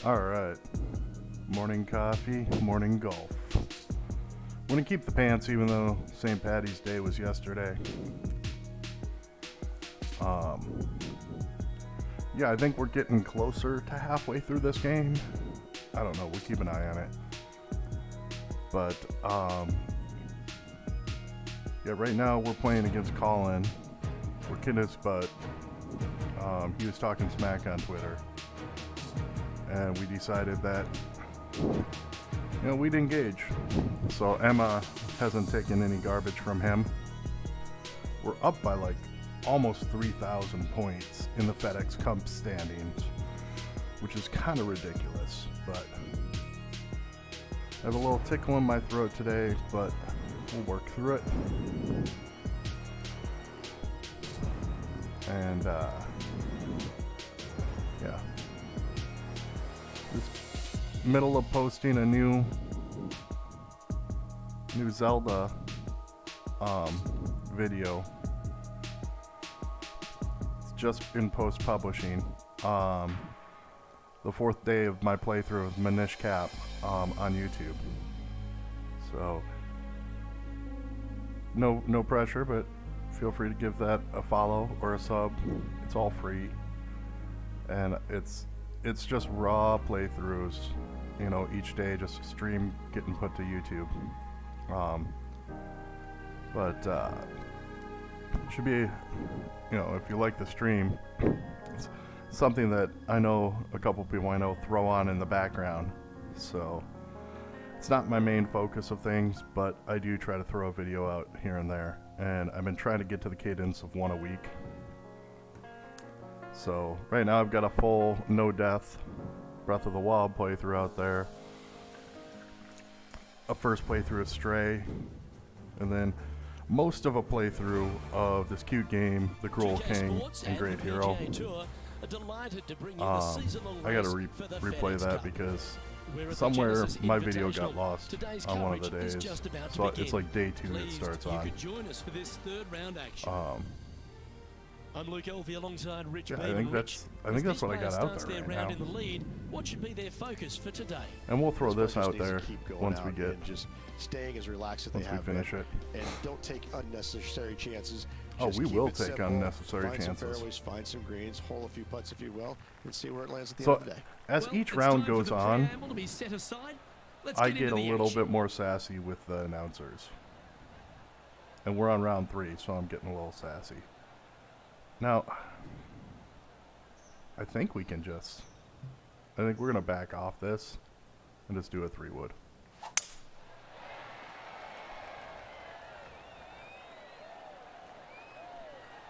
Alright. Morning coffee, morning golf. I'm gonna keep the pants even though St. Patty's Day was yesterday. Yeah, I think we're getting closer to halfway through this game. I don't know, we'll keep an eye on it. But, yeah, right now we're playing against Colin. We're kicking his butt. He was talking smack on Twitter. And we decided that, we'd engage. So Emma hasn't taken any garbage from him. We're up by like almost 3,000 points in the FedEx Cup standings, which is kind of ridiculous, but I have a little tickle in my throat today, but we'll work through it. And, yeah. This middle of posting a new Zelda video. It's just in post-publishing. The fourth day of my playthrough of Manish Cap on YouTube. So no pressure, but feel free to give that a follow or a sub. It's all free, and it's just raw playthroughs, each day, just stream getting put to YouTube. But should be, if you like the stream, it's something that I know a couple people I know throw on in the background. So it's not my main focus of things, but I do try to throw a video out here and there. And I've been trying to get to the cadence of one a week. So right now I've got a full no death Breath of the Wild playthrough out there. A first playthrough of Stray. And then most of a playthrough of this cute game, The Cruel King and Great Hero. I gotta replay that because somewhere my video got lost on one of the days. So it's like day 2 it starts on. I'm Luke Elvey alongside Rich I think that's what I got out there right now. In the lead, what should be their focus for today? And we'll throw this out there once we get just staying as relaxed as once they we have finish it. And don't take unnecessary chances. Oh, Just we keep will it take simple, unnecessary find chances. Some fairways, find some greens, hole a few putts if you will, and see where it lands at the So end of the day. as each round goes on, I get a little bit more sassy with the announcers. And we're on round 3, so I'm getting a little sassy. Now, I think we're going to back off this and just do a 3-wood.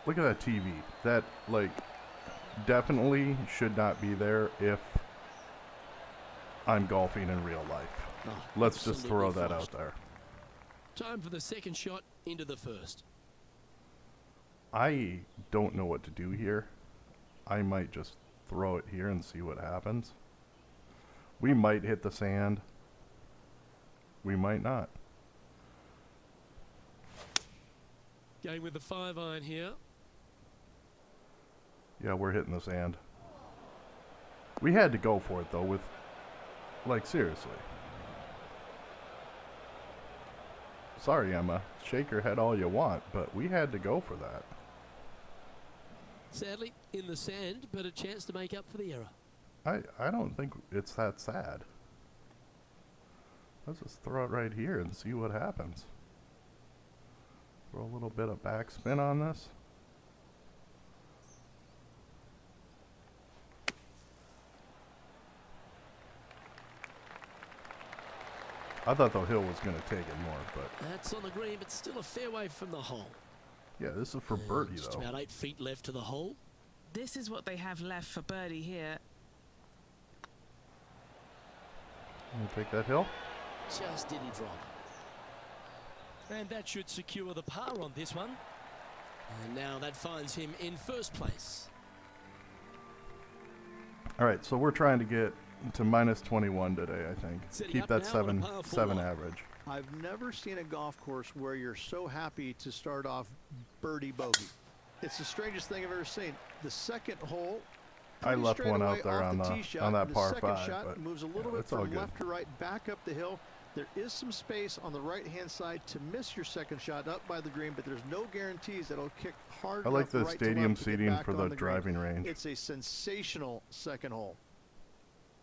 Look at that TV. That, definitely should not be there if I'm golfing in real life. Let's just throw that out there. Time for the second shot into the first. I don't know what to do here. I might just throw it here and see what happens. We might hit the sand. We might not. Going with the 5-iron here. Yeah, we're hitting the sand. We had to go for it, though, seriously. Sorry, Emma. Shake your head all you want, but we had to go for that. Sadly, in the sand, but a chance to make up for the error. I don't think it's that sad. Let's just throw it right here and see what happens. Throw a little bit of backspin on this. I thought the hill was going to take it more, but... That's on the green, but still a fair way from the hole. Yeah, this is for birdie, just though. Just about 8 feet left to the hole. This is what they have left for birdie here. Take that hill. Just didn't drop. And that should secure the par on this one. And now that finds him in first place. All right, so we're trying to get to minus 21 today, I think. Setting Keep up that now on a par 7 4. average. I've never seen a golf course where you're so happy to start off birdie bogey. It's the strangest thing I've ever seen. The second hole, I pretty left one straightaway out there off on the the tee shot, on that and the par second 5, shot but moves a little bit it's all from good. left to right, back up the hill. There is some space on the right-hand side to miss your second shot up by the green, but there's no guarantees that it'll kick hard I like enough the right to stadium left to get seating back for on the green. driving range. It's a sensational second hole.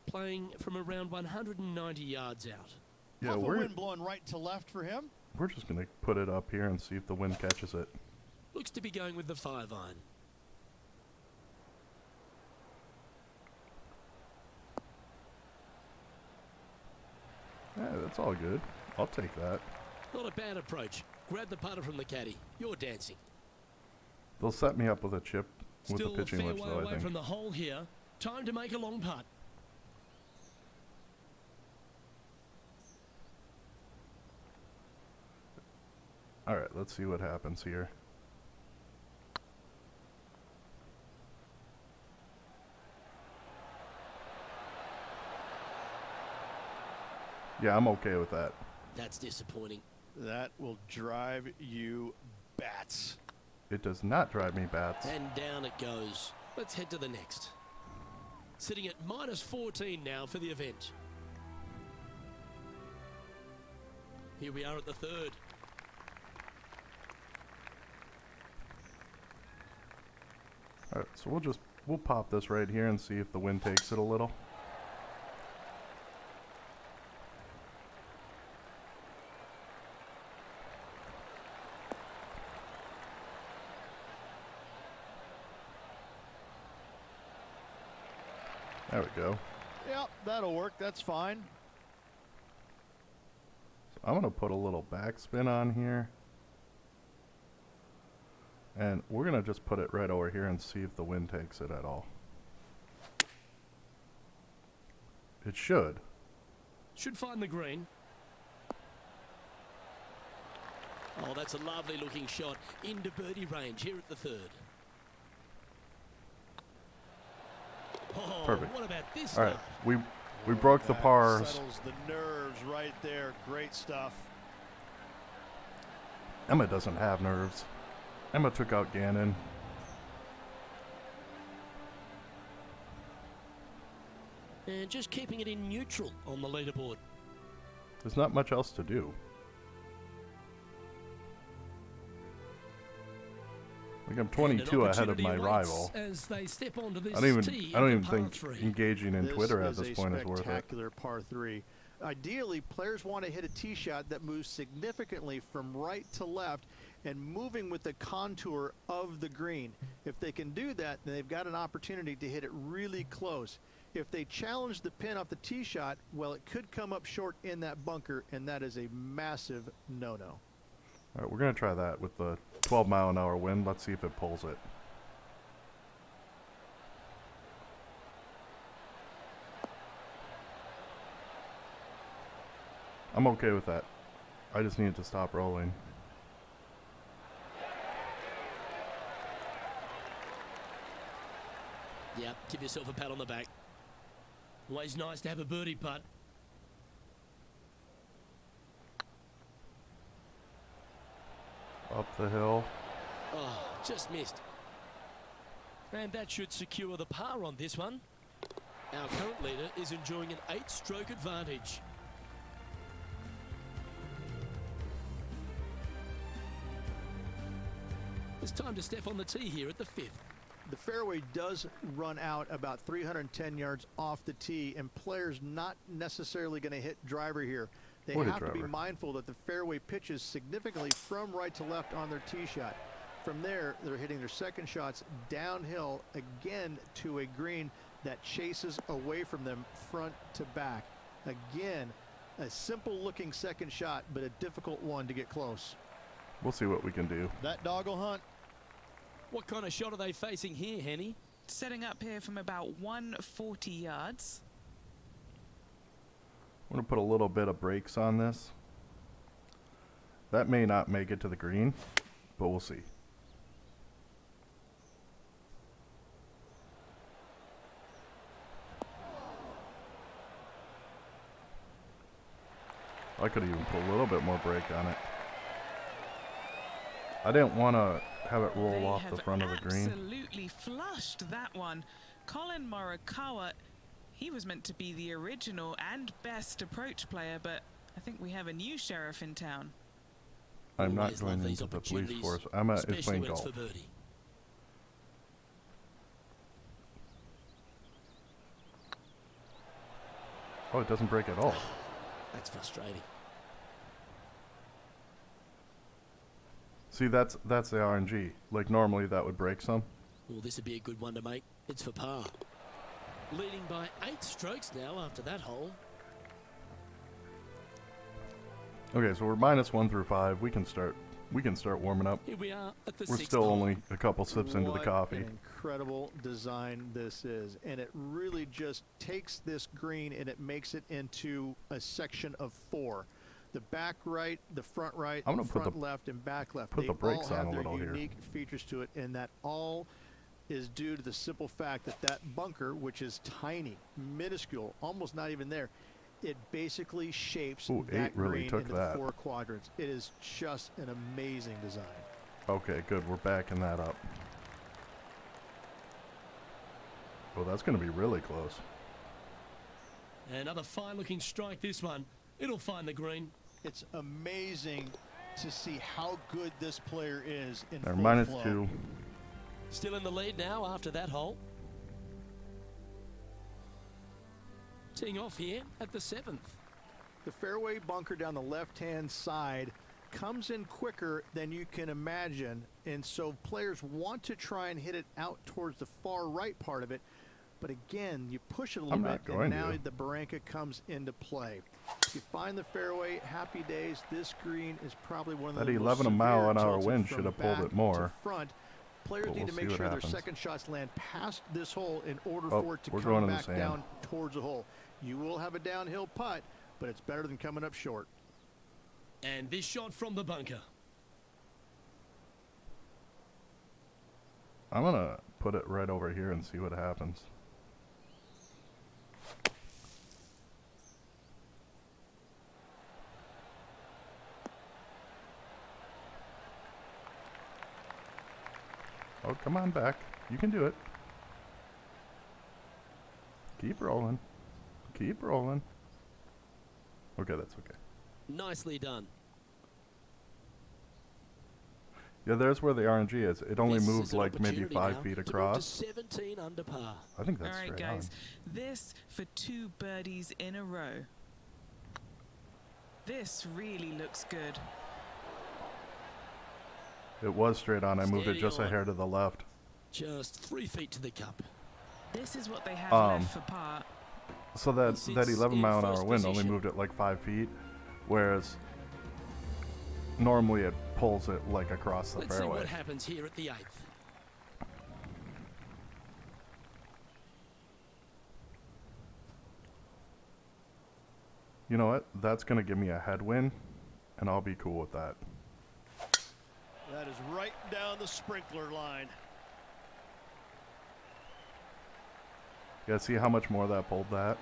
Playing from around 190 yards out. Yeah, Puff of we're wind blowing right to left for him. just gonna put it up here and see if the wind catches it. Looks to be going with the 5-iron. Yeah, that's all good. I'll take that. Not a bad approach. Grab the putter from the caddy. You're dancing. They'll set me up with a chip with Still the pitching fair wedge, way though, I away think. from the hole here. Time to make a long putt. All right, let's see what happens here. Yeah, I'm okay with that. That's disappointing. That will drive you bats. It does not drive me bats. And down it goes. Let's head to the next. Sitting at -14 now for the event. Here we are at the third. All right, so we'll pop this right here and see if the wind takes it a little. There we go. Yep, that'll work. That's fine. So I'm gonna put a little backspin on here. And we're gonna just put it right over here and see if the wind takes it at all. It should. Should find the green. Oh, that's a lovely looking shot into birdie range here at the third. Oh, Perfect. what about this? All right, now? we broke the That pars. settles the nerves right there. Great stuff. Emma doesn't have nerves. Emma took out Gannon. And just keeping it in neutral on the leaderboard. There's not much else to do. Like I'm 22 ahead of my rival. As they step onto this I don't tee even of the par think three. engaging in Twitter at this point is worth it. Spectacular par 3. Ideally, players want to hit a tee shot that moves significantly from right to left and moving with the contour of the green. If they can do that, then they've got an opportunity to hit it really close. If they challenge the pin off the tee shot, well, it could come up short in that bunker, and that is a massive no-no. All right, we're gonna try that with the 12-mile-an-hour wind. Let's see if it pulls it. I'm okay with that. I just need it to stop rolling. Yep, give yourself a pat on the back. Always nice to have a birdie putt. Up the hill. Oh, just missed. And that should secure the par on this one. Our current leader is enjoying an 8-stroke advantage. It's time to step on the tee here at the 5th. The fairway does run out about 310 yards off the tee, and players not necessarily going to hit driver here. They What a have to be driver. mindful that the fairway pitches significantly from right to left on their tee shot. From there, they're hitting their second shots downhill again to a green that chases away from them front to back. Again, a simple looking second shot, but a difficult one to get close. We'll see what we can do. That dog will hunt. What kind of shot are they facing here, Henny? Setting up here from about 140 yards. I'm gonna put a little bit of brakes on this. That may not make it to the green, but we'll see. I could even put a little bit more brake on it. I didn't want to have it roll They off have the front of the green. absolutely flushed that one. Colin Morikawa, he was meant to be the original and best approach player, but I think we have a new sheriff in town. I'm not Always love going these into the police opportunities, force. Emma is especially playing when it's golf. for birdie. Oh, it doesn't break at all. That's frustrating. See, that's the RNG. Like, normally that would break some. Well, this would be a good one to make. It's for par. Leading by 8 strokes now after that hole. Okay, so we're -1 through 5. We can start warming up. Here we are at the We're 6th still hole. only a couple sips into the What coffee. an incredible design this is, and it really just takes this green and it makes it into a section of 4. The back right, the front right, I'm gonna put front the- left, and back left. put They the brakes all on have a their little here. unique features to it, and that all is due to the simple fact that that bunker, which is tiny, minuscule, almost not even there, it basically shapes Ooh, that 8 really green took into that. the 4 quadrants. It is just an amazing design. Okay, good. We're backing that up. Oh, that's going to be really close. Another fine-looking strike, this one. It'll find the green. It's amazing to see how good this player is in They're full flow. -2. Still in the lead now after that hole. Teeing off here at the 7th. The fairway bunker down the left-hand side comes in quicker than you can imagine, and so players want to try and hit it out towards the far right part of it, but again, you push it a little I'm bit, not going and now to. the barranca comes into play. If you find the fairway, happy days. This green is probably one of That the most 11 mile an severe hour tilted wind from should have pulled back it more. to front. Players But need we'll to see make what sure their happens. second shots land past this hole in order Oh, for it to we're come going in the back sand. down towards the hole. You will have a downhill putt, but it's better than coming up short. And this shot from the bunker. I'm going to put it right over here and see what happens. Oh, come on back. You can do it. Keep rolling. Keep rolling. Okay, that's okay. Nicely done. Yeah, there's where the RNG is. It only This moved is an like maybe opportunity 5 now feet to move to across. 17 under par. I think All that's right, straight guys, on. this for 2 birdies in a row. This really looks good. It was straight on. I moved it Steady just a on. hair to the left. Just 3 feet to the cup. This is what they have Um, left for par. So that Sits 11 in mile an hour first wind only position. moved it like 5 feet, whereas normally it pulls it like across the Let's see fairway. what happens here at the 8th. You know what? That's going to give me a headwind, and I'll be cool with that. That is right down the sprinkler line. Yeah, see how much more that pulled that?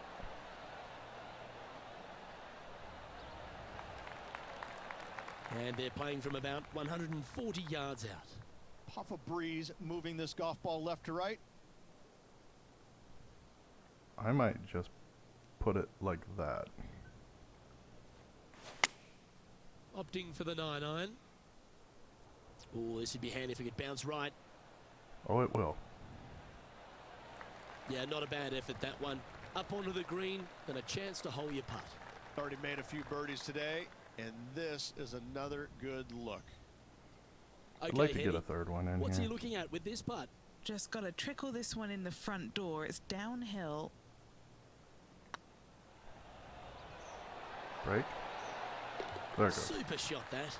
And they're playing from about 140 yards out. Puff of breeze moving this golf ball left to right. I might just put it like that. Opting for the 9-iron. Oh, this would be handy if it could bounce right. Oh, it will. Yeah, not a bad effort, that one. Up onto the green and a chance to hole your putt. Already made a few birdies today, and this is another good look. Okay, I'd like to get Hetty, a third one in what's here. he looking at with this putt? Just got to trickle this one in the front door. It's downhill. Break. There it goes. Super shot, that.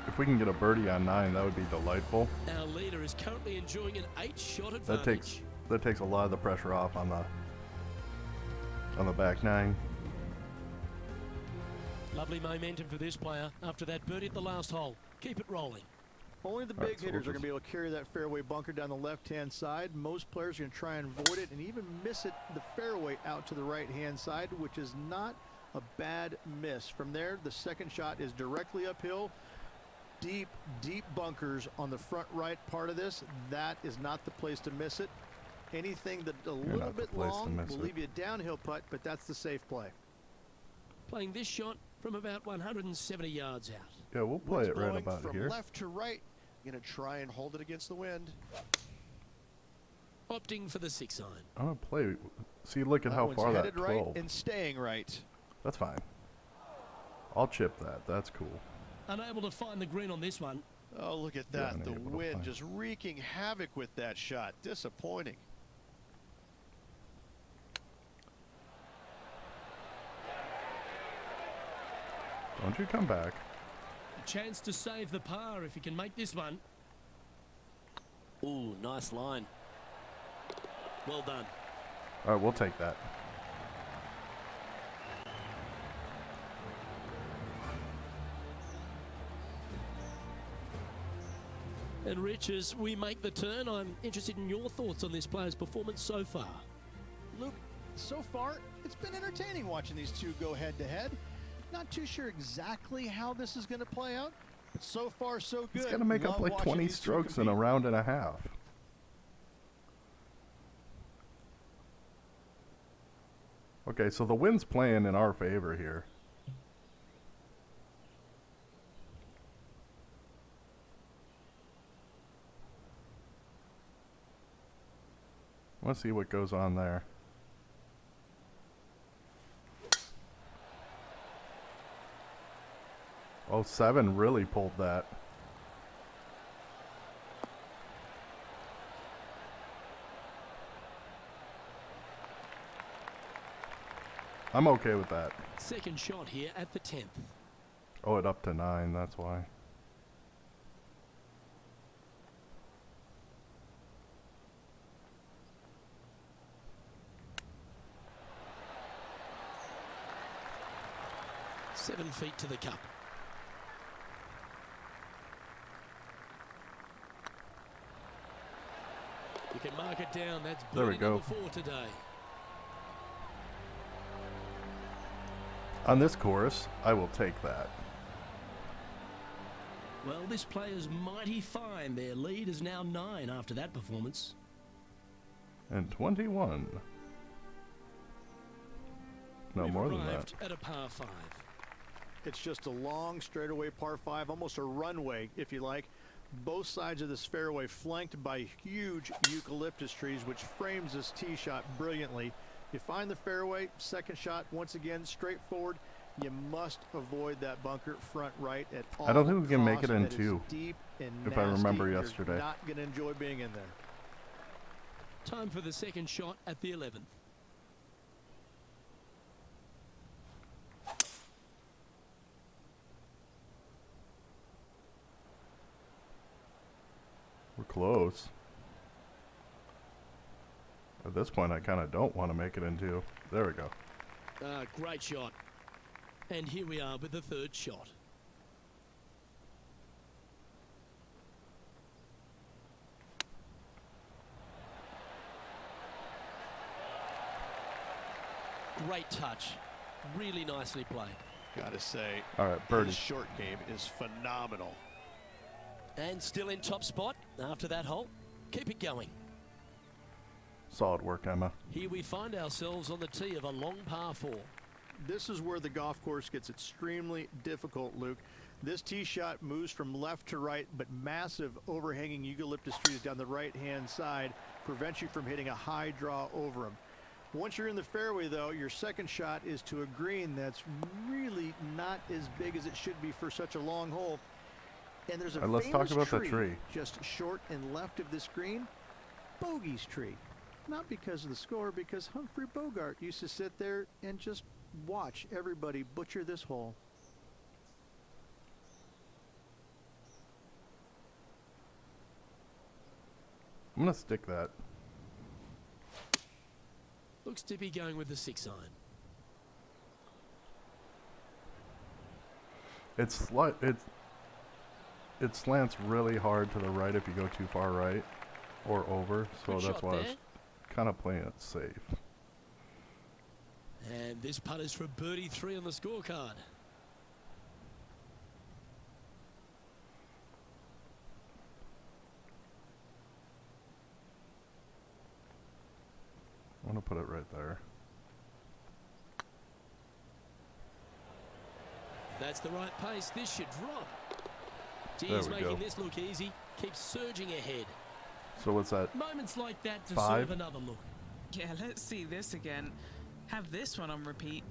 If we can get a birdie on 9, that would be delightful. Our leader is currently enjoying an 8-shot advantage. That takes a lot of the pressure off on the back 9. Lovely momentum for this player after that birdie at the last hole. Keep it rolling. Only the All right, big so hitters we'll are going to be able to carry that fairway bunker down the left-hand side. Most players are going to try and avoid it and even miss it the fairway out to the right-hand side, which is not a bad miss. From there, the second shot is directly uphill. deep, deep bunkers on the front right part of this. That is not the place to miss it. Anything that a little not the bit place to long miss will it. leave you a downhill putt, but that's the safe play. Playing this shot from about 170 yards out. Yeah, we'll play Wind's it right blowing about from here. left to right. Going to try and hold it against the wind. Opting for the 6-iron. I'm gonna play. See, look at That how one's far that headed right 12. and staying right. That's fine. I'll chip that. That's cool. Unable to find the green on this one. Oh, look at Yeah, that. The unable to wind find. just wreaking havoc with that shot. Disappointing. Don't you come back. A chance to save the par if he can make this one. Ooh, nice line. Well done. All right, we'll take that. And Rich, as we make the turn, I'm interested in your thoughts on this player's performance so far. Luke, so far, it's been entertaining watching these two go head-to-head. Not too sure exactly how this is going to play out, but so far, so good. He's gonna make up Love like watching 20 these two strokes in a compete. round and a half. Okay, so the wind's playing in our favor here. Let's see what goes on there. Oh, 7 really pulled that. I'm okay with that. Second shot here at the 10th. Oh, it up to 9, that's why. Seven feet to the cup. You can mark it down. That's There we birdie go. number 4 today. On this course, I will take that. Well, this player's mighty fine. Their lead is now 9 after that performance. And 21. No, We've more than that. arrived at a par 5. It's just a long straightaway par 5, almost a runway, if you like. Both sides of this fairway flanked by huge eucalyptus trees, which frames this tee shot brilliantly. You find the fairway, second shot, once again, straightforward. You must avoid that bunker front right at all I don't think we can make it costs. in That is 2, deep and if I nasty. remember You're yesterday. not going to enjoy being in there. Time for the second shot at the 11th. We're close. At this point, I kind of don't want to make it into. There we go. Great shot. And here we are with the third shot. Great touch. Really nicely played. Gotta say, All right, birdie. his short game is phenomenal. And still in top spot after that hole. Keep it going. Solid work, Emma. Here we find ourselves on the tee of a long par 4. This is where the golf course gets extremely difficult, Luke. This tee shot moves from left to right, but massive overhanging eucalyptus trees down the right-hand side prevent you from hitting a high draw over them. Once you're in the fairway, though, your second shot is to a green that's really not as big as it should be for such a long hole. And there's a Let's talk famous about the tree. just short and left of this green, Bogey's tree. Not because of the score, because Humphrey Bogart used to sit there and just watch everybody butcher this hole. I'm going to stick that. Looks to be going with the 6-iron. It slants really hard to the right if you go too far right or over, so Good that's shot why I was there. kind of playing it safe. And this putt is for birdie 3 on the scorecard. right there. That's the right pace. This should drop. There He's we making go. this look easy. Keeps surging ahead. So what's that? Moments like that deserve 5? another look. Yeah, let's see this again. Have this one on repeat.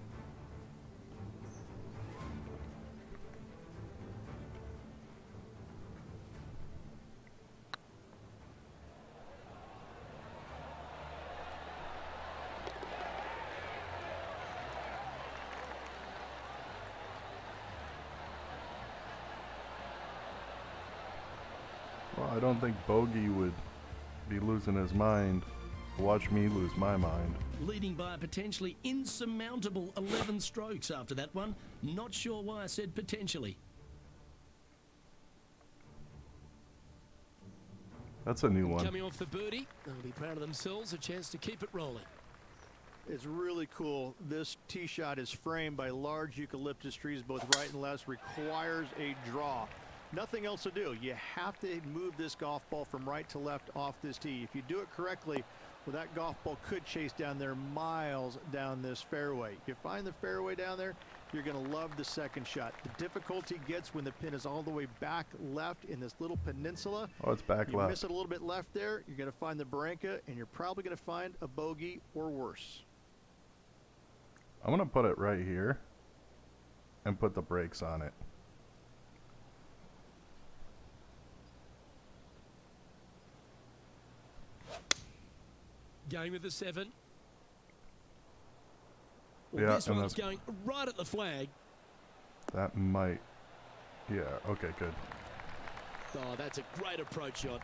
Well, I don't think Bogey would be losing his mind. Watch me lose my mind. Leading by a potentially insurmountable 11 strokes after that one. Not sure why I said potentially. That's a new one. Coming off the birdie, they'll be proud of themselves. A chance to keep it rolling. It's really cool. This tee shot is framed by large eucalyptus trees, both right and left. Requires a draw. Nothing else to do. You have to move this golf ball from right to left off this tee. If you do it correctly, well, that golf ball could chase down there miles down this fairway. If you find the fairway down there, you're going to love the second shot. The difficulty gets when the pin is all the way back left in this little peninsula. Oh, it's back You left. miss it a little bit left there, you're going to find the barranca, and you're probably going to find a bogey or worse. I'm gonna put it right here and put the brakes on it. Going with the 7. Yeah, Well, this and one's that's- going right at the flag. That might. Yeah, okay, good. Oh, that's a great approach shot.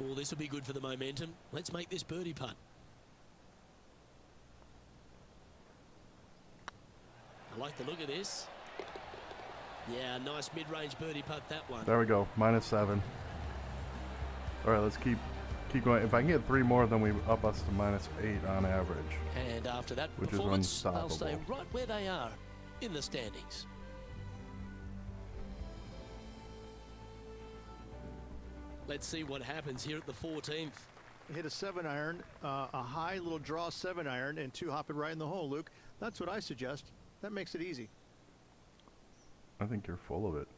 Oh, this will be good for the momentum. Let's make this birdie putt. I like the look of this. Yeah, nice mid-range birdie putt, that one. There we go. -7. All right, let's keep going. If I can get 3 more, then we up us to -8 on average. And after that Which is performance, they'll stay unstoppable. right where they are in the standings. Let's see what happens here at the 14th. Hit a 7-iron, a high little draw 7-iron, and 2 hopping right in the hole, Luke. That's what I suggest. That makes it easy. I think you're full of it.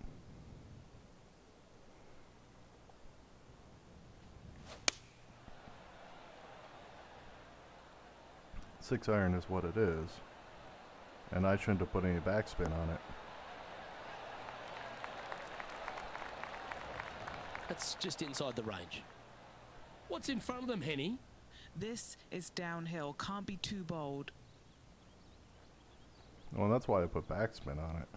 Six iron is what it is. And I shouldn't have put any backspin on it. That's just inside the range. What's in front of them, Henny? This is downhill. Can't be too bold. Well, that's why I put backspin on it.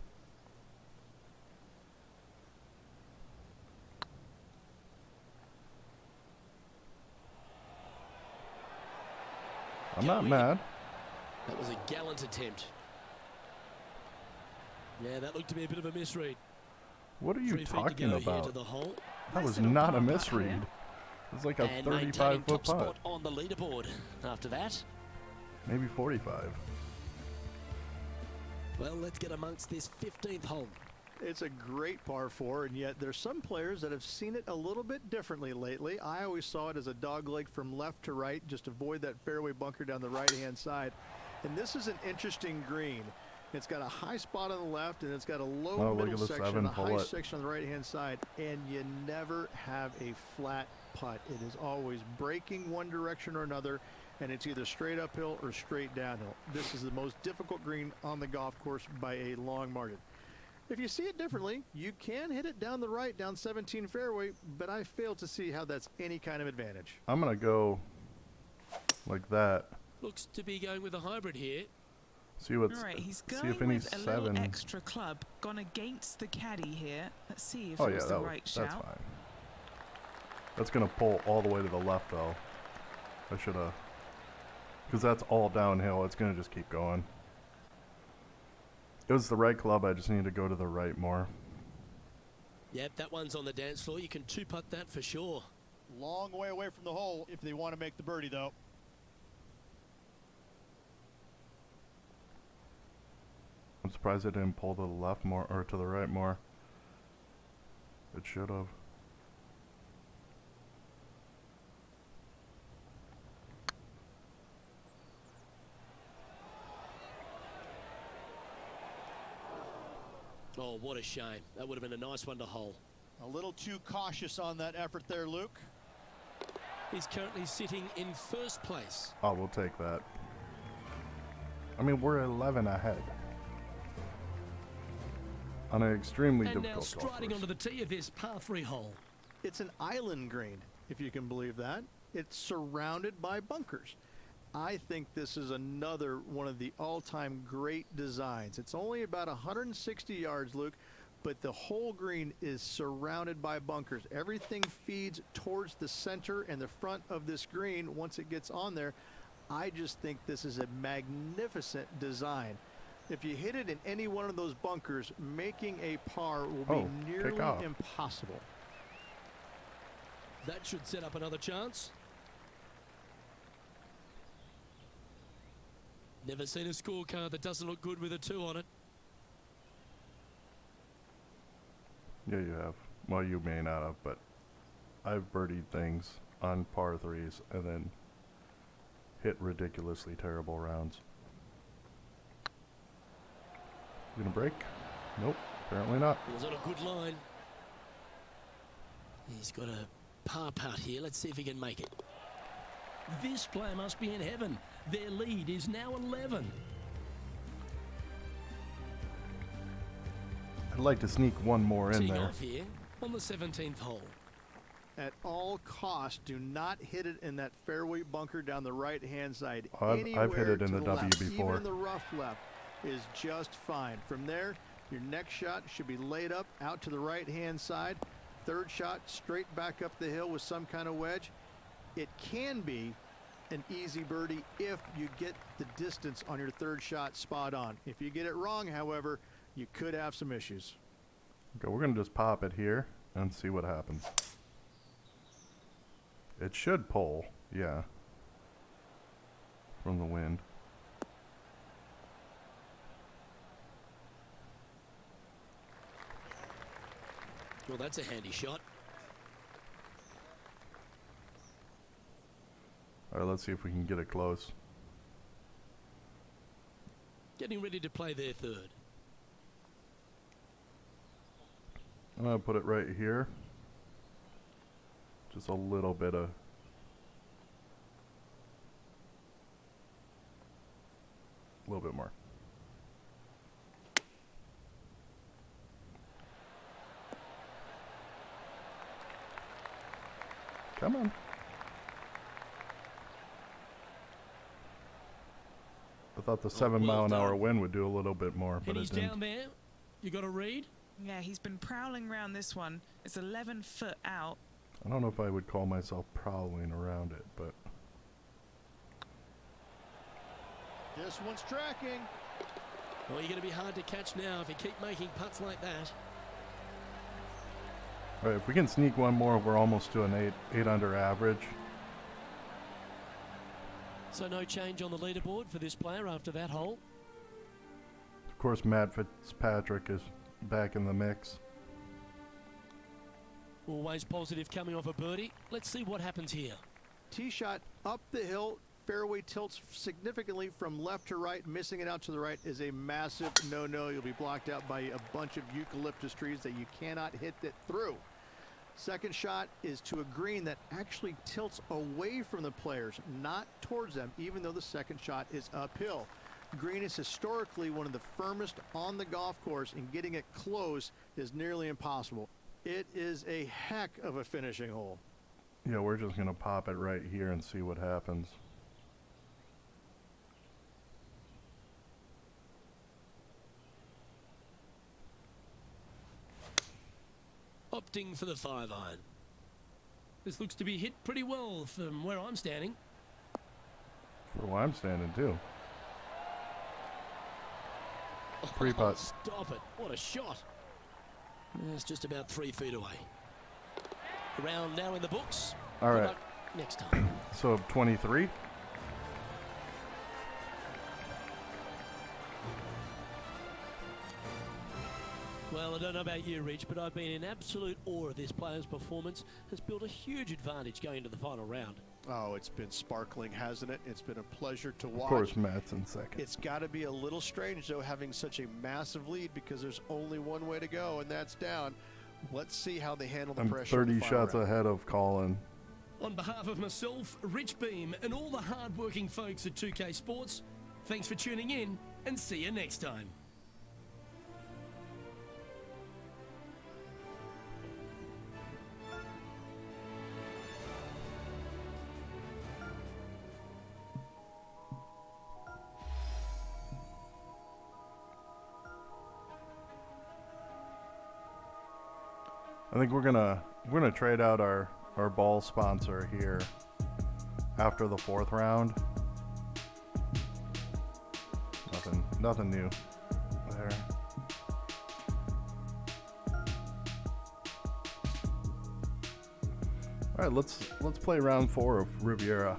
I'm not mad. That was a gallant attempt. Yeah, that looked to be a bit of a misread. What are you 3 feet to talking go here about? to the hole. That was Nice little not a par putt misread. here. It was like a And maintaining 35-foot top putt. spot on the leaderboard. After that, Maybe 45. well, let's get amongst this 15th hole. It's a great par 4, and yet there's some players that have seen it a little bit differently lately. I always saw it as a dogleg from left to right, just avoid that fairway bunker down the right-hand side. And this is an interesting green. It's got a high spot on the left, and it's got a low Oh, look middle at the section, 7, a high pull it. section on the right-hand side, and you never have a flat putt. It is always breaking one direction or another, and it's either straight uphill or straight downhill. This is the most difficult green on the golf course by a long margin. If you see it differently, you can hit it down the right, down 17 fairway, but I fail to see how that's any kind of advantage. I'm going to go like that. Looks to be going with a hybrid here. See what's. All right, he's see going if any with a little 7. extra club. Gone against the caddy here. Let's see if Oh it yeah, was the that right that's shout. fine. That's gonna pull all the way to the left though. I should have, because that's all downhill. It's gonna just keep going. It was the right club. I just need to go to the right more. Yep, that one's on the dance floor. You can 2-putt that for sure. Long way away from the hole if they want to make the birdie, though. I'm surprised it didn't pull to the left more or to the right more. It should have. Oh, what a shame. That would have been a nice one to hole. A little too cautious on that effort there, Luke. He's currently sitting in first place. Oh, we'll take that. I mean, we're 11 ahead. On an extremely And now difficult golf striding course. onto the tee of this par 3 hole. It's an island green, if you can believe that. It's surrounded by bunkers. I think this is another one of the all-time great designs. It's only about 160 yards, Luke, but the whole green is surrounded by bunkers. Everything feeds towards the center and the front of this green once it gets on there. I just think this is a magnificent design. If you hit it in any one of those bunkers, making a par will be nearly impossible. That should set up another chance. Never seen a scorecard that doesn't look good with a 2 on it. Yeah, you have. Well, you may not have, but I've birdied things on par 3s and then hit ridiculously terrible rounds. You gonna break? Nope, apparently not. He was on a good line. He's got a par putt here. Let's see if he can make it. This player must be in heaven. Their lead is now 11. I'd like to sneak one more in Teeing there. off here on the 17th hole. At all costs, do not hit it in that fairway bunker down the right-hand side. I've hit Anywhere it in to the W left, before. Even the rough left is just fine. From there, your next shot should be laid up out to the right-hand side. Third shot straight back up the hill with some kind of wedge. It can be an easy birdie if you get the distance on your third shot spot on. If you get it wrong, however, you could have some issues. Okay, we're gonna just pop it here and see what happens. It should pull, yeah, from the wind. Well, that's a handy shot. All right, let's see if we can get it close. Getting ready to play their third. I'm gonna put it right here. Just a little bit of more. Come on. I thought the 7-mile-an-hour wind would do a little bit more, but And it he's didn't. down there. You got a read? Yeah, he's been prowling around this one. It's 11 foot out. I don't know if I would call myself prowling around it, but This one's tracking. Well, you're going to be hard to catch now if you keep making putts like that. all right, if we can sneak one more, we're almost to an 8 under average. So no change on the leaderboard for this player after that hole. Of course, Matt Fitzpatrick is back in the mix. Always positive coming off a birdie. Let's see what happens here. Tee shot up the hill, fairway tilts significantly from left to right. Missing it out to the right is a massive no-no. You'll be blocked out by a bunch of eucalyptus trees that you cannot hit it through. Second shot is to a green that actually tilts away from the players, not towards them, even though the second shot is uphill. Green is historically one of the firmest on the golf course, and getting it close is nearly impossible. It is a heck of a finishing hole. Yeah, we're just going to pop it right here and see what happens. Opting for the 5-iron. This looks to be hit pretty well from where I'm standing. For where I'm standing, too. Pre-putt. Oh, stop it. What a shot. It's just about 3 feet away. Round now in the books. All Good right. luck next time. So 23. Well, I don't know about you, Rich, but I've been in absolute awe of this player's performance. Has built a huge advantage going into the final round. Oh, it's been sparkling, hasn't it? It's been a pleasure to watch. Of course, Matt's in second. It's got to be a little strange, though, having such a massive lead because there's only one way to go, and that's down. Let's see how they handle the I'm pressure. 30 shots ahead of Colin. On behalf of myself, Rich Beam, and all the hard-working folks at 2K Sports, thanks for tuning in, and see you next time. I think we're gonna trade out our ball sponsor here after the 4th round. Nothing new there. All right, let's play round 4 of Riviera.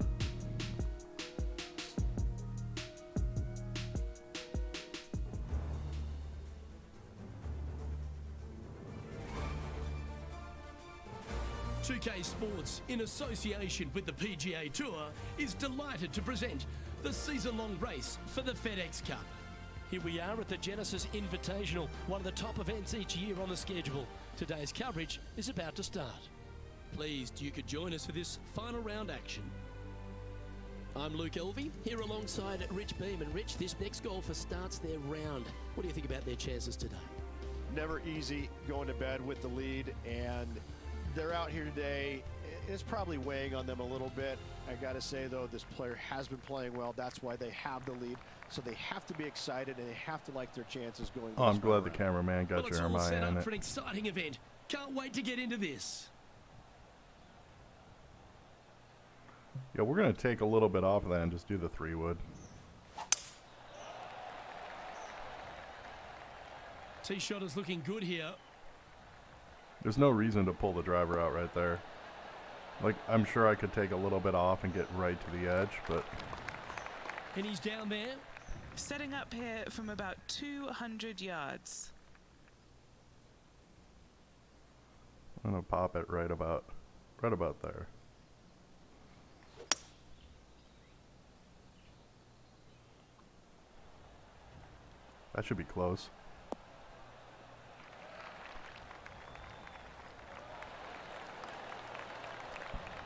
PGA Sports, in association with the PGA Tour, is delighted to present the season-long race for the FedEx Cup. Here we are at the Genesis Invitational, one of the top events each year on the schedule. Today's coverage is about to start. Pleased you could join us for this final round action. I'm Luke Elvey, here alongside Rich Beam. And Rich, this next golfer starts their round. What do you think about their chances today? Never easy going to bed with the lead, and they're out here today. It's probably weighing on them a little bit. I got to say, though, this player has been playing well. That's why they have the lead. So they have to be excited, and they have to like their chances going. Oh, I'm glad the cameraman got your all set eye on up it. for an exciting event. Can't wait to get into this. Yeah, we're going to take a little bit off of that and just do the 3-wood. Tee shot is looking good here. There's no reason to pull the driver out right there. Like, I'm sure I could take a little bit off and get right to the edge, but... And he's down there. Setting up here from about 200 yards. I'm going to pop it right about there. That should be close.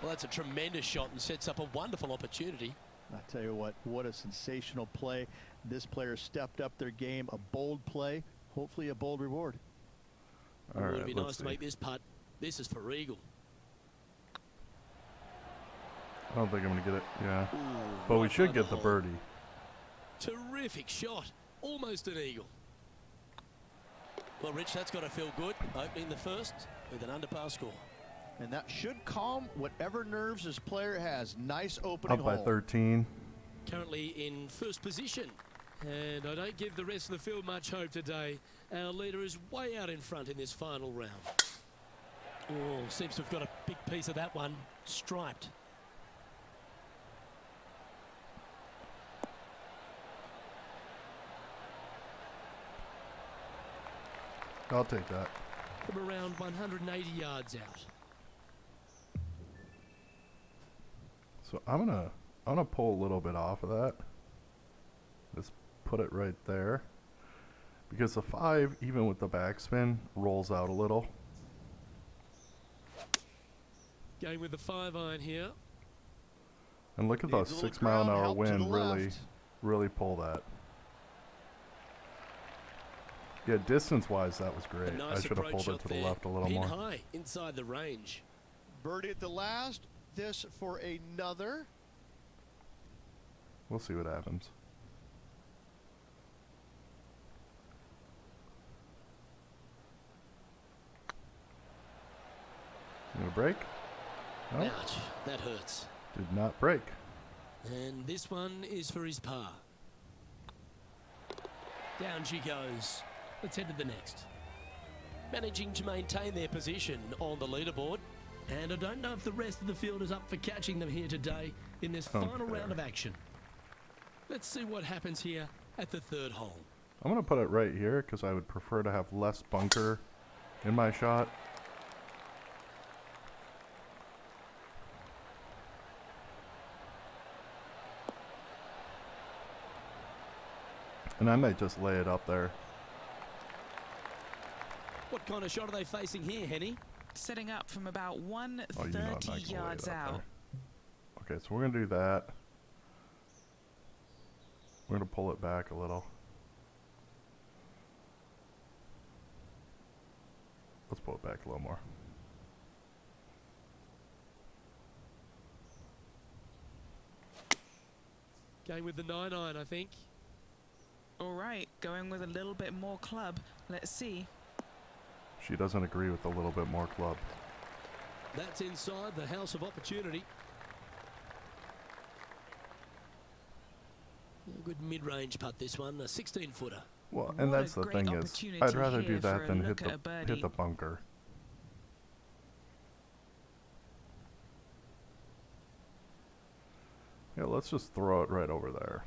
Well, that's a tremendous shot and sets up a wonderful opportunity. I tell you what a sensational play. This player stepped up their game. A bold play, hopefully a bold reward. All right, It would be let's nice to see. make this putt. This is for eagle. I don't think I'm going to get it. Yeah. Ooh, But we right should by get the hole. birdie. Terrific shot. Almost an eagle. Well, Rich, that's got to feel good. Opening the first with an underpass score. And that should calm whatever nerves this player has. Nice opening Up by hole. 13. Currently in first position. And I don't give the rest of the field much hope today. Our leader is way out in front in this final round. Oh, seems to have got a big piece of that one. Striped. I'll take that. From around 180 yards out. So I'm gonna pull a little bit off of that. Just put it right there. Because the 5, even with the backspin, rolls out a little. Going with the 5-iron here. And look at Needs the a little 6 mile an ground hour help to the wind left. really pull that. Yeah, distance wise that was great. A nice I should have approach pulled it shot to the there. left a little Pin more. high inside the range. Birdie at the last. This for another. We'll see what happens. Gonna break? No, Ouch, that hurts. did not break. And this one is for his par. Down she goes. Let's head to the next. Managing to maintain their position on the leaderboard. And I don't know if the rest of the field is up for catching them here today in this final round of action. Let's see what happens here at the 3rd hole. I'm gonna put it right here because I would prefer to have less bunker in my shot. And I might just lay it up there. What kind of shot are they facing here, Henny? Setting up from about Oh, you know I'm not 130 gonna lay it yards up out. there. Okay, so we're going to do that. We're going to pull it back a little. Let's pull it back a little more. Going with the 9-iron, I think. All right, going with a little bit more club. Let's see. She doesn't agree with a little bit more club. That's inside the house of opportunity. A good mid-range putt, this one, a 16-footer. Well, and What a that's the great thing is, opportunity I'd rather do here for that a than look hit at a birdie. hit the bunker. Yeah, let's just throw it right over there.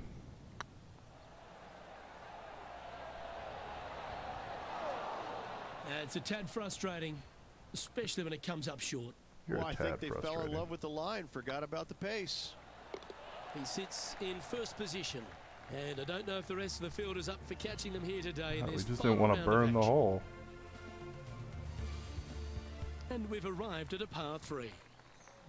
It's a tad frustrating, especially when it comes up short. You're Well, a I tad think they fell in frustrating. love with the line, forgot about the pace. He sits in first position, and I don't know if the rest of the field is up for catching them here today. In We this just final didn't want to round of burn the action. hole. And we've arrived at a par 3.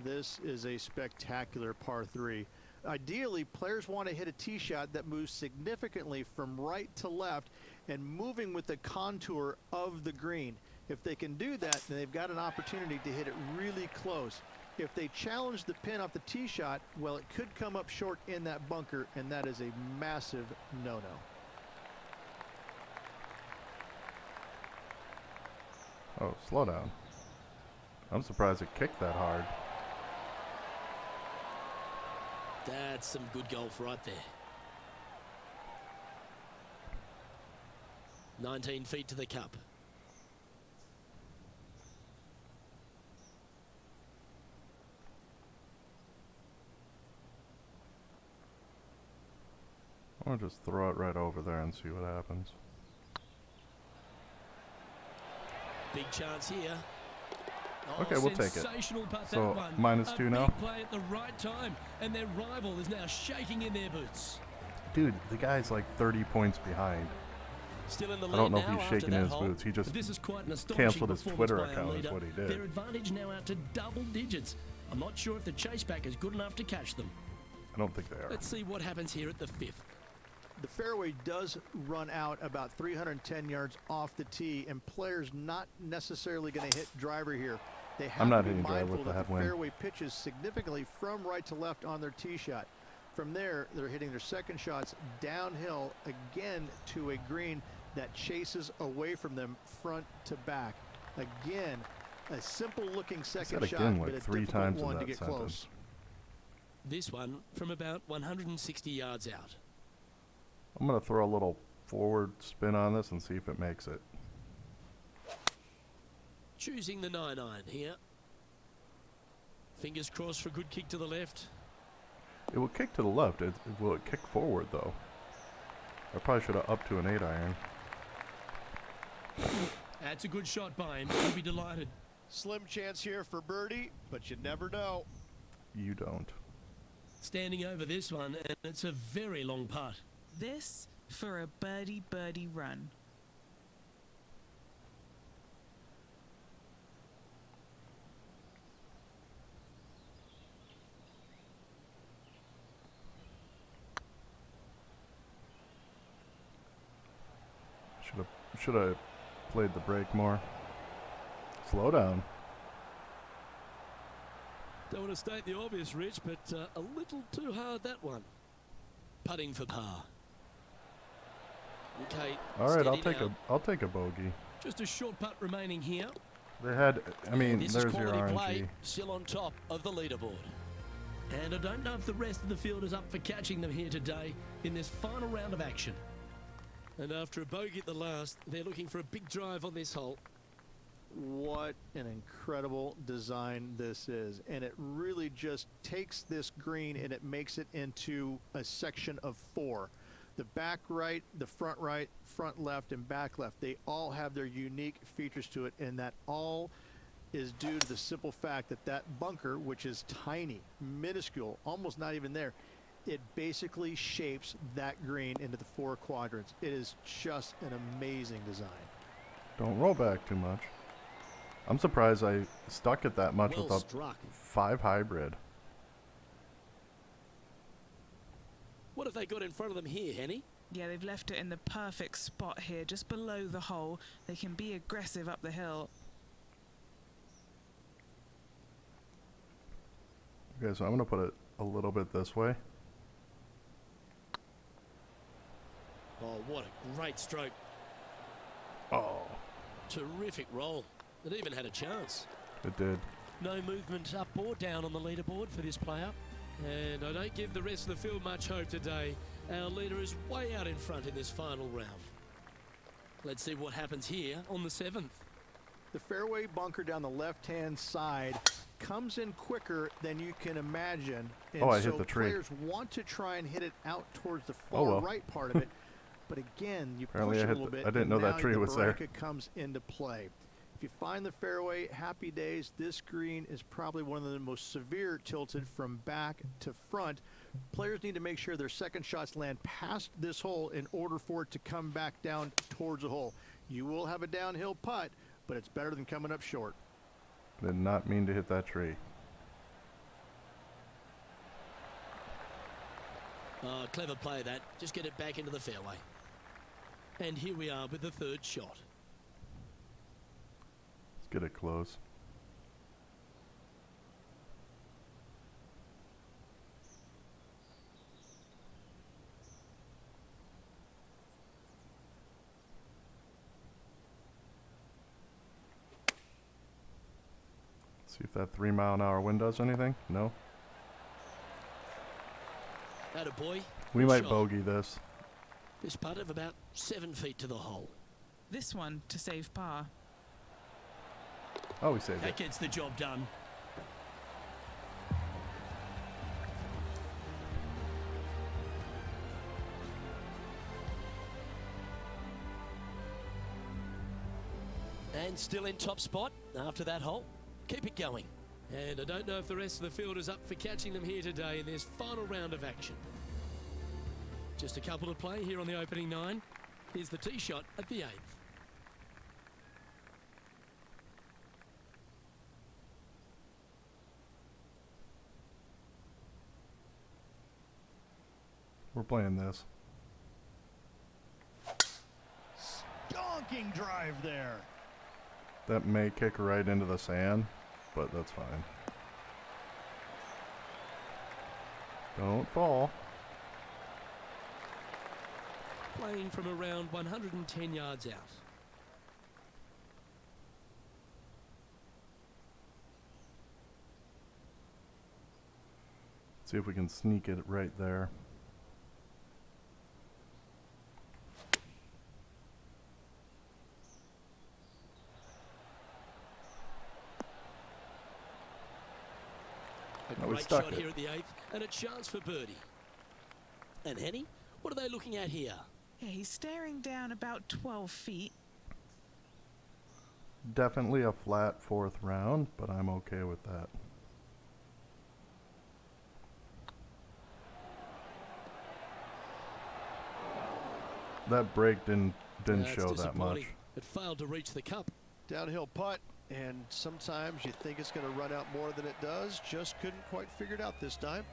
This is a spectacular par 3. Ideally, players want to hit a tee shot that moves significantly from right to left and moving with the contour of the green. If they can do that, then they've got an opportunity to hit it really close. If they challenge the pin off the tee shot, well, it could come up short in that bunker, and that is a massive no-no. Oh, slow down. I'm surprised it kicked that hard. That's some good golf right there. 19 feet to the cup. I'm gonna just throw it right over there and see what happens. Big chance here. Okay, we'll take it. Sensational putt, So, that one. -2 A now? big play at the right time, and their rival is now shaking in their boots. Dude, the guy's like 30 points behind. Still in the lead I don't know if now he's after shaking that his hole. boots. He just But this is quite an astonishing canceled his performance Twitter by our account is leader. what he did. Their advantage now out to double digits. I'm not sure if the chase back is good enough to catch them. I don't think they are. Let's see what happens here at the 5th. The fairway does run out about 310 yards off the tee, and players not necessarily going to hit driver here. They have I'm not to be hitting driver mindful with the that the headwind. fairway pitches significantly from right to left on their tee shot. From there, they're hitting their second shots downhill again to a green that chases away from them front to back. Again, a simple looking second Said shot, again but like a 3 difficult times in one to that get sentence. close. This one from about 160 yards out. I'm gonna throw a little forward spin on this and see if it makes it. Choosing the 9-iron here. Fingers crossed for a good kick to the left. It will kick to the left. Will it kick forward though? I probably should have upped to an 8-iron. That's a good shot by him. He'll be delighted. Slim chance here for birdie, but you never know. You don't. Standing over this one, and it's a very long putt. This for a birdie run. Should have played the brake more. Slow down. Don't want to state the obvious, Rich, but a little too hard, that one. Putting for par. Okay. All right, steady now. I'll take a bogey. Just a short putt remaining here. They had. I mean, This there's is your quality RNG. play, still on top of the leaderboard. And I don't know if the rest of the field is up for catching them here today in this final round of action. And after a bogey at the last, they're looking for a big drive on this hole. What an incredible design this is, and it really just takes this green and it makes it into a section of 4. The back right, the front right, front left, and back left, they all have their unique features to it, and that all is due to the simple fact that that bunker, which is tiny, minuscule, almost not even there, it basically shapes that green into the 4 quadrants. It is just an amazing design. Don't roll back too much. I'm surprised I stuck it that much Well with a struck. 5 hybrid. What have they got in front of them here, Henny? Yeah, they've left it in the perfect spot here, just below the hole. They can be aggressive up the hill. Okay, so I'm going to put it a little bit this way. Oh, what a great stroke. Oh, Terrific roll. It even had a chance. it did. No movement up or down on the leaderboard for this player. And I don't give the rest of the field much hope today. Our leader is way out in front in this final round. Let's see what happens here on the 7th. The fairway bunker down the left-hand side comes in quicker than you can imagine. And Oh, I so hit the tree. players want to try and hit it out towards the Oh, far well. right part of it. But again, you Apparently push I a hit little the- bit. I didn't and know that now tree the was there. baraka comes into play. If you find the fairway, happy days. This green is probably one of the most severe tilted from back to front. Players need to make sure their second shots land past this hole in order for it to come back down towards the hole. You will have a downhill putt, but it's better than coming up short. Did not mean to hit that tree. Clever play that. Just get it back into the fairway. And here we are with the 3rd shot. Let's get it close. See if that 3-mile-an-hour wind does anything. No. Attaboy. We Good might shot. bogey this. This putt of about 7 feet to the hole. This one to save par. Oh, we saved That it. gets the job done. And still in top spot after that hole. Keep it going. And I don't know if the rest of the field is up for catching them here today in this final round of action. Just a couple to play here on the opening 9. Here's the tee shot at the 8th. We're playing this. Stonking drive there. That may kick right into the sand, but that's fine. Don't fall. Playing from around 110 yards out. See if we can sneak it right there. A No, we great stuck shot it. here at the 8th and a chance for birdie. And Henny, what are they looking at here? Yeah, he's staring down about 12 feet. Definitely a flat 4th round, but I'm okay with that. That break didn't That's show that much. disappointing. It failed to reach the cup. Downhill putt, and sometimes you think it's going to run out more than it does. Just couldn't quite figure it out this time.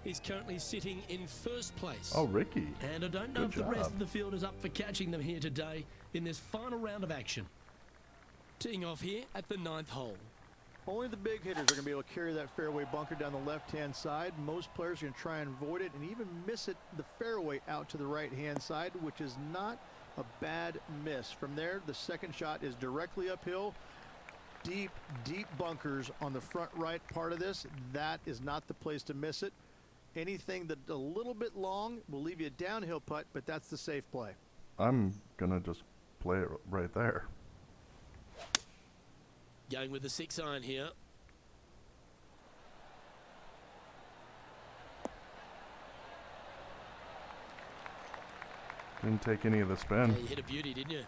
He's currently sitting in 1st place. Oh, Ricky. And I don't know Good if the rest job. of the field is up for catching them here today in this final round of action. Teeing off here at the 9th hole. Only the big hitters are going to be able to carry that fairway bunker down the left-hand side. Most players are going to try and avoid it and even miss it the fairway out to the right-hand side, which is not a bad miss. From there, the second shot is directly uphill. Deep, deep bunkers on the front right part of this. That is not the place to miss it. Anything that's a little bit long will leave you a downhill putt, but that's the safe play. I'm gonna just play it right there. Going with the 6 iron here. Didn't take any of the Yeah, spin. you hit a beauty, didn't you?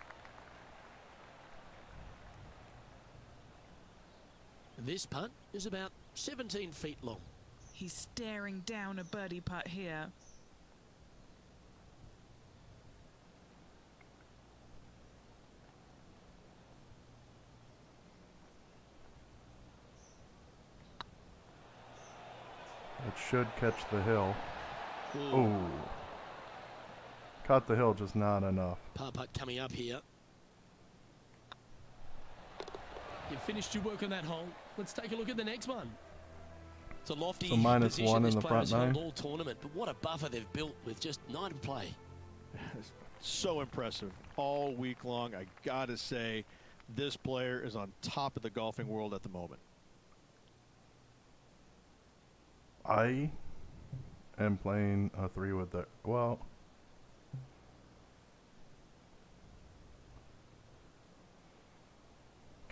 This putt is about 17 feet long. He's staring down a birdie putt here. It should catch the hill. Oh. Caught the hill, just not enough. Par putt coming up here. You've finished your work on that hole. Let's take a look at the next one. It's a lofty So -1 position in this the player's front held nine. all tournament, but what a buffer they've built with just 9 to play. So impressive all week long. I gotta say, this player is on top of the golfing world at the moment. I am playing a 3-wood there. Well,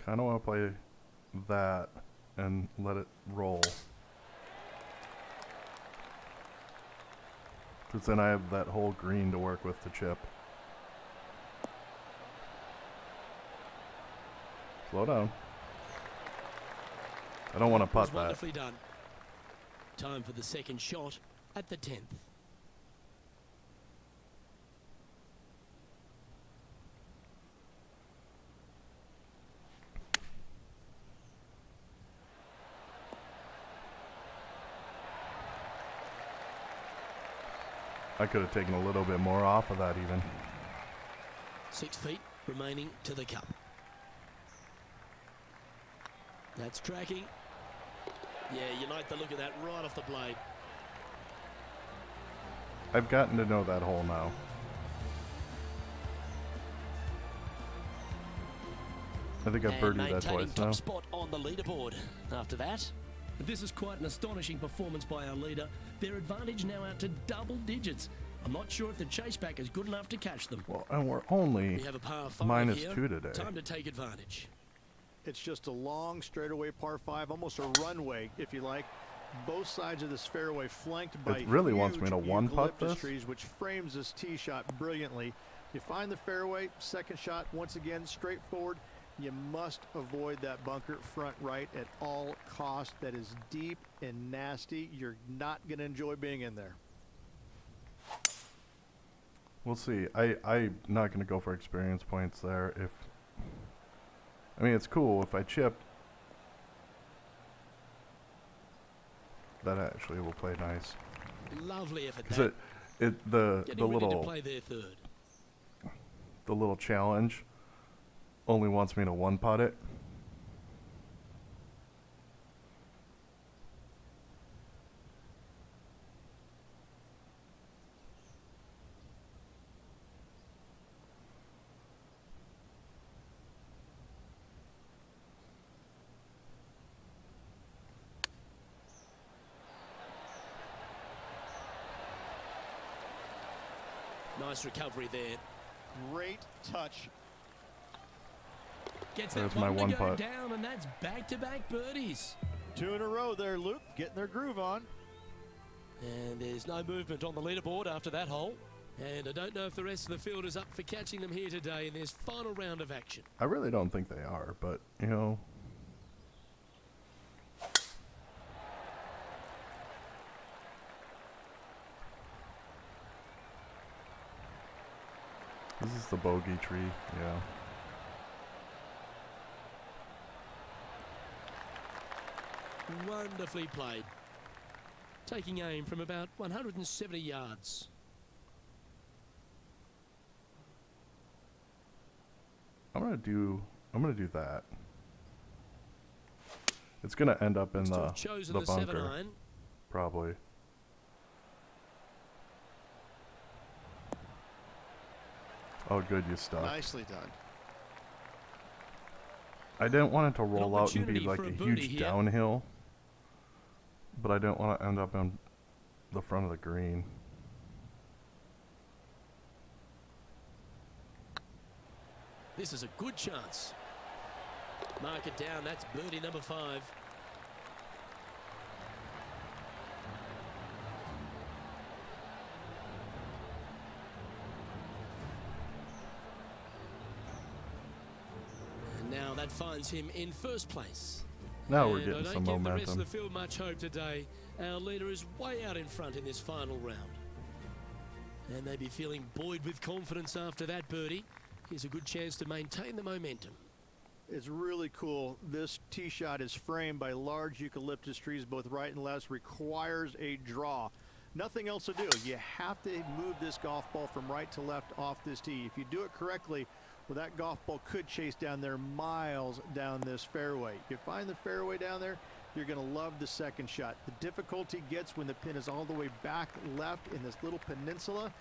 kind of want to play that and let it roll. Because then I have that whole green to work with to chip. Slow down. I don't want to That was putt that. wonderfully done. Time for the second shot at the 10th. I could have taken a little bit more off of that even. 6 feet remaining to the cup. That's tracking. Yeah, you like the look of that right off the blade. I've gotten to know that hole now. I think I've And birdied that maintaining twice top now. spot on the leaderboard after that. This is quite an astonishing performance by our leader. Their advantage now out to double digits. I'm not sure if the chase back is good enough to catch them. Well, and we're only We have a par 5 -2 here. today. Time to take advantage. It's just a long straightaway par 5, almost a runway, if you like. Both sides of this fairway flanked by It really wants me huge to one-putt eucalyptus this. trees, which frames this tee shot brilliantly. You find the fairway, second shot, once again, straightforward. You must avoid that bunker front right at all costs. That is deep and nasty. You're not going to enjoy being in there. We'll see. I'm not going to go for experience points there. I mean, it's cool if I chip. That actually will play nice. Lovely effort. Cause the Getting ready to little play their third. challenge only wants me to one putt it. Nice recovery there. Great touch. Gets There's that my one to one go putt. down, and that's back-to-back birdies. 2 in a row there, Luke. Getting their groove on. And there's no movement on the leaderboard after that hole. And I don't know if the rest of the field is up for catching them here today in this final round of action. I really don't think they are, but you know. This is the bogey tree, yeah. Wonderfully played. Taking aim from about 170 yards. I'm gonna do that. It's gonna end up in Looks to the have chosen the bunker, 7-iron. probably. Oh, good, you stuck. Nicely done. I didn't want it to roll out and be opportunity like for a a birdie huge here. downhill, but I didn't want to end up on the front of the green. This is a good chance. Mark it down. That's birdie number 5. And now that finds him in first place. Now we're And getting I some don't give the rest of momentum. the field much hope today. Our leader is way out in front in this final round. And they be feeling buoyed with confidence after that birdie. Here's a good chance to maintain the momentum. It's really cool. This tee shot is framed by large eucalyptus trees, both right and left, requires a draw. Nothing else to do. You have to move this golf ball from right to left off this tee. If you do it correctly, well, that golf ball could chase down there miles down this fairway. You find the fairway down there, you're going to love the second shot. The difficulty gets when the pin is all the way back left in this little peninsula.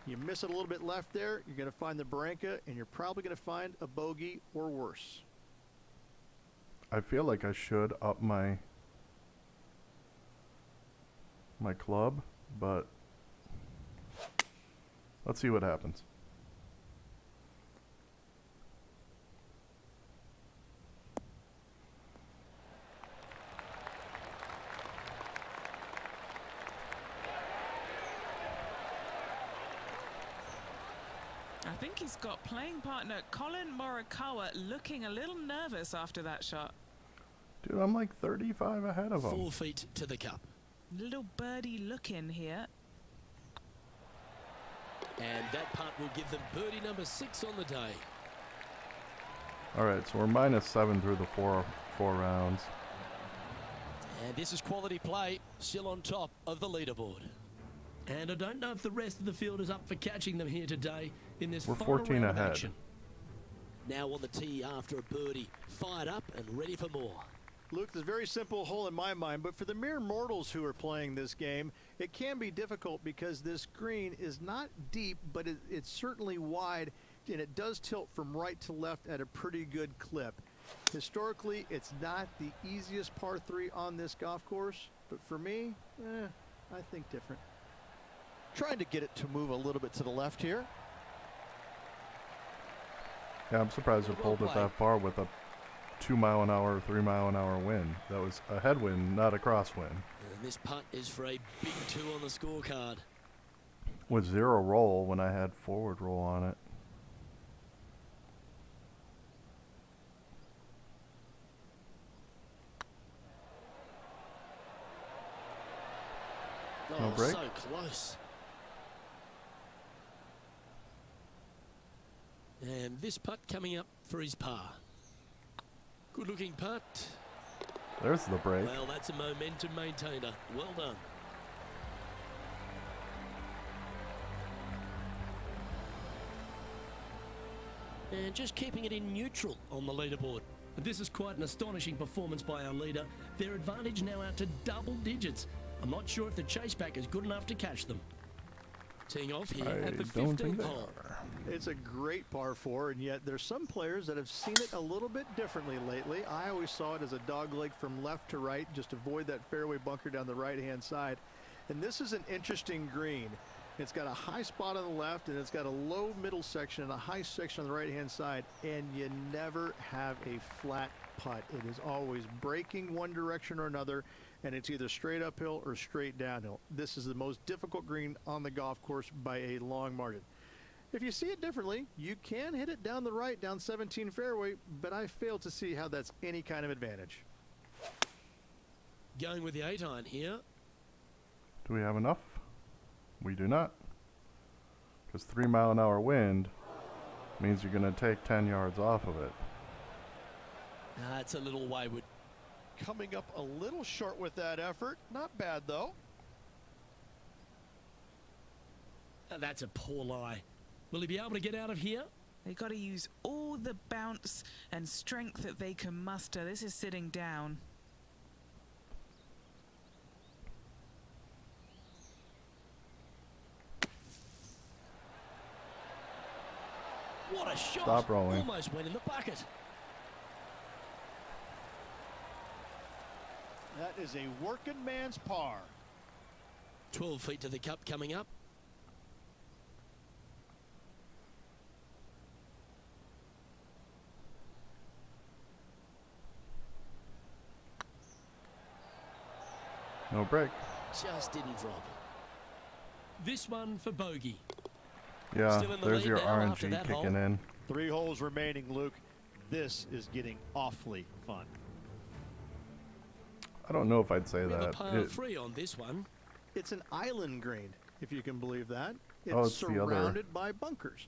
You miss it a little bit left there, you're going to find the barranca, and you're probably going to find a bogey or worse. I feel like I should up my club, but let's see what happens. I think he's got playing partner Colin Morikawa looking a little nervous after that shot. Dude, I'm like 35 ahead of him. 4 feet to the cup. Little birdie look in here. And that putt will give them birdie number 6 on the day. All right, so we're -7 through the four rounds. And this is quality play, still on top of the leaderboard. And I don't know if the rest of the field is up for catching them here today in this We're final 14 round of ahead. action. Now on the tee after a birdie, fired up and ready for more. Luke, this is a very simple hole in my mind, but for the mere mortals who are playing this game, it can be difficult because this green is not deep, but it's certainly wide, and it does tilt from right to left at a pretty good clip. Historically, it's not the easiest par 3 on this golf course, but for me, I think different. Trying to get it to move a little bit to the left here. Yeah, I'm surprised it pulled it that far with a 2-mile-an-hour, 3-mile-an-hour wind. That was a headwind, not a crosswind. And this putt is for a big 2 on the scorecard. With 0 roll when I had forward roll on it. Oh, No break? so close. And this putt coming up for his par. Good looking putt. There's the break. Well, that's a momentum maintainer. Well done. And just keeping it in neutral on the leaderboard. This is quite an astonishing performance by our leader. Their advantage now out to double digits. I'm not sure if the chase back is good enough to catch them. Teeing off here I at the don't think 15th they hole. are. It's a great par 4, and yet there's some players that have seen it a little bit differently lately. I always saw it as a dog leg from left to right, just avoid that fairway bunker down the right-hand side. And this is an interesting green. It's got a high spot on the left, and it's got a low middle section and a high section on the right-hand side, and you never have a flat putt. It is always breaking one direction or another, and it's either straight uphill or straight downhill. This is the most difficult green on the golf course by a long margin. If you see it differently, you can hit it down the right, down 17 fairway, but I fail to see how that's any kind of advantage. Going with the 8-iron here. Do we have enough? We do not. Because 3-mile-an-hour wind means you're going to take 10 yards off of it. It's a little wayward. Coming up a little short with that effort. Not bad, though. That's a poor lie. Will he be able to get out of here? They got to use all the bounce and strength that they can muster. This is sitting down. What a shot. Stop rolling. Almost went in the bucket. That is a working man's par. 12 feet to the cup coming up. No break. Just didn't drop. This one for bogey. Yeah, Still in the there's lead your now after RNG that hole. kicking in. 3 holes remaining, Luke. This is getting awfully fun. I don't know if I'd say We have a that. par 3 on this one. It's an island green, if you can believe that. It's, Oh, it's the other- surrounded by bunkers.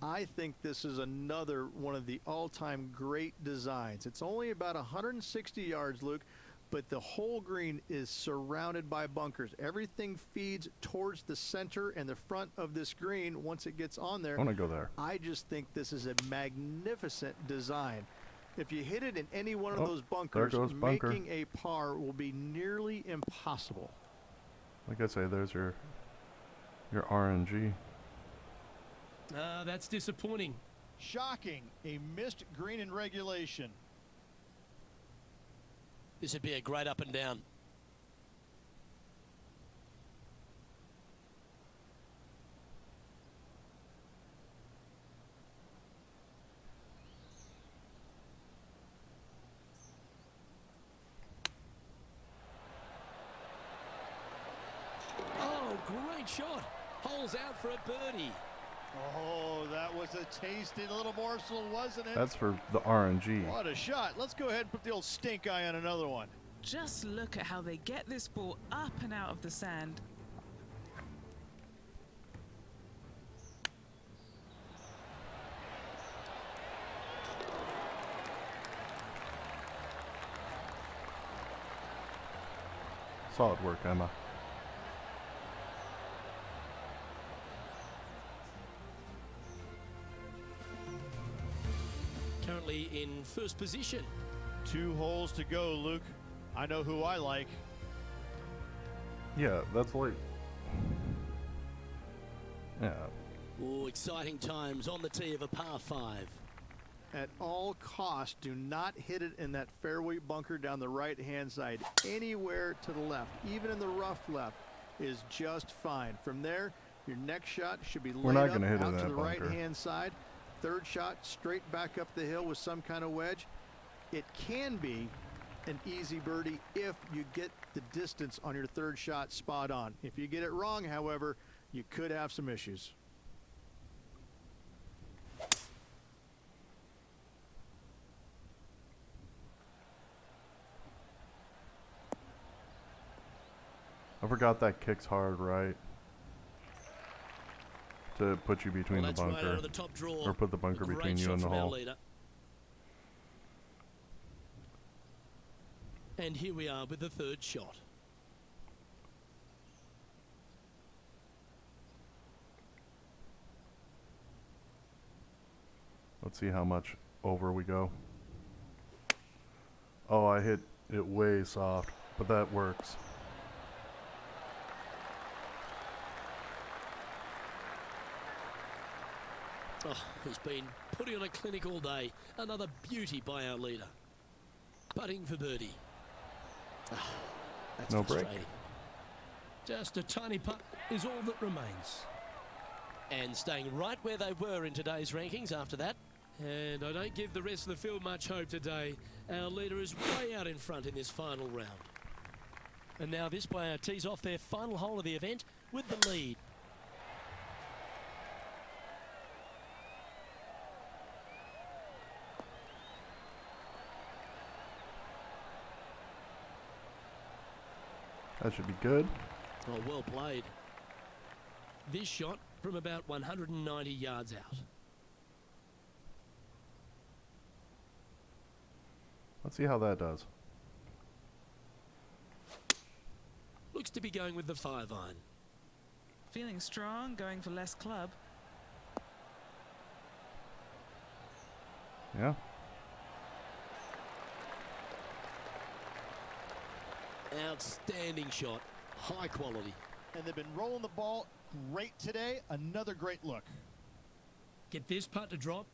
I think this is another one of the all-time great designs. It's only about 160 yards, Luke, but the whole green is surrounded by bunkers. Everything feeds towards the center and the front of this green once it gets on there. I want to go there. I just think this is a magnificent design. If you hit it in any one of Oh, those there bunkers, goes bunker. making a par will be nearly impossible. Like I say, there's your RNG. That's disappointing. Shocking, a missed green in regulation. This would be a great up and down. Oh, great shot. Holes out for a birdie. Oh, that was a tasty little morsel, wasn't it? That's for the RNG. What a shot. Let's go ahead and put the old stink eye on another one. Just look at how they get this ball up and out of the sand. Solid work, Emma. Currently in first position. 2 holes to go, Luke. I know who I like. Yeah, that's like... Yeah. Oh, exciting times on the tee of a par 5. At all costs, do not hit it in that fairway bunker down the right-hand side. Anywhere to the left, even in the rough left, is just fine. From there, your next shot should be laid not up gonna hit it out in to that the bunker. right-hand side. Third shot, straight back up the hill with some kind of wedge. It can be an easy birdie if you get the distance on your third shot spot on. If you get it wrong, however, you could have some issues. I forgot that kicks hard, right? To put you between Well, the that's right bunker. out of the top draw. Or put the bunker A great between you shot and the from our hole. leader. And here we are with the third shot. Let's see how much over we go. Oh, I hit it way soft, but that works. Oh, he's been putting on a clinic all day. Another beauty by our leader. Putting for birdie. Ah, that's No break. frustrating. Just a tiny putt is all that remains. And staying right where they were in today's rankings after that. And I don't give the rest of the field much hope today. Our leader is way out in front in this final round. And now this player tees off their final hole of the event with the lead. That should be good. Oh, well played. This shot from about 190 yards out. Let's see how that does. Looks to be going with the 5-iron. Feeling strong, going for less club. Yeah. Outstanding shot. High quality. And they've been rolling the ball great today. Another great look. Get this putt to drop,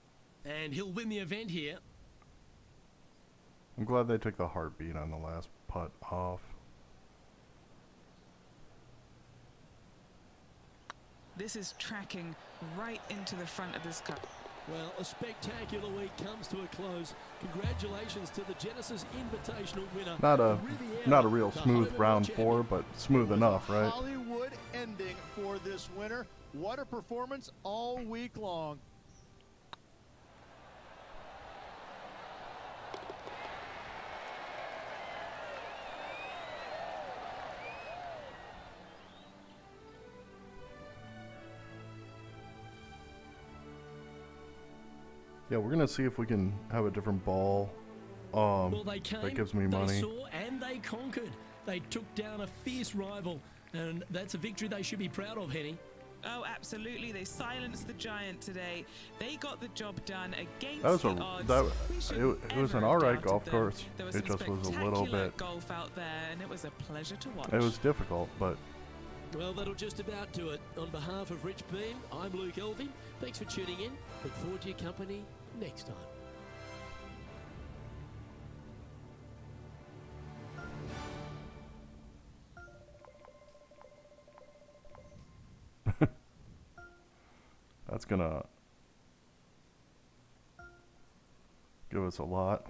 and he'll win the event here. I'm glad they took the heartbeat on the last putt off. This is tracking right into the front of this cup. Well, a spectacular week comes to a close. Congratulations to the Genesis Invitational winner. Not a Riviera, real the smooth home round champion. 4, but smooth enough, right? Hollywood ending for this winner. What a performance all week long. Yeah, we're gonna see if we can have a different ball. Well, they came, that gives me they money. saw, and they conquered. They took down a fierce rival, and that's a victory they should be proud of, Henny. Oh, absolutely. They silenced the giant today. They got the job done against That was the odds. We it shouldn't was an ever all have right doubted golf them. course. There It some just was a little spectacular bit. golf out there, and it was a pleasure to watch. It was difficult, but Well, that'll just about do it. On behalf of Rich Beam, I'm Luke Elving. Thanks for tuning in. Look forward to your company next time. that's gonna give us a lot.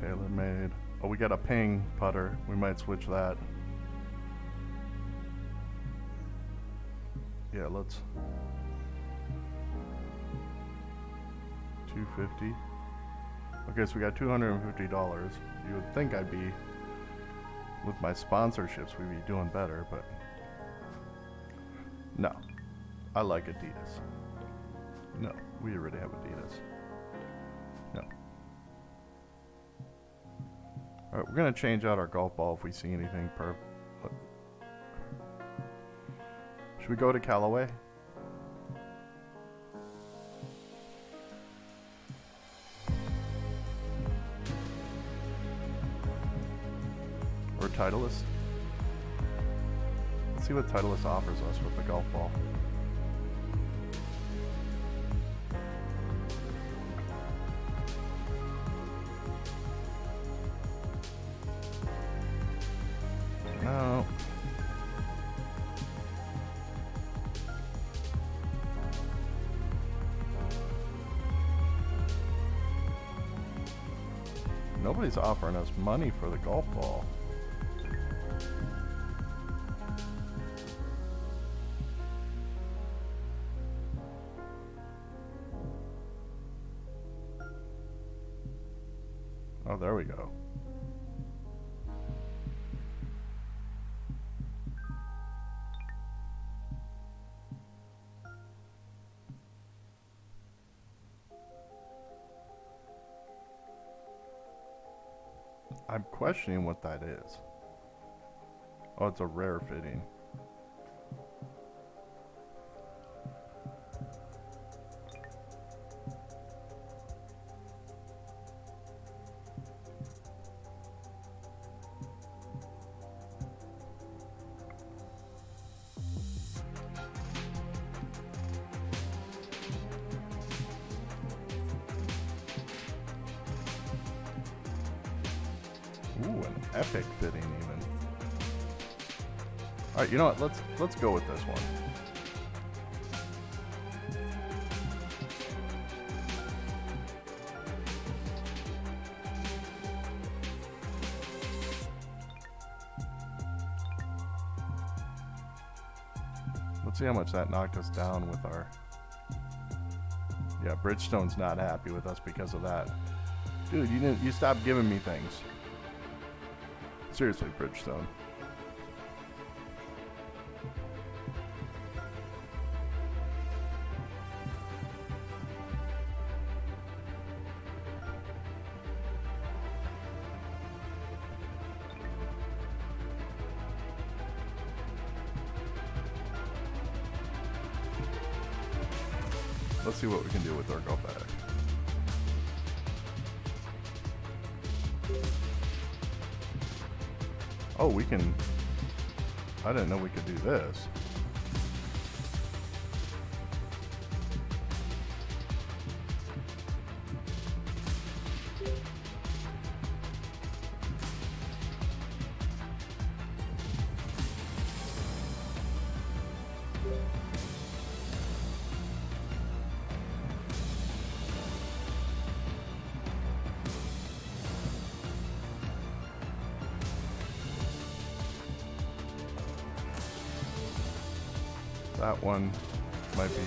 Tailor made. Oh, we got a ping putter. We might switch that. Yeah, let's. 250. Okay, so we got $250. You would think I'd be, with my sponsorships, we'd be doing better, but no. I like Adidas. No, we already have Adidas. No. Alright, we're gonna change out our golf ball if we see anything Should we go to Callaway? Or Titleist? Let's see what Titleist offers us with the golf ball. No. Nobody's offering us money for the golf ball. Oh, there we go. I'm questioning what that is. Oh, it's a rare fitting. Ooh, an epic fitting even. All right, you know what? Let's go with this one. Let's see how much that knocked us down with our. Yeah, Bridgestone's not happy with us because of that. Dude, you stopped giving me things. Seriously, Bridgestone. Let's see what we can do with our golf bag. Oh, we can. I didn't know we could do this. That one might be.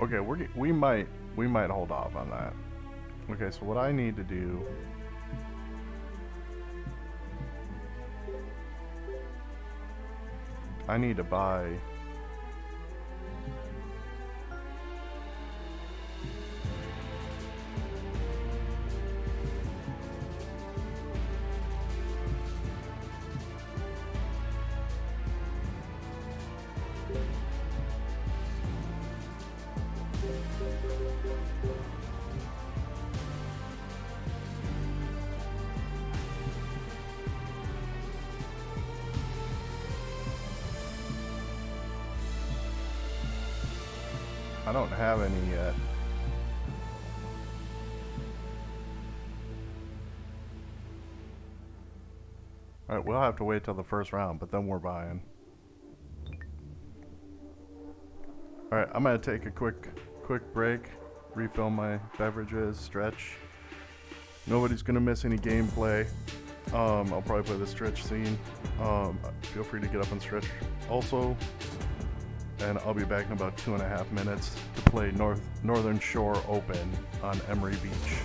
Okay, we might hold off on that. Okay, so what I need to do. I need to buy. I don't have any yet. Alright, we'll have to wait till the first round, but then we're buying. Alright, I'm gonna take a quick break, refill my beverages, stretch. Nobody's gonna miss any gameplay. I'll probably play the stretch scene. Feel free to get up and stretch also. And I'll be back in about 2.5 minutes to play Northern Shore Open on Emery Beach.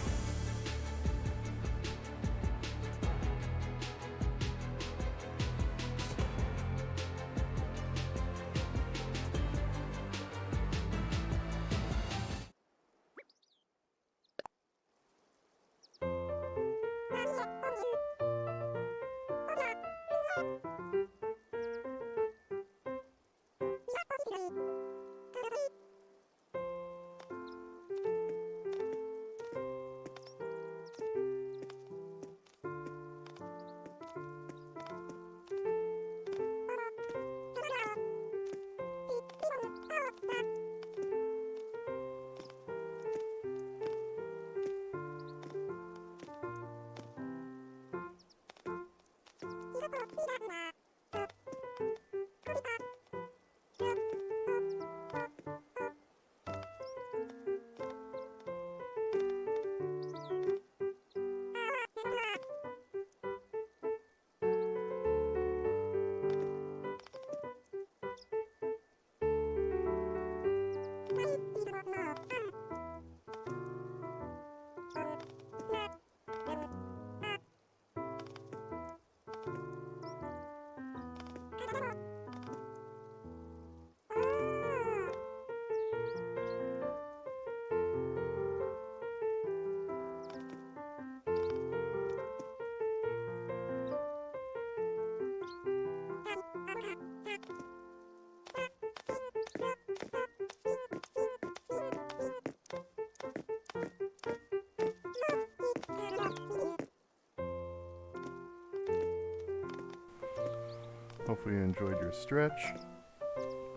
Hopefully you enjoyed your stretch.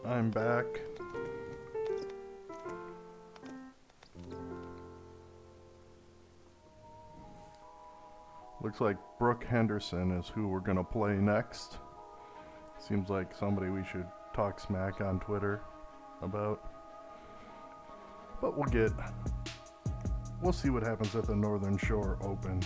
I'm back. Looks like Brooke Henderson is who we're gonna play next. Seems like somebody we should talk smack on Twitter about. But we'll see what happens at the Northern Shore Open.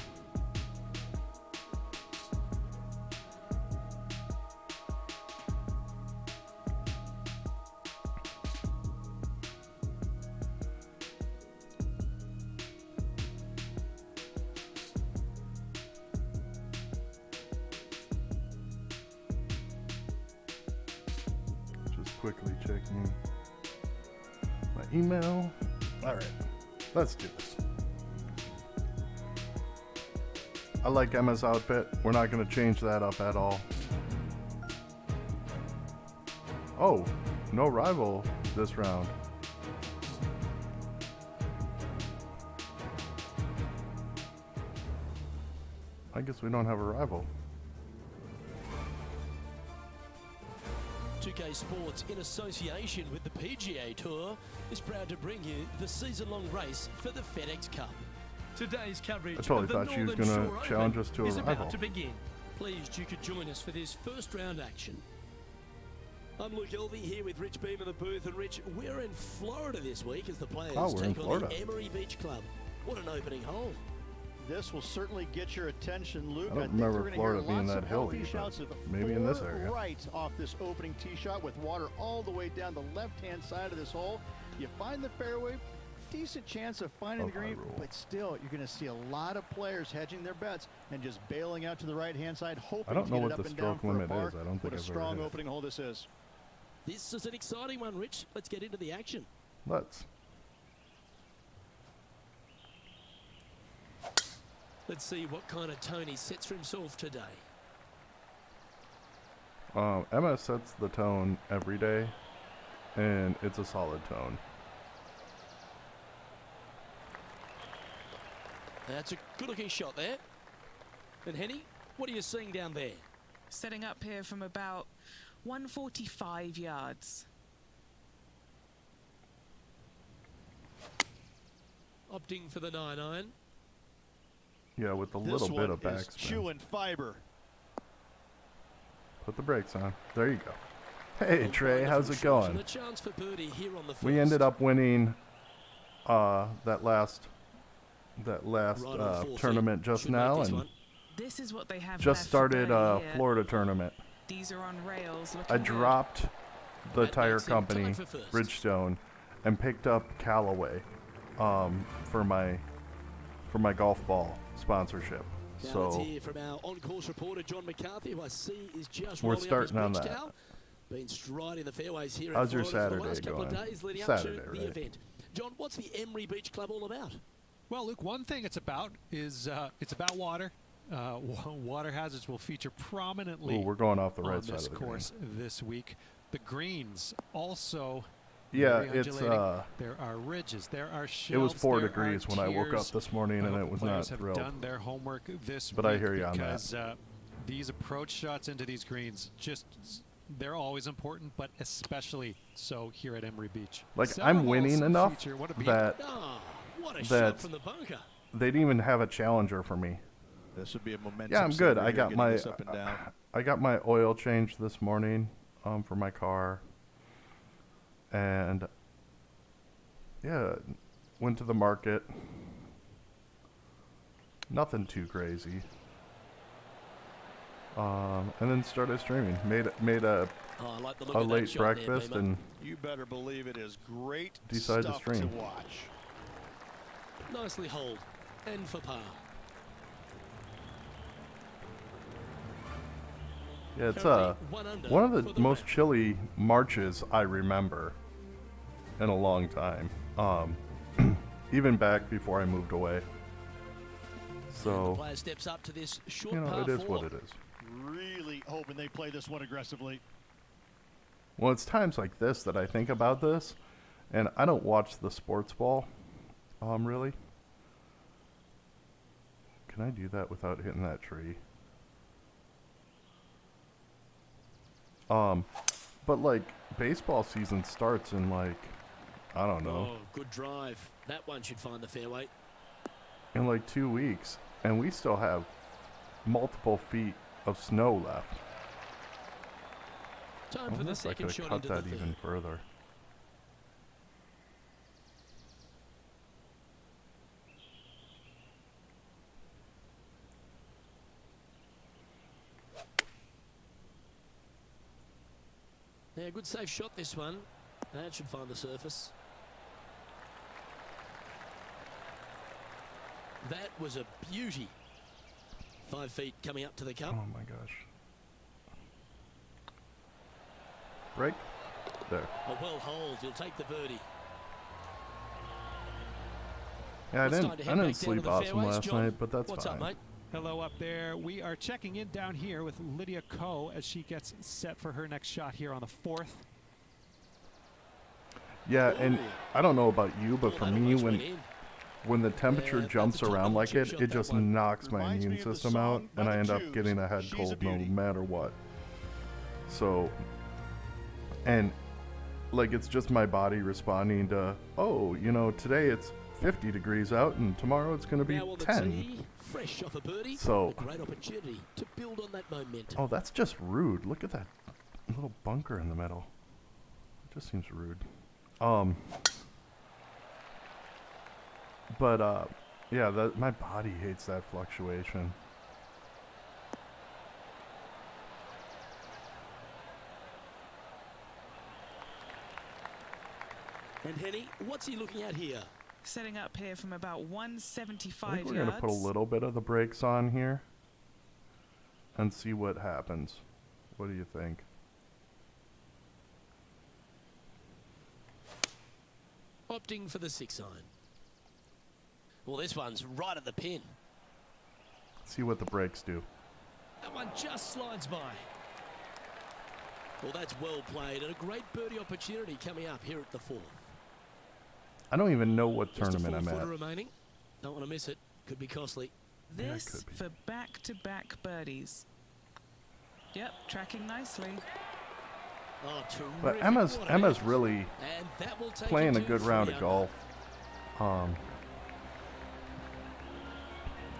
Quickly checking my email. Alright, let's do this. I like Emma's outfit. We're not going to change that up at all. Oh, no rival this round. I guess we don't have a rival. 2K Sports, in association with the PGA Tour, is proud to bring you the season-long race for the FedEx Cup. Today's coverage I totally of the thought she was Northern going Shore to challenge Open us to a is rival. about to begin. Pleased you could join us for this first round action. I'm Luke Elvey here with Rich Beam in the booth, and Rich, we're in Florida this week as the players we're in take on Florida. the Emery Beach Club. What an opening hole. This will certainly get your attention, Luke. I don't think remember we're gonna Florida hear being lots that of hilly, healthy but shouts of maybe in this four area. right off this opening tee shot with water all the way down the left-hand side of this hole. You find the fairway, decent chance of finding the green, rule. but still, you're going to see a lot of players hedging their bets and just bailing out to the right-hand side, hoping I don't to know get what it up the and down stroke for a limit par. is. I don't think What a I've ever strong hit it. opening hole this is. This is an exciting one, Rich. Let's get into the action. Let's. Let's see what kind of tone he sets for himself today. Emma sets the tone every day, and it's a solid tone. That's a good-looking shot there. And Henny, what are you seeing down there? Setting up here from about 145 yards. Opting for the 9-iron. Yeah, with a This little bit one of is backspin. chewing fiber. Put the brakes on. There you go. Hey, A Trey, wonderful how's it shot going? and a chance for birdie here on the first. We ended up winning that last Right on 4 feet. tournament just Should make now, this and one. This is what they have just left for started birdie here. Florida tournament. These are on rails. I Looking good. dropped the That tire makes him company, tied for first. Bridgestone, and picked up Callaway for my golf ball sponsorship. Now So let's hear from our on-course reporter, John McCarthy, who I see is just we're rolling up starting his on bridge that. towel. Been striding the fairways here How's in your Florida for the Saturday last couple of going? days leading Saturday, up to right? the event. John, what's the Emery Beach Club all about? Well, Luke, one thing it's about is it's about water. Water hazards will feature prominently ooh, we're going off the on right side this of the green. course this week. The greens also Yeah, very it's undulating. There are ridges, there are it was shelves, 4 there degrees are when I woke up tiers. this morning, I and hope it was players not have thrilled. done their homework this But week I hear you on that. because these approach shots into these greens they're always important, but especially so here at Emery Beach. Like, Several I'm winning holes enough feature- what a beat. that Ah, what a shot That- from the bunker. they didn't even have a challenger for me. This would be a momentum. Yeah, I'm good. saver I here, got getting my this up and down. I got my oil changed this morning for my car, and yeah, went to the market. Nothing too crazy. And then started streaming. Made a Oh, I like the look a of that late shot there, breakfast Beamer. and You better believe it is great Decide to stuff to stream. watch. Nicely holed. And for par. yeah, it's Currently 1 under one of for the the most round. chilly marches I remember in a long time. Even back before I moved away. And the So, player steps up to this short you know, par it is 4. what it is. Really hoping they play this one aggressively. Well, it's times like this that I think about this, and I don't watch the sports ball, really. Can I do that without hitting that tree? But like, baseball season starts in like, I don't know, Oh, good drive. That one should find the fairway. in like 2 weeks, and we still have multiple feet of snow left. Time I for the wonder if I second could shot have cut into the that third. even further. Yeah, good safe shot this one. That should find the surface. That was a beauty. 5 feet coming up to the cup. Oh my gosh. Break. There. A well holed. He'll take the birdie. Yeah, I It's time to didn't head back down sleep to the awesome fairways. last John, night, but that's what's fine. up, mate? Hello up there. We are checking in down here with Lydia Ko as she gets set for her next shot here on the 4th. Yeah, and Ooh. I don't know about you, but Oh, for that me, almost went in. when the temperature Yeah, that's jumps a top around like chip it, shot, it that just one. knocks my Reminds immune me of the system out, song and by I the end up Jews, getting a head She's a cold no Beauty. matter what. So, and like it's just my body responding to, oh, you know, today it's 50 degrees out, and tomorrow it's going to be Now on the 10. tee, fresh off a birdie. So- a great opportunity to build on that momentum. Oh, that's just rude. Look at that little bunker in the middle. It just seems rude. But yeah, my body hates that fluctuation. And Henny, what's he looking at here? Setting up here from about I 175 think we're yards. going to put a little bit of the brakes on here and see what happens. What do you think? Opting for the 6 iron. Well, this one's right at the pin. See what the brakes do. That one just slides by. Well, that's well played and a great birdie opportunity coming up here at the 4th. I don't even know what Just a tournament I'm 4-footer at. remaining. Don't want to miss it. Could be costly. Yeah, it This could be. for back-to-back birdies. Yep, tracking nicely. Oh, But terrific Emma's water. really And that will take playing you a to good 3 round of under. golf.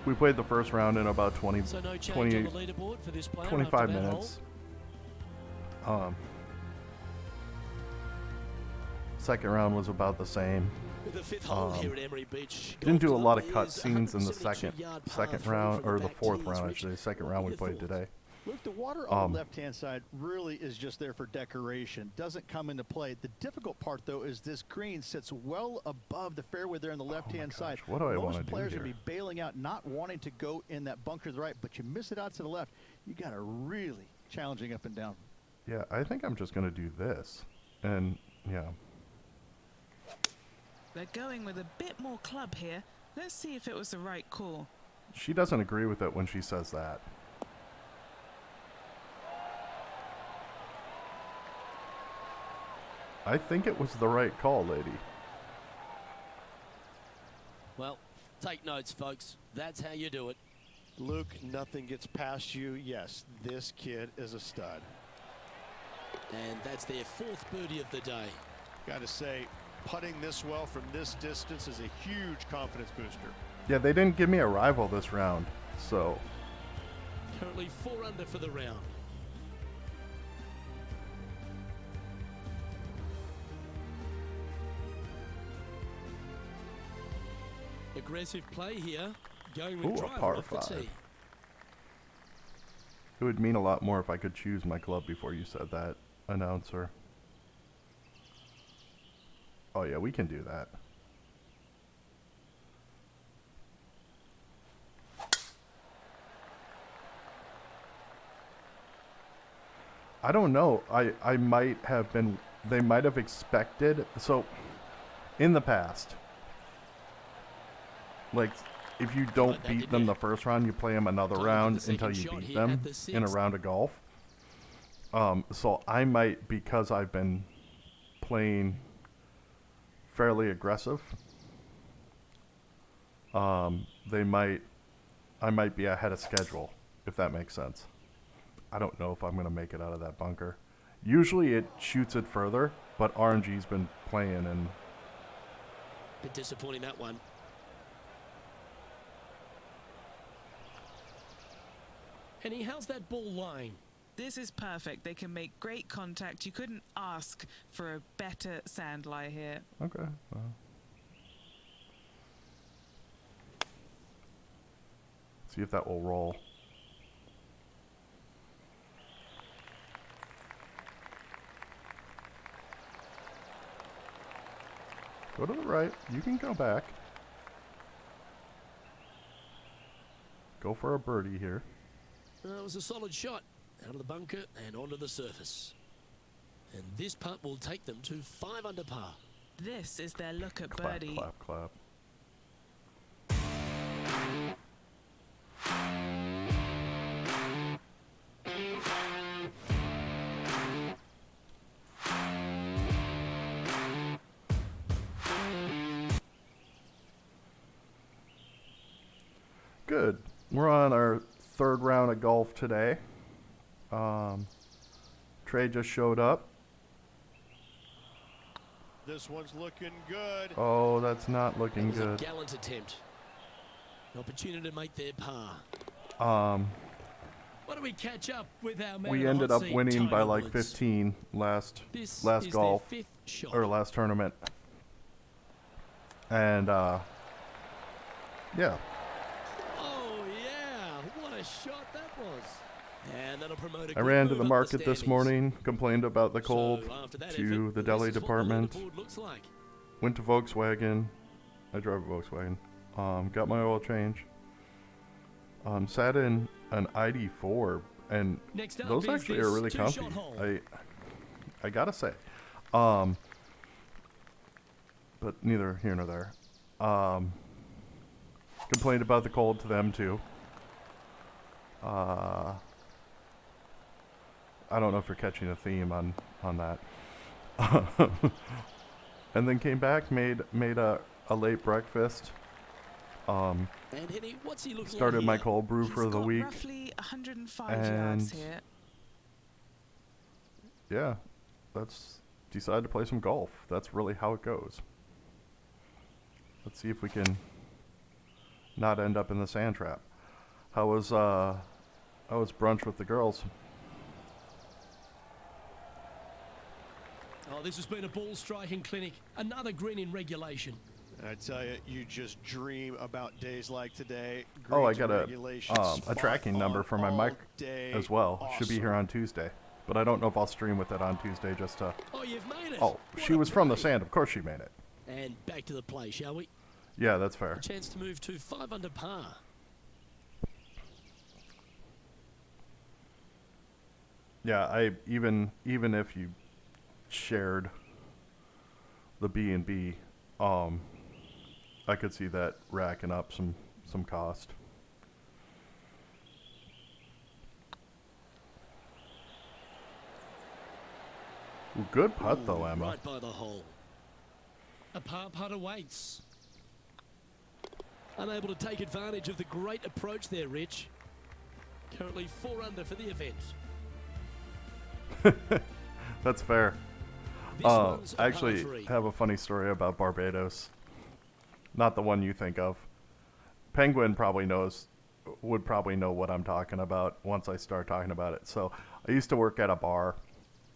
We played the first round in about 20, So no change 28, on the leaderboard for this player 25 after that minutes. Second round was about the same. hole. With the 5th hole here at Emery Beach. Didn't do a Golf lot of Club cut is scenes in the 172-yard par second three round, from or the back fourth tees, round, which actually. Second round we who'd played have thought? today. Look, the water on the left-hand side really is just there for decoration. Doesn't come into play. The difficult part, though, is this green sits well above the fairway there on the left-hand side. What do I wanna Most do players here? would be bailing out, not wanting to go in that bunker to the right, but you miss it out to the left. You got a really challenging up and down. Yeah, I think I'm just going to do this. And, yeah. They're going with a bit more club here. Let's see if it was the right call. She doesn't agree with it when she says that. I think it was the right call, lady. Well, take notes, folks. That's how you do it. Luke, nothing gets past you. Yes, this kid is a stud. And that's their 4th birdie of the day. Got to say, putting this well from this distance is a huge confidence booster. Yeah, they didn't give me a rival this round, so Currently 4 under for the round. Aggressive play here. Going with Ooh, a driver par off the 5. tee. it would mean a lot more if I could choose my club before you said that, announcer. Oh yeah, we can do that. I don't know. I might have been, they might have expected, so in the past, like if you don't that beat did them it. the first round, you play them another Time for round the until second you shot beat here at them the in a 6th. round of golf. So I might, because I've been playing fairly aggressive, I might be ahead of schedule, if that makes sense. I don't know if I'm going to make it out of that bunker. Usually it shoots it further, but RNG's been playing and Bit disappointing, that one. Henny, how's that ball lying? This is perfect. They can make great contact. You couldn't ask for a better sand lie here. okay. Well. See if that will roll. Go to the right. You can go back. Go for a birdie here. It was a solid shot. Out of the bunker and onto the surface. And this putt will take them to 5 under par. This is their look at Clap, birdie. clap, clap. Good. We're on our 3rd round of golf today. Trey just showed up. This one's looking good. Oh, that's not That looking was good. a gallant attempt. An opportunity to make their par. Why don't we catch up with our man We on the ended hot up seat, winning by Tiger like Woods. 15 last This last is golf their 5th shot. or last tournament. And yeah, Oh yeah, what a shot that was. And that'll promote a I good ran to move the up market this standings. morning, complained about the cold So after that to effort, the deli this is what department. leaderboard looks like. went to Volkswagen. I drive a Volkswagen. Got my oil change. Sat in an ID4, and Next up those is actually this are really two-shot comfy. hole. I gotta say. But neither here nor there. Complained about the cold to them too. I don't know if you're catching a theme on that. And then came back, made a late breakfast. And Henny, what's he looking Started like my here? cold brew He's for the got week. roughly 105 yards here. Yeah, decided to play some golf. That's really how it goes. Let's see if we can not end up in the sand trap. How was brunch with the girls? Oh, this has been a ball striking clinic. Another green in regulation. I tell you, you just dream about days like today. Oh, I Greens got and a regulations, tracking spot number on for my all mic day. as well. Should be Awesome. here on Tuesday, but I don't know if I'll stream with it on Tuesday just to. Oh, you've made it. Oh, What she a was from the play. sand. Of course she made it. And back to the play, shall we? Yeah, that's fair. A chance to move to 5 under par. Yeah, even if you shared the B&B, I could see that racking up some cost. Ooh, good putt though, Emma. Right by the hole. A par putt awaits. Unable to take advantage of the great approach there, Rich. Currently 4 under for the event. That's fair. This one's a I actually par 3. have a funny story about Barbados. Not the one you think of. Penguin would probably know what I'm talking about once I start talking about it. So I used to work at a bar,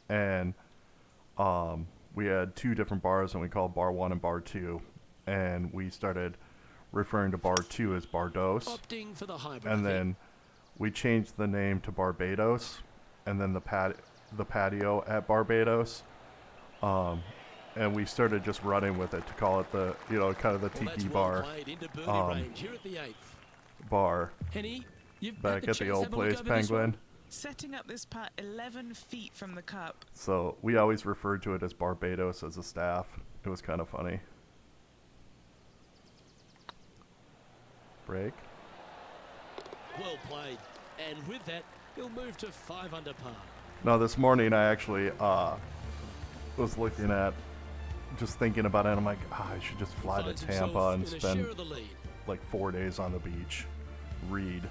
and we had 2 different bars, and we called bar 1 and bar 2, and we started referring to bar 2 as Bardos, Opting for the hybrid. and then we changed the name to Barbados, and then the patio at Barbados, and we started just running with it to call it the kind of the tiki bar Into birdie range here at the 8th. bar Henny, you've back had at the chance to old have a look place, over this one. Penguin. Setting up this putt 11 feet from the cup. So we always referred to it as Barbados as a staff. It was kind of funny. Break. Well played. And with that, he'll move to 5 under par. No, this morning I actually was looking at, just thinking about it, and I'm like, I should just fly to Finds Tampa himself and in a spend share of the lead. like 4 days on the beach. Read.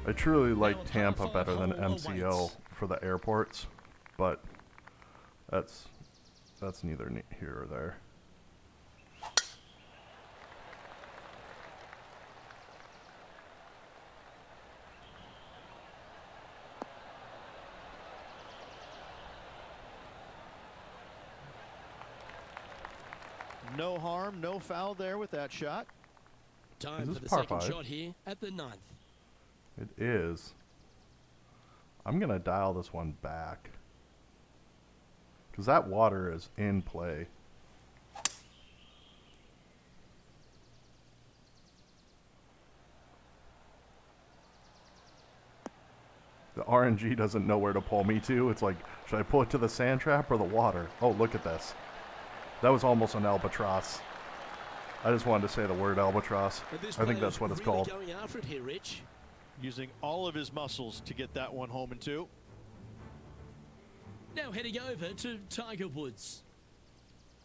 I truly like on par Tampa 5 better than hole MCO awaits. for the airports, but that's neither here or there. No harm, no foul there with that shot. Time Is for this the par second 5? shot here at the 9th. It is. I'm going to dial this one back, because that water is in play. The RNG doesn't know where to pull me to. It's like, should I pull it to the sand trap or the water? Oh, look at this. That was almost an albatross. I just wanted to say the word albatross. And this I think player's that's what it's really called. going after it here, Rich. Using all of his muscles to get that one home in 2. Now heading over to Tiger Woods.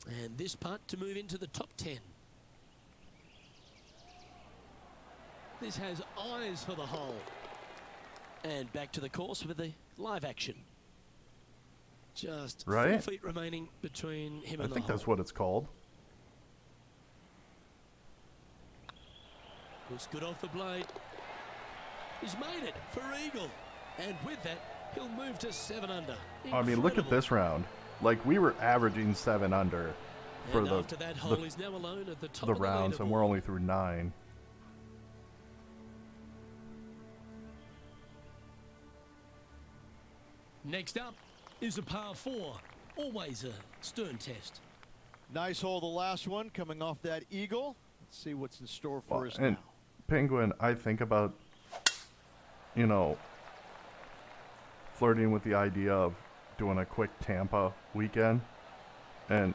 And this putt to move into the top 10. This has eyes for the hole. And back to the course with the live action. Just 4 Right? feet remaining between him I and the think hole. that's what it's called. Looks good off the blade. He's made it for eagle. And with that, he'll move to 7 under. I mean, look at Incredible. this round. Like, we were averaging 7 under for And the after that hole, he's now alone at the top the of rounds, and leaderboard. we're only through 9. Next up, is a par 4. Always a stern test. Nice hole, the last one, coming off that eagle. Let's see what's in store for us And now. Penguin, I think about, you know, flirting with the idea of doing a quick Tampa weekend. And,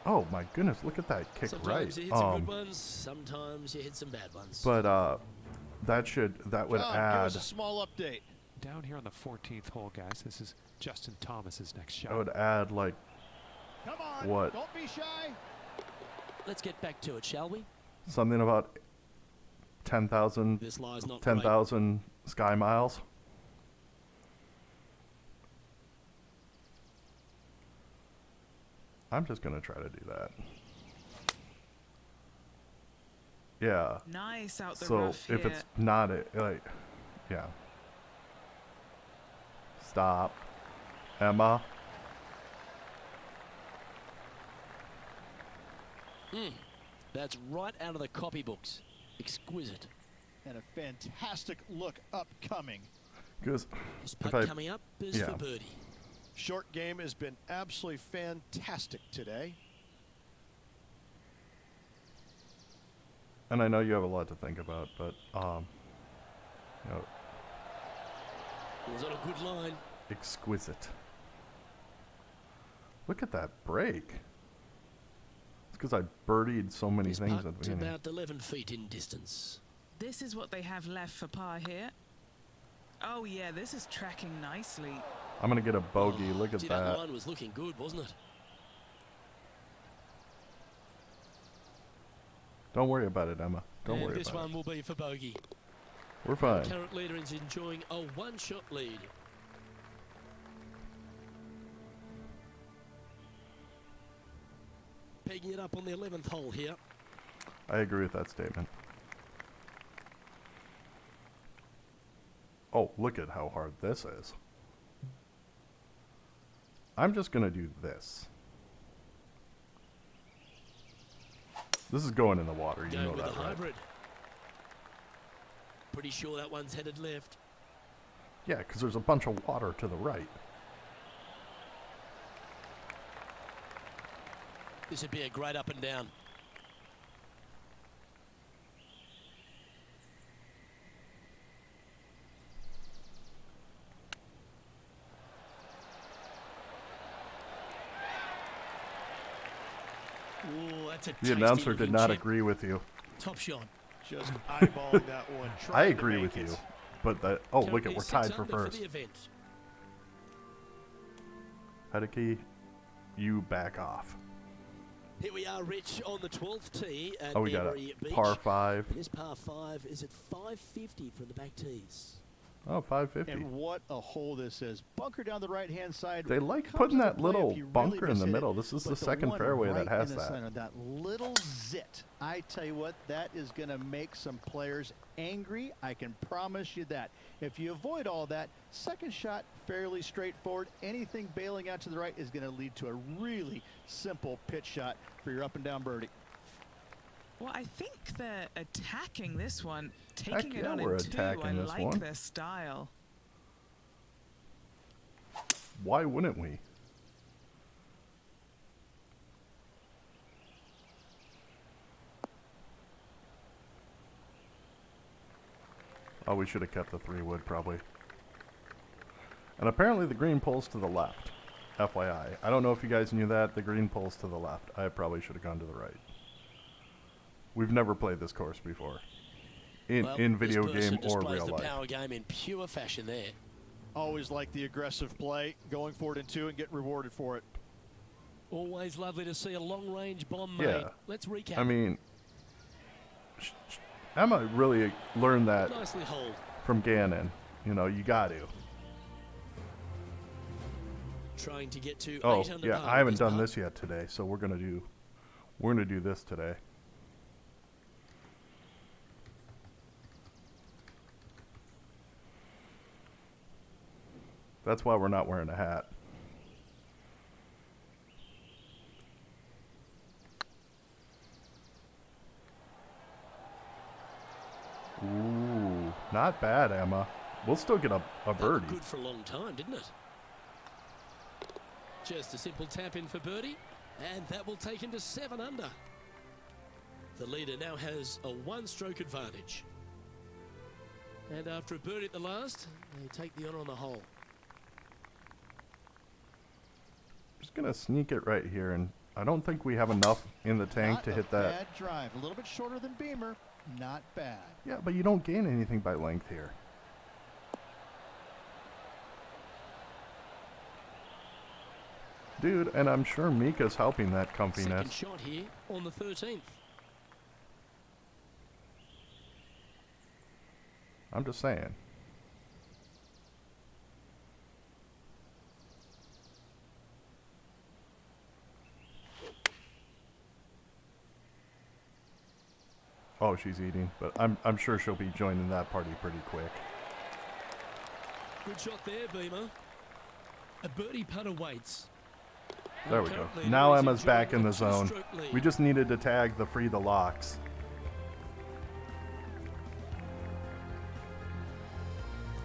oh my goodness, look at that kick Sometimes right. you hit some good ones, sometimes you hit some bad ones. But that would John, add, give us a small update. Down here on the 14th hole, guys. This is Justin Thomas's next shot. that would add like, Come on, what? don't be shy. Let's get back to it, shall we? something about 10,000 This lie's not 10,000 sky miles. I'm just gonna try to do that. Yeah. Nice out the So rough if here. it's not it, like, yeah. Stop, Emma. That's right out of the copybooks. Exquisite. And a fantastic look upcoming. Because This if putt I, coming up is yeah. for birdie. Short game has been absolutely fantastic today. and I know you have a lot to think about, but you know, It was on a good line. exquisite. Look at that break. It's because I birdied so many This things putt at the beginning. about 11 feet in distance. This is what they have left for par here. Oh yeah, this is tracking nicely. I'm gonna get a bogey. Look at Gee, that. line was looking good, wasn't it? Don't worry about it, Emma. Don't and worry this about one will be for bogey. it. We're fine. Current leader is enjoying a one-shot lead. Pegging it up on the 11th hole here. I agree with that statement. Oh, look at how hard this is. I'm just gonna do this. This is going in the water, you Going know with that, the right? hybrid. Pretty sure that one's headed left. Yeah, because there's a bunch of water to the right. This would be a great up and down. Ooh, that's a The tasty announcer did looking not chip. agree with you. Top shot. Just eyeballing that one. I trying to agree make with you. it. But that, oh, look Currently at, we're 6 tied for under first. the event. Hideki, you back off. Here we are, Rich, on the 12th tee at Oh, we got Emery a Beach. par 5. This par 5 is at 550 from the back tees. Oh, 550. And what a hole this is. Bunker down the right-hand side. They like comes putting into that play little if you really bunker in the miss it, middle. This is but the second one fairway that right has in the that. center, that little zit. I tell you what, that is going to make some players angry. I can promise you that. If you avoid all that, second shot, fairly straightforward. Anything bailing out to the right is going to lead to a really simple pitch shot for your up and down birdie. Well, I think they're attacking this one, taking it yeah, on we're in two. attacking I this like one. their style. Why wouldn't we? Oh, we should have kept the 3-wood probably. And apparently the green pulls to the left. FYI. I don't know if you guys knew that. The green pulls to the left. I probably should have gone to the right. We've never played this course before. In Well, video this person game or displays real the life. power game in pure fashion there. Always like the aggressive play, going for it in two and get rewarded for it. Always lovely to see a long-range bomb Yeah. made. Let's recap. I mean, Emma really learned that Nicely holed. from Gannon. You know, you got to. Trying to get to Oh, 8 under yeah, par I haven't with done putt. this yet today, so we're gonna do this today. That's why we're not wearing a hat. Ooh, not bad, Emma. We'll still get a That looked birdie. good for a long time, didn't it? Just a simple tap in for birdie, and that will take him to 7 under. The leader now has a 1-stroke advantage. And after a birdie at the last, they take the honour on the hole. Just gonna sneak it right here, and I don't think we have enough in the tank Not to a hit that. bad drive. A little bit shorter than Beamer. Not bad. Yeah, but you don't gain anything by length here. Dude, and I'm sure Mika's helping that Second comfiness. shot here on the 13th. I'm just saying. Oh, she's eating, but I'm sure she'll be joining that party pretty quick. Good shot there, Beamer. A birdie putt awaits. There we go. Now Emma's back in the zone. We just needed to tag the free the locks.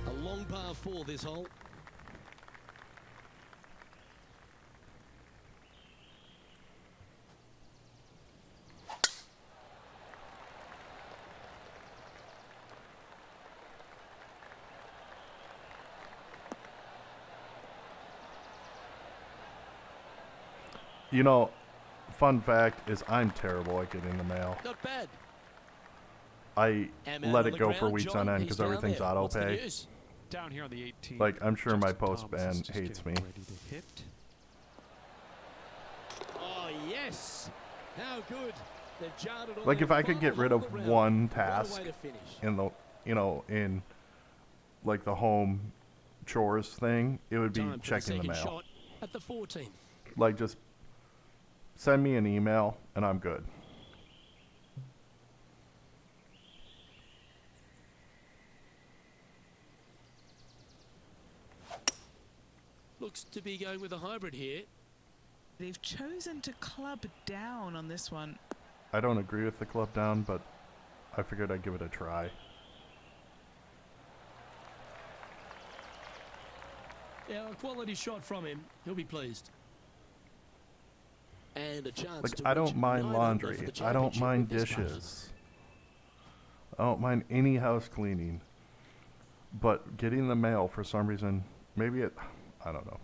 A long par 4 this hole. You know, fun fact is I'm terrible at getting the mail. Not bad. I Emma let on it the go for ground, weeks John, on end he's because down everything's there. auto What's the pay. news? Down here on the 18. Like, I'm sure my Justin post Thomas is ban just hates me. getting ready to hit. Oh, yes. How good. They've jarred it all Like, if I could far get rid along of the round. one What a task way to finish. in the, in like the home chores thing, it would be Time for checking the second mail. shot at the 14th. Like, just send me an email and I'm good. Looks to be going with a hybrid here. They've chosen to club down on this one. I don't agree with the club down, but I figured I'd give it a try. Yeah, a quality shot from him. He'll be pleased. And a chance Like, to I reach don't mind 9 under laundry. for the I don't championship mind with this putt. dishes. I don't mind any house cleaning. But getting the mail for some reason, maybe it, I don't know.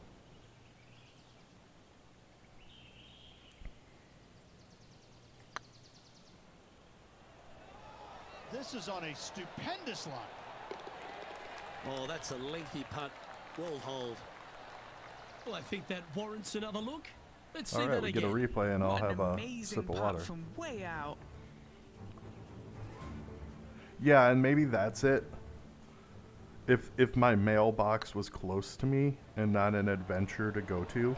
This is on a stupendous line. Oh, that's a lengthy putt. Well holed. Well, I think that warrants another look. Let's see All right, that we again. get a replay and I'll What an have a amazing sip of putt water. from way out. Yeah, and maybe that's it. If my mailbox was close to me and not an adventure to go to.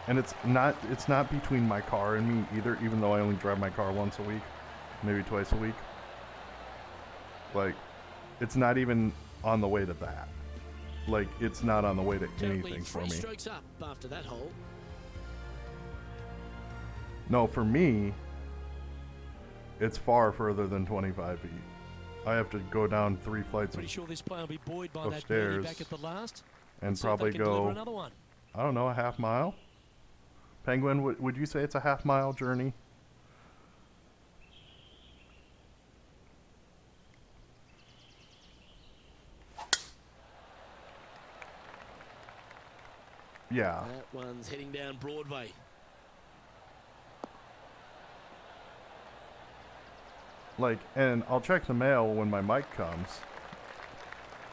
And it's not between my car and me either, even though I only drive my car once a week, maybe twice a week. Like, it's not even on the way to that. Like, it's not on the way to Currently anything for 3 me. strokes up after that hole. No, for me, it's far further than 25 feet. I have to go down 3 flights Pretty of, sure this player will be buoyed by that birdie upstairs back at the last. and Let's see if probably they can deliver go, another one. I don't know, a half mile? Penguin, would you say it's a half mile journey? Yeah. That one's heading down Broadway. Like, and I'll check the mail when my mic comes.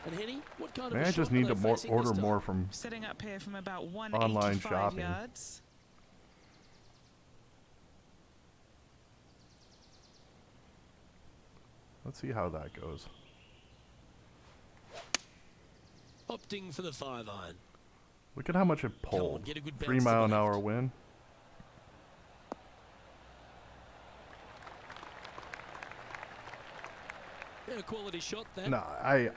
And Henny, what kind of Maybe a I shot just are need they to facing order this time? more from Setting up here from about online 185 shopping. yards. Let's see how that goes. Opting for the 5-iron. Look at how much it Come on, pulled. get a good 3 bounce to the mile an left. hour wind. Yeah, a quality shot that. No,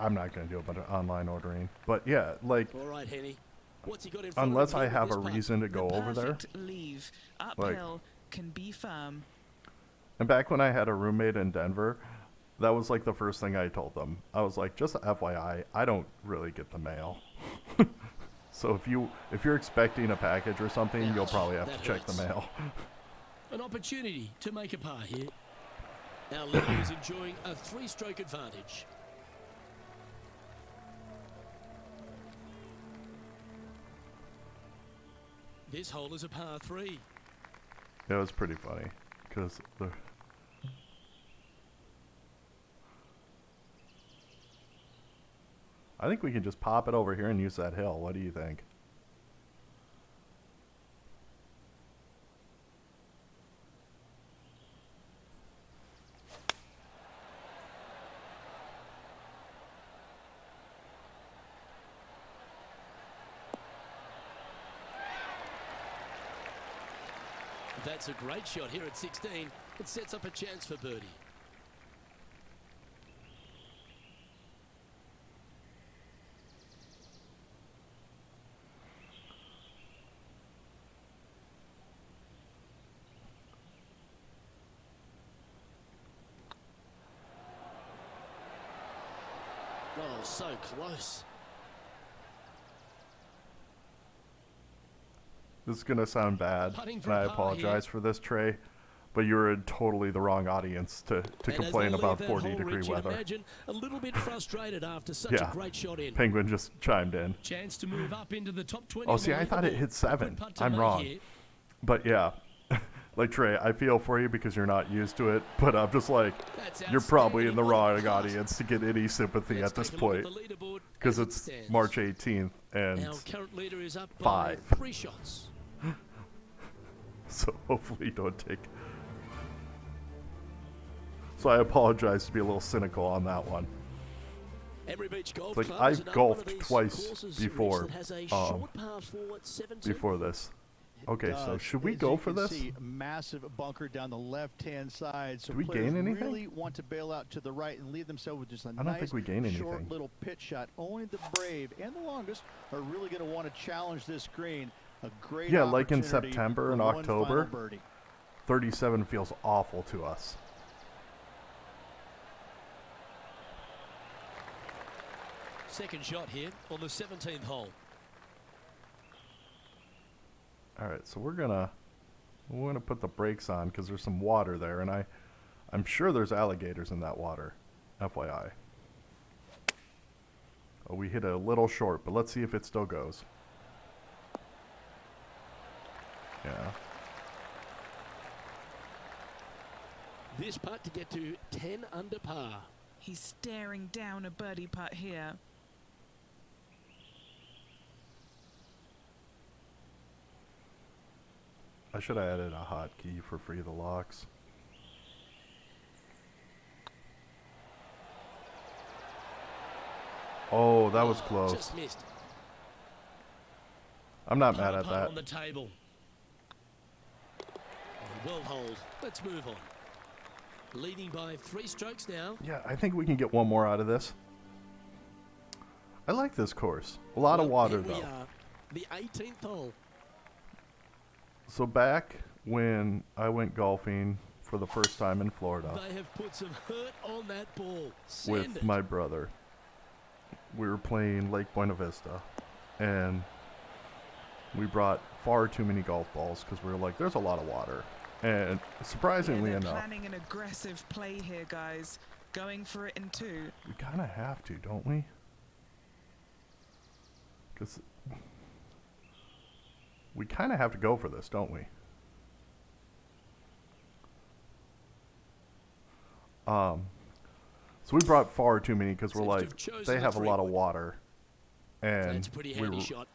I'm not going to do a bunch of online ordering. But yeah, like, All right, Henny. What's he got in front unless of him I here have with a this putt? reason to go The over there. perfect leave. Uphill can be firm. And back when I had a roommate in Denver, that was like the first thing I told them. I was like, just FYI, I don't really get the mail. So if you're expecting a package or something, you'll probably have to check the mail. An opportunity to make a par here. Our leader is enjoying a 3-stroke advantage. This hole is a par 3. It was pretty funny because I think we can just pop it over here and use that hill. What do you think? That's a great shot here at 16. It sets up a chance for birdie. Oh, so close. This is going to sound bad, Putting and for I a par apologize here. for this, Trey, but you're in totally the wrong audience to And as complain they about leave that hole, 40-degree Rich, you'd weather. imagine a little bit frustrated after such Yeah. a great shot in. Penguin just chimed in. Chance to move up into the top 20. Oh, see, on the I thought it leaderboard. hit 7. Good putt to I'm make wrong. here. But yeah, like Trey, I feel for you because you're not used to it, but I'm just like, That's you're probably in the outstanding. wrong What a pass. audience to get any sympathy Let's at this take a look point at the leaderboard because as it it's stands. March 18th, and Our current leader is up by 5. 3 shots. so hopefully you don't take. So I apologize to be a little cynical on that one. Emery Beach Golf Like, Club I've is another golfed one of these twice courses, before, Rich, that has a short par 4 at 17. Before this. Okay, so does. should we As go you for can this? see, massive bunker down the left-hand side. So Do we players gain anything? really want to bail out to the right and leave themselves with just a don't nice, think we gain short anything. little pitch shot. Only the brave and the longest are really going to want to challenge this green. A great Yeah, like in opportunity September for and one October. final birdie. 37 feels awful to us. Second shot here on the 17th hole. All right, so we're gonna put the brakes on because there's some water there, and I'm sure there's alligators in that water. FYI. Oh, we hit a little short, but let's see if it still goes. Yeah. This putt to get to 10 under par. He's staring down a birdie putt here. I should have added a hotkey for free the locks. Oh, that was close. Just missed. I'm not mad Par at putt that. on the table. Well hold. Let's move on. Leading by 3 strokes now. Yeah, I think we can get one more out of this. I like this course. A lot of Well, water, here we though. are, the 18th hole. So back when I went golfing for the first time in Florida They have put some hurt on that ball. Send with it. my brother, we were playing Lake Buena Vista, and we brought far too many golf balls because we were like, there's a lot of water. And surprisingly they're enough, planning an aggressive play here, guys. Going for it in 2. we kind of have to, don't we? Because we kind of have to go for this, don't we? So we brought far too many because we're Seems to like, have chosen they the have a lot of Fleetwood. water. And That's a pretty we handy were, shot.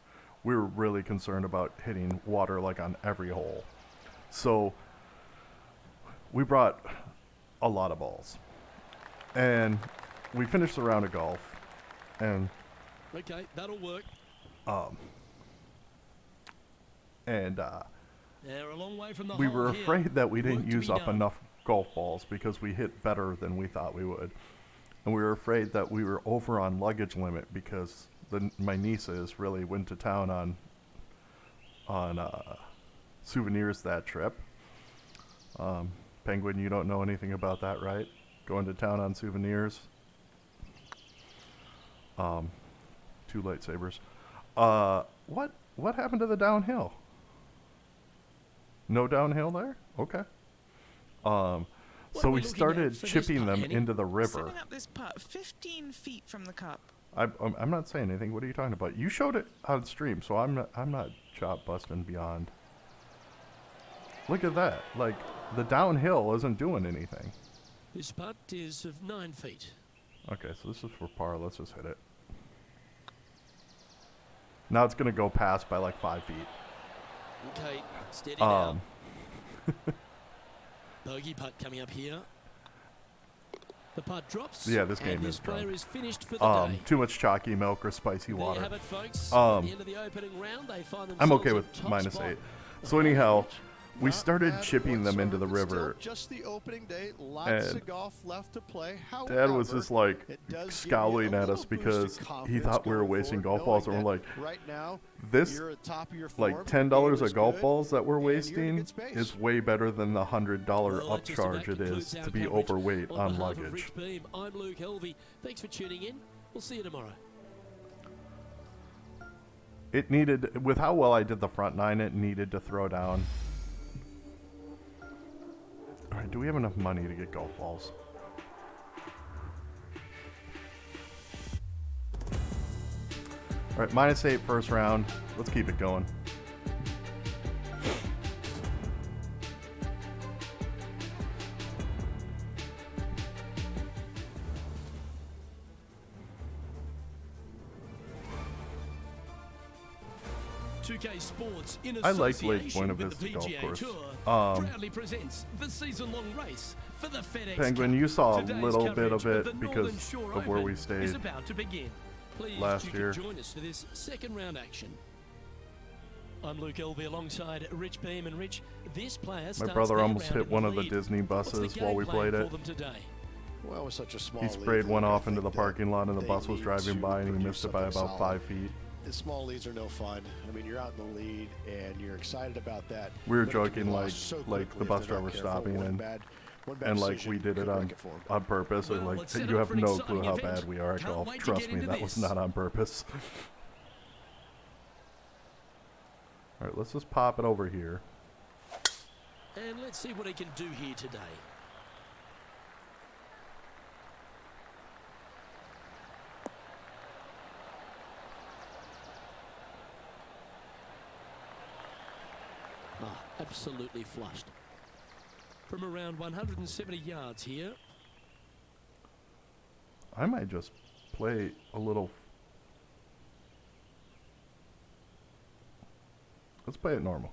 we were really concerned about hitting water like on every hole. So we brought a lot of balls. And we finished the round of golf. And Okay, that'll work. They're a long way from the we hole were here. afraid that we didn't Work to use be up done. enough golf balls because we hit better than we thought we would. And we were afraid that we were over on luggage limit because my nieces really went to town on souvenirs that trip. Penguin, you don't know anything about that, right? Going to town on souvenirs. 2 lightsabers. What happened to the downhill? No downhill there? Okay. So are we we looking started at for this chipping putt, them Henny? into the river. Setting up this putt 15 feet from the cup. I'm not saying anything. What are you talking about? You showed it on stream, so I'm not chop busting beyond. Look at that. Like, the downhill isn't doing anything. This putt is of 9 feet. Okay, so this is for par. Let's just hit it. Now it's gonna go past by like 5 feet. Okay, steady now. Bogey putt coming up here. The putt drops. Yeah, this game and is this player drunk. is finished for the day. Too much chalky milk or spicy There water. you have it, folks. At the end of the opening round, they find I'm okay themselves with in top minus spot. 8. So anyhow, we Not started bad chipping them into the whatsoever, river. but still just the opening day, lots And of golf left to play. Dad was However, just like it does give you scowling a at us little boost of because he confidence thought we were going wasting forward, golf balls, and knowing we're like, that right now this, you're at top of your like form, $10 game of is golf good, balls that we're and you're in wasting good space. is way better than the $100 Well, that just about upcharge it is concludes our to be coverage. overweight on behalf of luggage. Rich Beam, I'm Luke Helvey. Thanks for tuning in. We'll see you tomorrow. It needed, with how well I did the front 9, it needed to throw down. Alright, do we have enough money to get golf balls? Alright, minus 8 first round. Let's keep it going. Sports in I like Lake association Buena with the Vista Golf PGA Course. Tour proudly presents the season-long race for the FedEx Penguin, Cup. you saw a Today's little bit of coverage it the Northern because Shore of where Open we is stayed about to begin. Pleased last you year. could join us for this second round action. I'm Luke Elvey alongside Rich Beam, and Rich, this player My starts brother their almost round hit in one the of the lead. Disney What's the buses while game we plan played for it. them today? Well, with such a small He lead, sprayed one Luke, I off into the think parking lot, and the they bus was need driving to by, and he produce missed it by something about solid. 5 feet. The small leads are no fun. I mean, you're out in the lead, and you're excited about that. We were but it can be joking lost like so the quickly bus if they're not driver careful. stopping, One and bad like decision we did it could wreck for 'em. on purpose. And Well, like, let's set you up have for an no exciting clue how event. bad we are at Can't golf. wait to Trust get me, into that was this. not on purpose. All right, let's just pop it over here. And let's see what he can do here today. Absolutely flushed. From around 170 yards here. I might just play a little. Let's play it normal.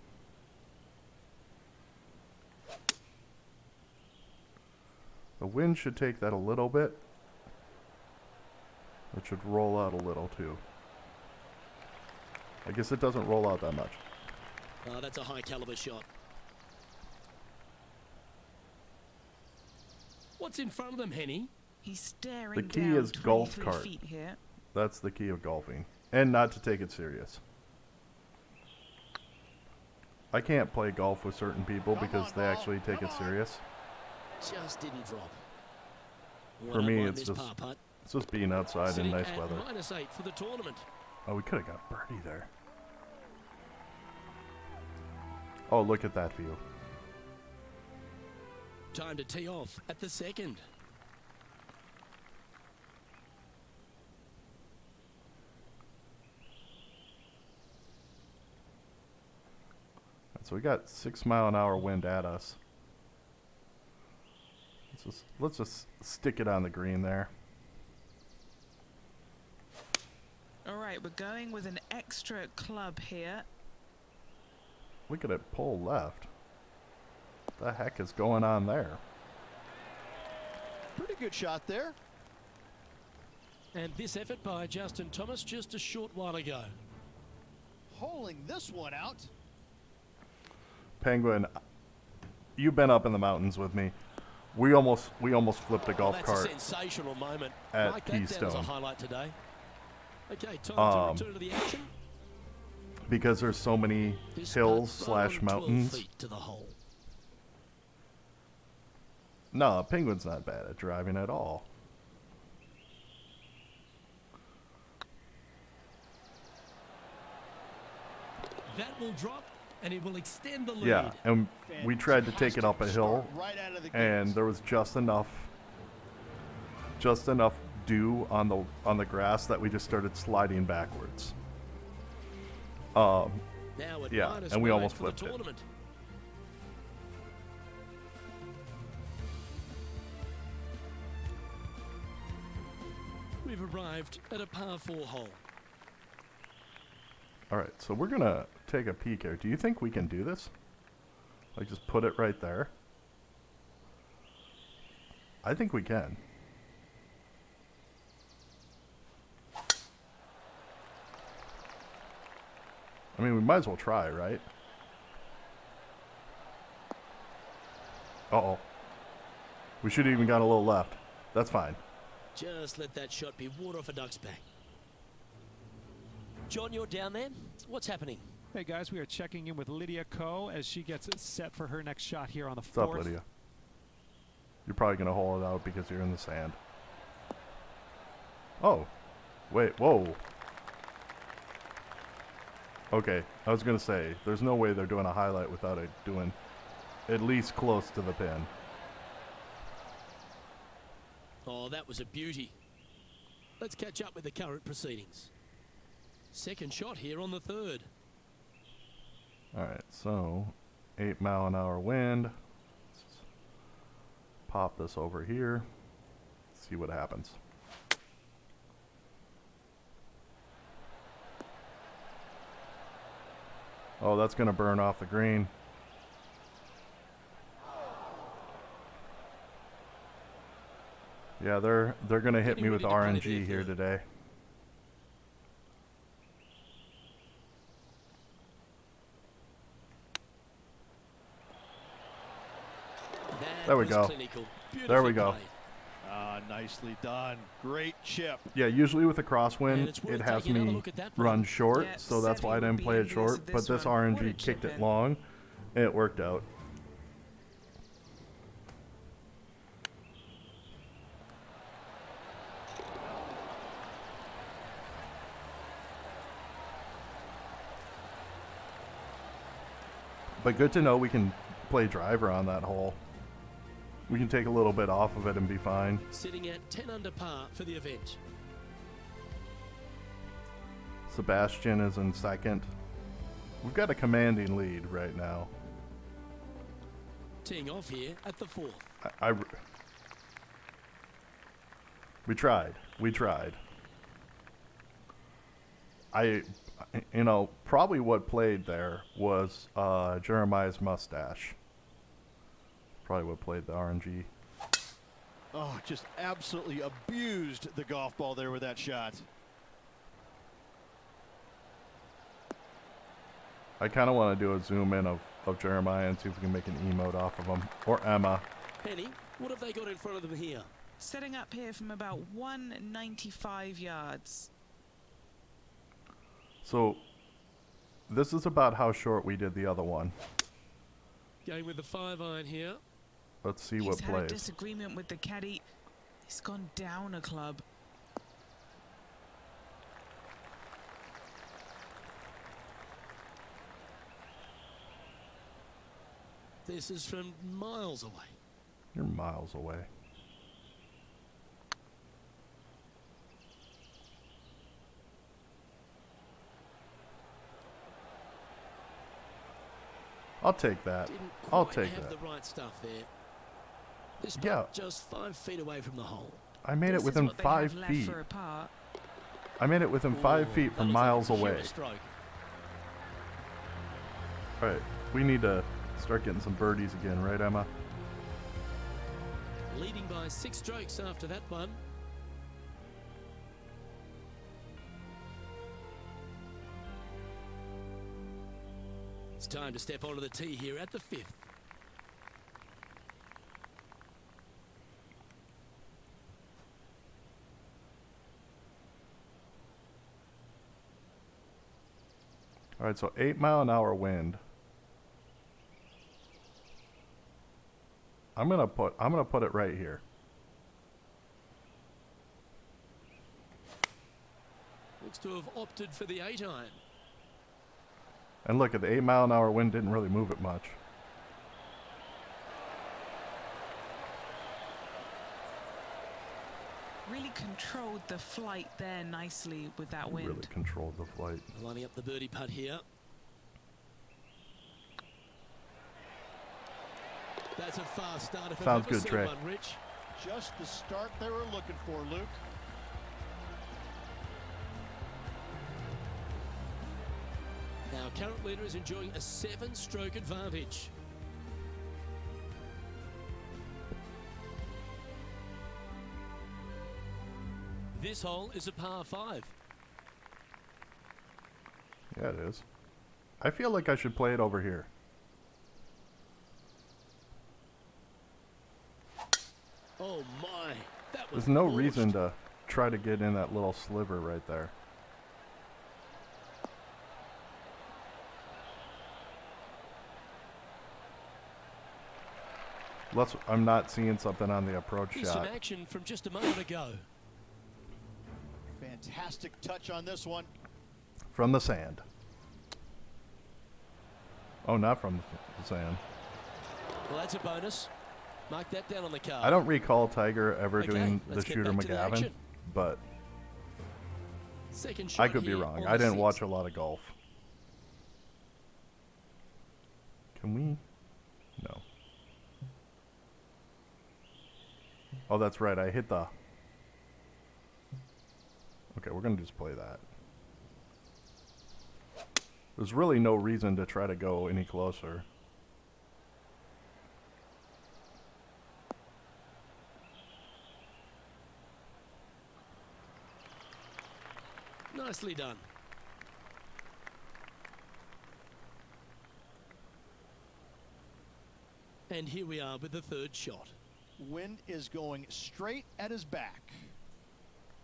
The wind should take that a little bit. It should roll out a little too. I guess it doesn't roll out that much. That's a high caliber shot. What's in front of them, Henny? He's staring The key down is golf 23 cart. feet here. That's the key of golfing. And not to take it serious. I can't play golf with certain people because they actually take it serious. Just didn't drop. For me, One it's missed just par putt. it's just being outside in Sitting nice at weather. -8 for the tournament. Oh, we could have got birdie there. Oh, look at that view. Time to tee off at the second. So we got 6-mile-an-hour wind at us. Let's just stick it on the green there. All right, we're going with an extra club here. Look at it pull left. What the heck is going on there? Pretty good shot there. And this effort by Justin Thomas just a short while ago. Holing this one out. Penguin, you've been up in the mountains with me. We almost flipped a golf That's cart. a sensational moment. at Mark that down as Keystone. a highlight today. Okay, time to return to the action. Because there's so many This hills putt right slash on 12 mountains. feet to the hole. No, Penguin's not bad at driving at all. That will drop, and it will extend the lead. Yeah, and we tried to take it up a hill, Right out of the and gates. there was just enough dew on the grass that we just started sliding backwards. Now at Yeah, minus and we 9 almost for the flipped it. tournament. We've arrived at a par 4 hole. All right, so we're gonna take a peek here. Do you think we can do this? Like, just put it right there? I think we can. I mean, we might as well try, right? Uh-oh. We should have even got a little left. That's fine. Just let that shot be water off a duck's back. John, you're down there. What's happening? Hey guys, we are checking in with Lydia Ko as she gets it set for her next shot here on the What's up, fourth. Lydia? You're probably going to hole it out because you're in the sand. Oh. Wait, whoa. Okay, I was going to say, there's no way they're doing a highlight without it doing at least close to the pin. Oh, that was a beauty. Let's catch up with the current proceedings. Second shot here on the third. Alright, so 8-mile-an-hour wind. Let's pop this over here. See what happens. Oh, that's going to burn off the green. Yeah, they're going to hit me with RNG here today. There we go. There we go. Nicely done. Great chip. Yeah, usually with a crosswind, it's worth it has taking another me look at that run one. short, Yeah, so that's why I Seve would didn't be play it envious short. of But this this one. What a RNG kicked chip it in. long, and it worked out. But good to know we can play driver on that hole. We can take a little bit off of it and be fine. Sitting at 10 under par for the event. Sebastian is in second. We've got a commanding lead right now. Teeing off here at the fourth. We tried. We tried. You know, probably what played there was Jeremiah's mustache. Probably what played the RNG. Oh, just absolutely abused the golf ball there with that shot. I kind of want to do a zoom in of Jeremiah and see if we can make an emote off of him. Or Emma. Penny, what have they got in front of them here? Setting up here from about 195 yards. So, this is about how short we did the other one. Going with the 5-iron here. Let's see He's what had a plays. disagreement with the caddy. He's gone down a club. This is from miles away. You're miles away. I'll take that. Didn't I'll quite take have that. the right stuff there. This Yeah. putt just 5 feet away from the hole. I made This it is within what they 5 have left feet. for a par. I made it within 5 Ooh, feet that from looks like a miles pure away. stroke. Alright, we need to start getting some birdies again, right, Emma? Leading by 6 strokes after that one. It's time to step onto the tee here at the 5th. Alright, so 8-mile-an-hour wind. I'm gonna put it right here. Looks to have opted for the 8-iron. And look, at the 8-mile-an-hour wind didn't really move it much. Really controlled the flight there nicely with that wind. Really controlled the flight. Lining up the birdie putt here. That's a fast start. If Sounds I've ever good, seen Trey. one, Rich. Just the start they were looking for, Luke. Our current leader is enjoying a 7-stroke advantage. This hole is a par 5. Yeah, it is. I feel like I should play it over here. Oh my, that was There's no launched. reason to try to get in that little sliver right there. I'm not seeing something on the approach Here's some shot. action from just a moment ago. Fantastic touch on this one. From the sand. Oh, not from the sand. Well, that's a bonus. Mark that down on the card. I don't recall Tiger ever Okay, doing the let's get shooter back to the McGavin, action. but Second shot I could be here wrong. on I the didn't watch 6th. a lot of golf. Can we? No. Oh, that's right. I hit the... Okay, we're going to just play that. There's really no reason to try to go any closer. Nicely done. And here we are with the third shot. Wind is going straight at his back.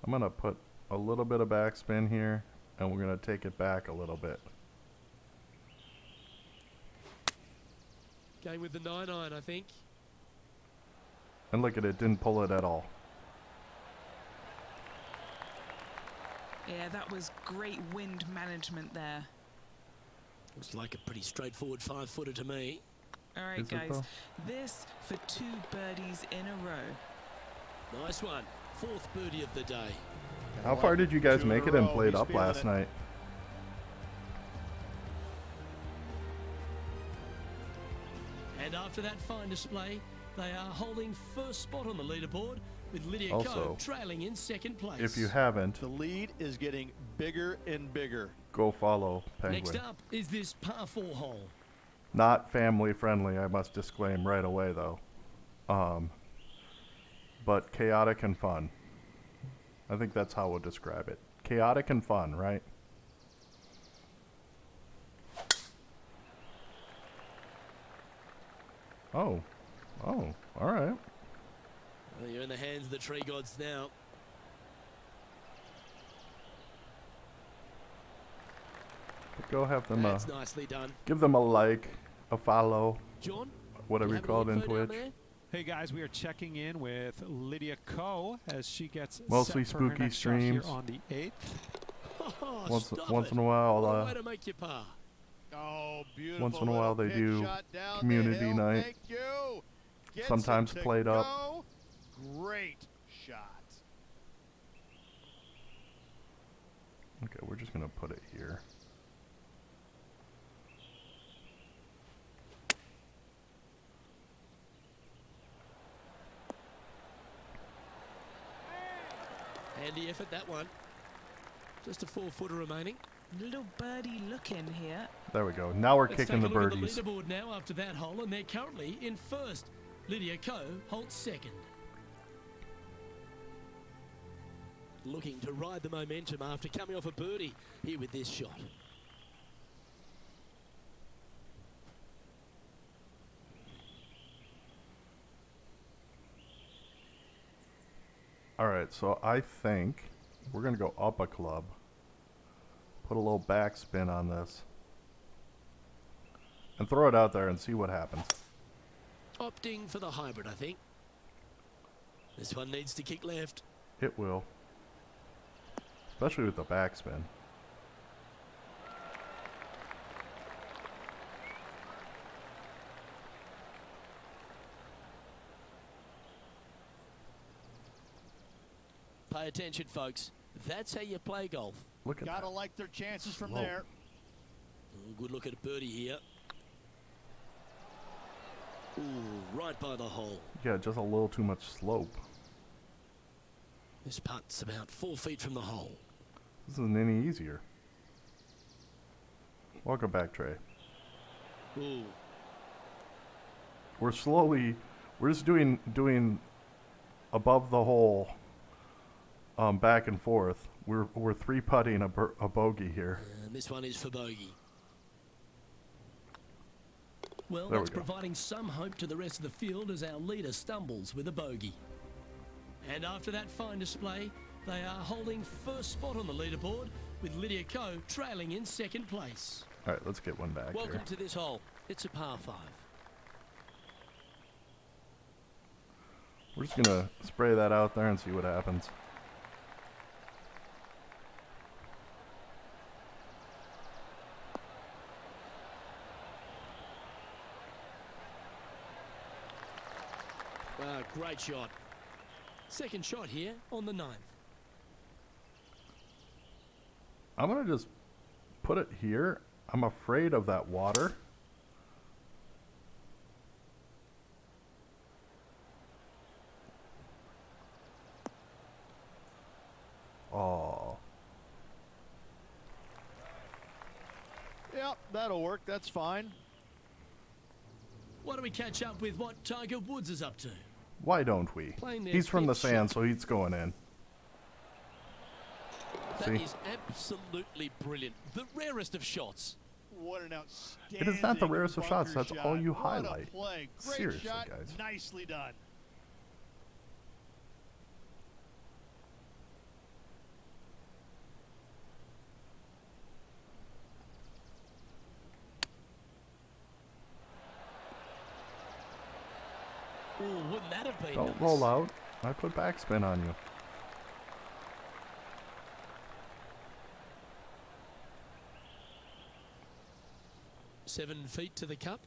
I'm going to put a little bit of backspin here, and we're going to take it back a little bit. Going with the 9-iron, I think. And look at it, didn't pull it at all. Yeah, that was great wind management there. Looks like a pretty straightforward 5-footer to me. All right, Is it guys. though? This for 2 birdies in a row. Nice one. 4th birdie of the day. How far did you guys 2 in make a it and row. played He's up feeling last it. night? And after that fine display, they are holding first spot on the leaderboard with Lydia Ko Also, trailing in 2nd place. If you haven't, The lead is getting bigger and bigger. go follow Penguin. Next up is this par 4 hole. Not family friendly, I must disclaim right away though. But chaotic and fun. I think that's how we'll describe it. Chaotic and fun, right? Oh. Oh, alright. Well, you're in the hands of the tree gods now. Go have them That's nicely done. give them a like, a follow, John? whatever you you have call it any in info down Twitch. there? Hey guys, we are checking in with Lydia Ko as she gets Mostly set for her spooky next shot here streams. on the 8th. Oh, Once stop once it. in a while, What a way to make your par. Oh, beautiful. Once in a while little they pitch do shot down the community hill. night. Thank you. Gets Sometimes it to played up. go. Great shot. Okay, we're just gonna put it here. Handy effort, that one. Just a 4-footer remaining. Little birdie look in here. There we go. Now we're Let's kicking the take a look birdies. at the leaderboard now after that hole, and they're currently in 1st. Lydia Ko holds 2nd. Looking to ride the momentum after coming off a birdie here with this shot. Alright, so I think we're gonna go up a club. Put a little backspin on this. And throw it out there and see what happens. Opting for the hybrid, I think. This one needs to kick left. It will. Especially with the backspin. Pay attention, folks. That's how you play golf. Look at Gotta that. like their chances from Slow. there. Oh, good look at a birdie here. Ooh, right by the hole. Yeah, just a little too much slope. This putt's about 4 feet from the hole. This isn't any easier. Welcome back, Trey. Ooh. We're just doing above the hole, back and forth. We're three putting a bogey here. And this one is for bogey. Well, There that's we go. providing some hope to the rest of the field as our leader stumbles with a bogey. And after that fine display, they are holding first spot on the leaderboard with Lydia Ko trailing in second place. All right, let's get one back Welcome here. to this hole. It's a par 5. We're just gonna spray that out there and see what happens. Great shot. Second shot here on the 9th. I'm gonna just put it here. I'm afraid of that water. Oh, Yep, that'll work. That's fine. Why don't we catch up with what Tiger Woods is up to? why don't we? Playing their He's from the fifth sand, shot. so he's going in. That See? is absolutely brilliant. The rarest of shots. What an outstanding It is not the rarest of shots. bunker That's all shot. you What a highlight. play. Great Seriously, shot. guys. Nicely done. Ooh, wouldn't that have been Don't nice? roll out. I put backspin on you. Seven feet to the cup.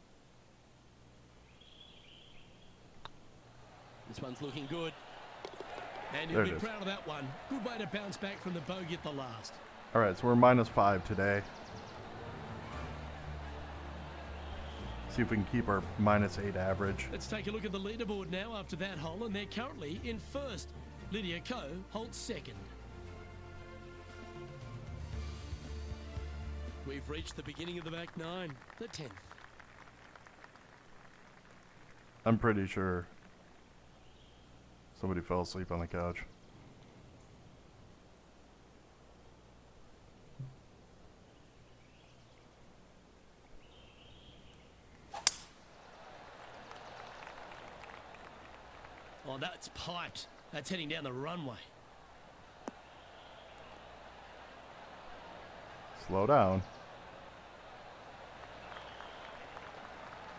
This one's looking good. And he'll There be it is. proud of that one. Good way to bounce back from the bogey at the last. All right, so we're -5 today. See if we can keep our -8 average. Let's take a look at the leaderboard now after that hole, and they're currently in first. Lydia Ko holds second. We've reached the beginning of the back 9, the 10th. I'm pretty sure somebody fell asleep on the couch. Oh, that's piped. That's heading down the runway. Slow down.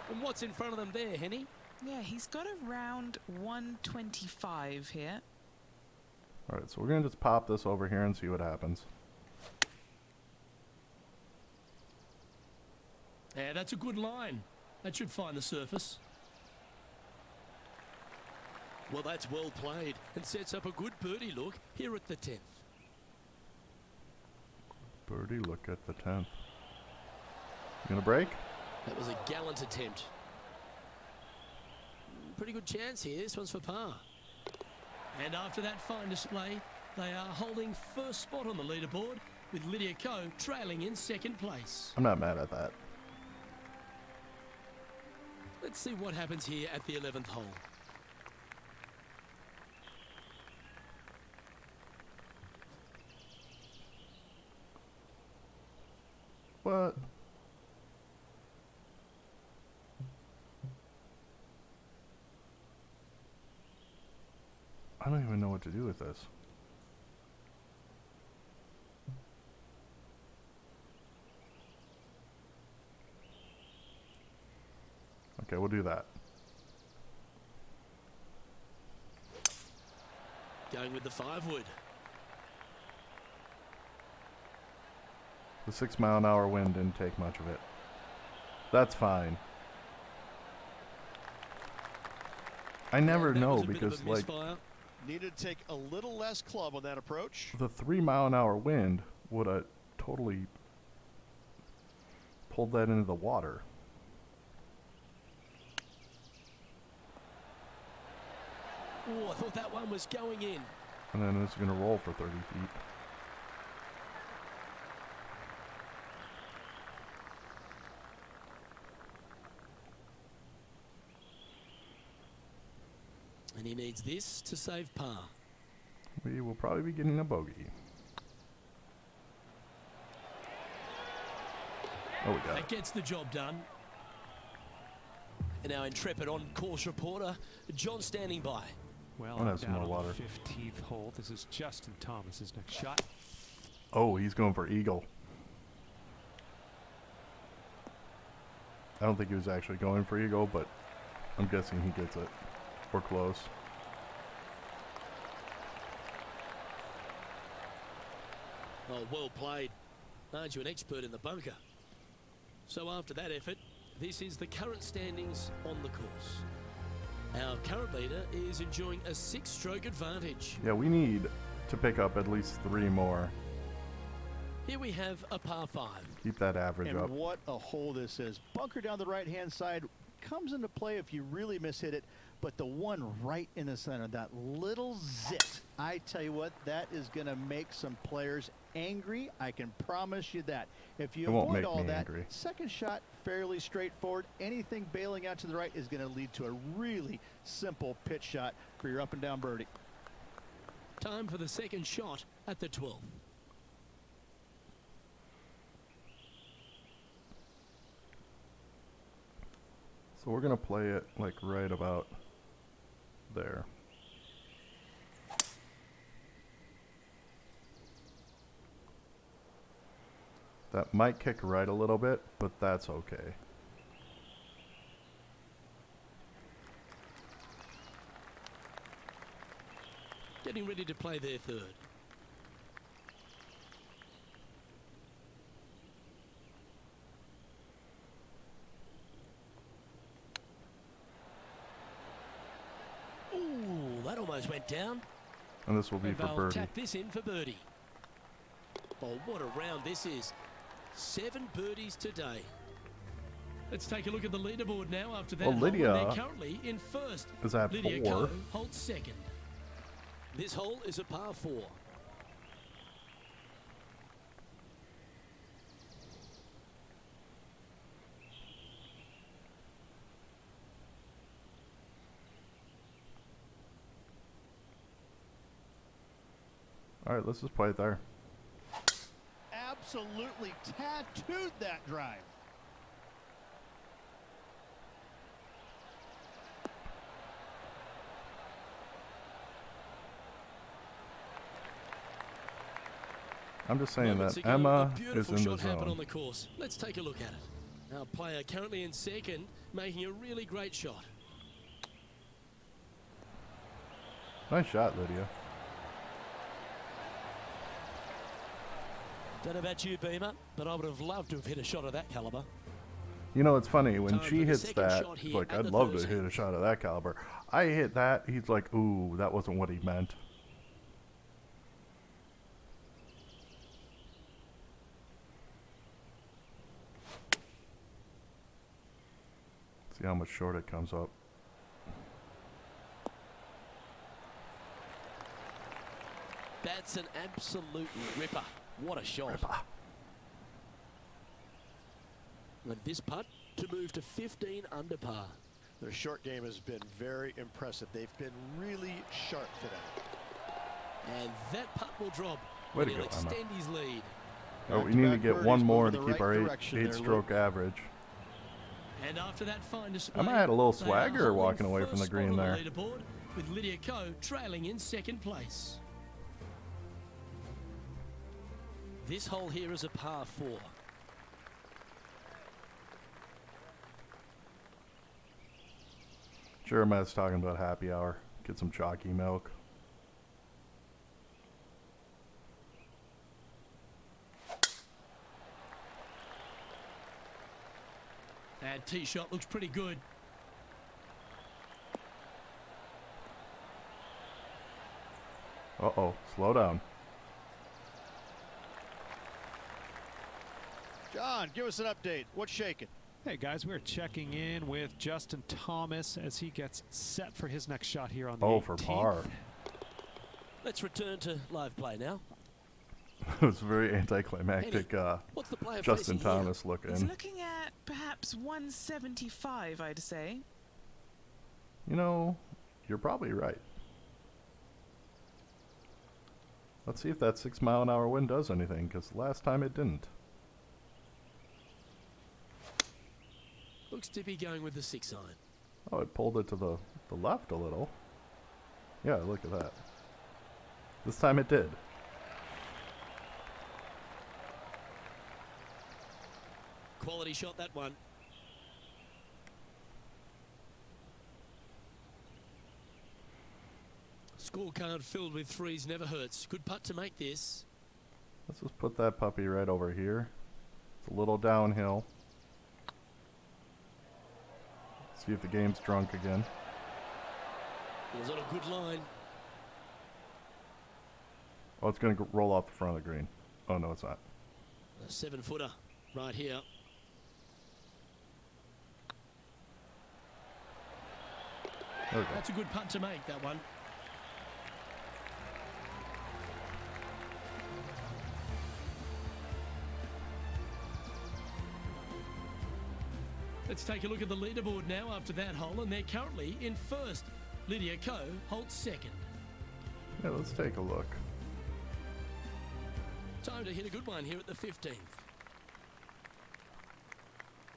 And what's in front of them there, Henny? Yeah, he's got around 125 here. All right, so we're gonna just pop this over here and see what happens. Yeah, that's a good line. That should find the surface. Well, that's well played and sets up a good birdie look here at the 10th. Birdie, look at the 10th. You gonna break? That was a gallant attempt. Pretty good chance here. This one's for par. And after that fine display, they are holding first spot on the leaderboard with Lydia Ko trailing in second place. I'm not mad at that. Let's see what happens here at the 11th hole. What? I don't even know what to do with this. Okay, we'll do that. Going with the 5-wood. The 6-mile-an-hour wind didn't take much of it. That's fine. I never And that know was a bit of because, a like, misfire. Needed to take a little less club on that approach. the 3-mile-an-hour wind would have totally pulled that into the water. Oh, I thought that one was going in. And then it's going to roll for 30 feet. And he needs this to save par. We will probably be getting a bogey. Oh, we got That it. gets the job done. And our intrepid on-course reporter, John, standing by. Well, I'll have I'm some down more on water. the 15th hole. This is Justin Thomas's next shot. Oh, he's going for eagle. I don't think he was actually going for eagle, but I'm guessing he gets it. Or close. Oh, well played. Aren't you an expert in the bunker? So after that effort, this is the current standings on the course. Our current leader is enjoying a 6-stroke advantage. Yeah, we need to pick up at least 3 more. Here we have a par 5. Keep that average And up. what a hole this is. Bunker down the right-hand side comes into play if you really mishit it, but the one right in the center, that little zit, I tell you what, that is going to make some players angry. I can promise you that. If you It won't avoid make all me that, angry. second shot, fairly straightforward. Anything bailing out to the right is going to lead to a really simple pitch shot for your up-and-down birdie. Time for the second shot at the 12th. So we're going to play it like right about there. That might kick right a little bit, but that's okay. Getting ready to play their third. Ooh, that almost went down. And this will be And for they'll birdie. tap this in for birdie. Oh, what a round this is. 7 birdies today. Let's take a look at the leaderboard now after that. Well, hole, Lydia and they're currently in first. is at Lydia 4. Ko holds second. This hole is a par 4. All right, let's just play it there. Absolutely tattooed that drive. I'm just saying Moments that ago, Emma a is beautiful in the shot happened on zone. the course. Let's take a look at it. Our player currently in second, making a really great shot. Nice shot, Lydia. Don't know about you, Beamer, but I would have loved to have hit a shot of that caliber. You know, it's funny, when Time for she the hits second that, shot she's here like, at I'd the love to 13th. hit a shot of that caliber. I hit that, he's like, ooh, that wasn't what he meant. See how much short it comes up. That's an absolute ripper. What a shot. And this putt to move to 15 under par. Their short game has been very impressive. They've been really sharp today. And that putt will drop. Way to and he'll go, Emma. extend his lead. Oh, we need to Back-to-back get birdies one more moving to the keep right our direction there, eight-stroke average. And after that fine display, Emma had a little they are swagger holding walking away from first the green spot on there. the leaderboard, with Lydia Ko trailing in second place. This hole here is a par 4. Sure, Matt's talking about happy hour. Get some chalky milk. tee shot looks pretty good. Uh-oh, slow down. John, give us an update. What's shaking? Hey guys, we're checking in with Justin Thomas as he gets set for his next shot here on the 18th. For par. Let's return to live play now. It was very anticlimactic. What's the player Justin facing here? Thomas looking. He's looking at perhaps 175, I'd say. You know, you're probably right. Let's see if that 6-mile-an-hour wind does anything, because last time it didn't. Looks to be going with the 6-iron. Oh, it pulled it to the left a little. Yeah, look at that. This time it did. Quality shot, that one. Scorecard filled with threes never hurts. Good putt to make this. Let's just put that puppy right over here. It's a little downhill. See if the game's drunk again. It was on a good line. Oh, it's going to roll off the front of the green. Oh, no, it's not. A 7-footer right here. There we go. That's a good putt to make, that one. Let's take a look at the leaderboard now after that hole, and they're currently in first. Lydia Ko holds second. Yeah, let's take a look. Time to hit a good one here at the 15th.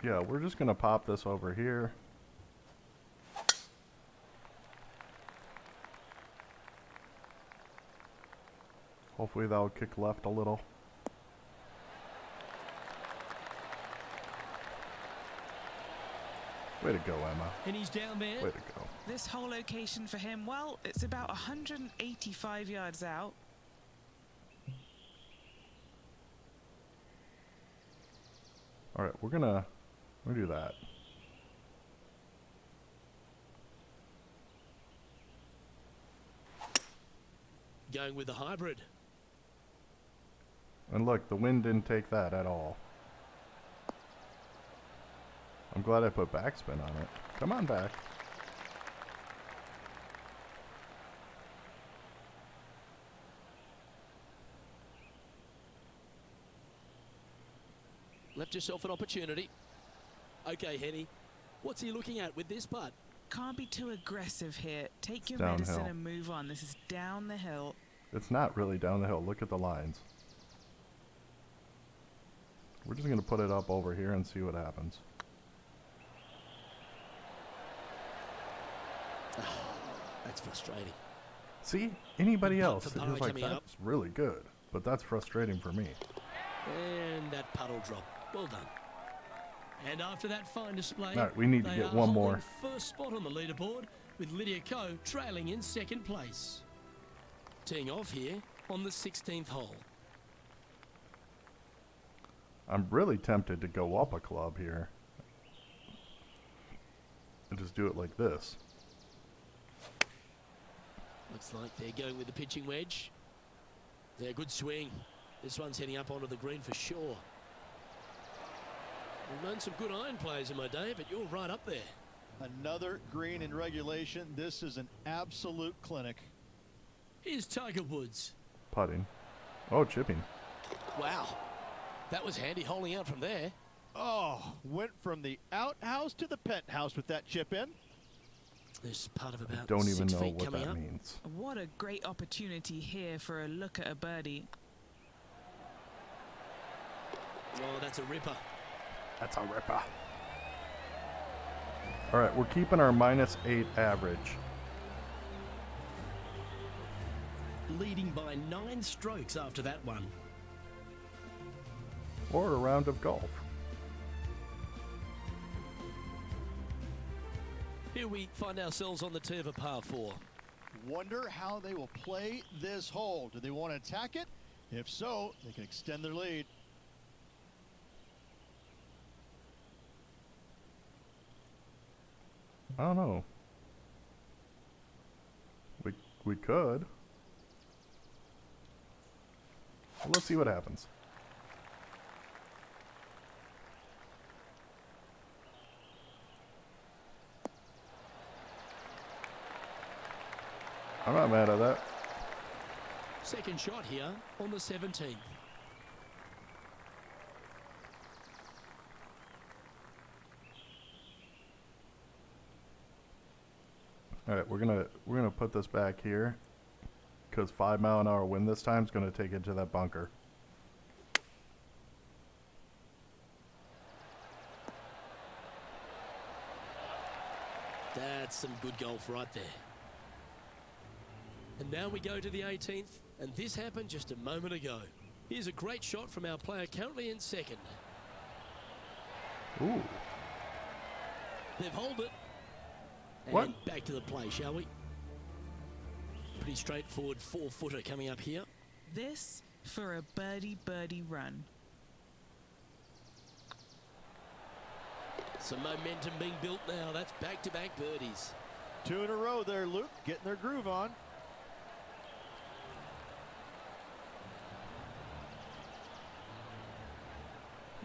Yeah, we're just going to pop this over here. Hopefully that'll kick left a little. Way to go, Emma. And he's down there. Way to go. This whole location for him, well, it's about 185 yards out. All right, we're gonna do that. Going with the hybrid. And look, the wind didn't take that at all. I'm glad I put backspin on it. Come on back. Left yourself an opportunity. Okay, Henny. What's he looking at with this putt? Can't be too aggressive here. Take It's your downhill. medicine and move on. This is down the hill. It's not really down the hill. Look at the lines. We're just going to put it up over here and see what happens. That's frustrating. See? Anybody Good putt else, for it par was like, coming up. that's really good. But that's frustrating for me. And that puddle drop. Well done. And after that fine display, All right, we need to they get are one holding more. first spot on the leaderboard with Lydia Ko trailing in second place. Teeing off here on the 16th hole. I'm really tempted to go up a club here. And just do it like this. Looks like they're going with the pitching wedge. They're a good swing. This one's heading up onto the green for sure. We've known some good iron players in my day, but you're right up there. Another green in regulation. This is an absolute clinic. Here's Tiger Woods. Putting. Oh, chipping. Wow. That was handy holding out from there. Oh, went from the outhouse to the penthouse with that chip in. There's part of about Don't even 6 know feet what coming that up. means. What a great opportunity here for a look at a birdie. Oh, that's a ripper. That's a ripper. All right, we're keeping our -8 average. Leading by 9 strokes after that one. Or a round of golf. Here we find ourselves on the tee of a par 4. Wonder how they will play this hole. Do they want to attack it? If so, they can extend their lead. I don't know. We could. Well, let's see what happens. I'm not mad at that. Second shot here on the 17th. All right, we're gonna put this back here because 5-mile-an-hour wind this time is gonna take it to that bunker. That's some good golf right there. And now we go to the 18th, and this happened just a moment ago. Here's a great shot from our player currently in second. Ooh. They've holed it. And What? back to the play, shall we? Pretty straightforward 4-footer coming up here. This for a birdie run. Some momentum being built now. That's back-to-back birdies. 2 in a row there, Luke, getting their groove on.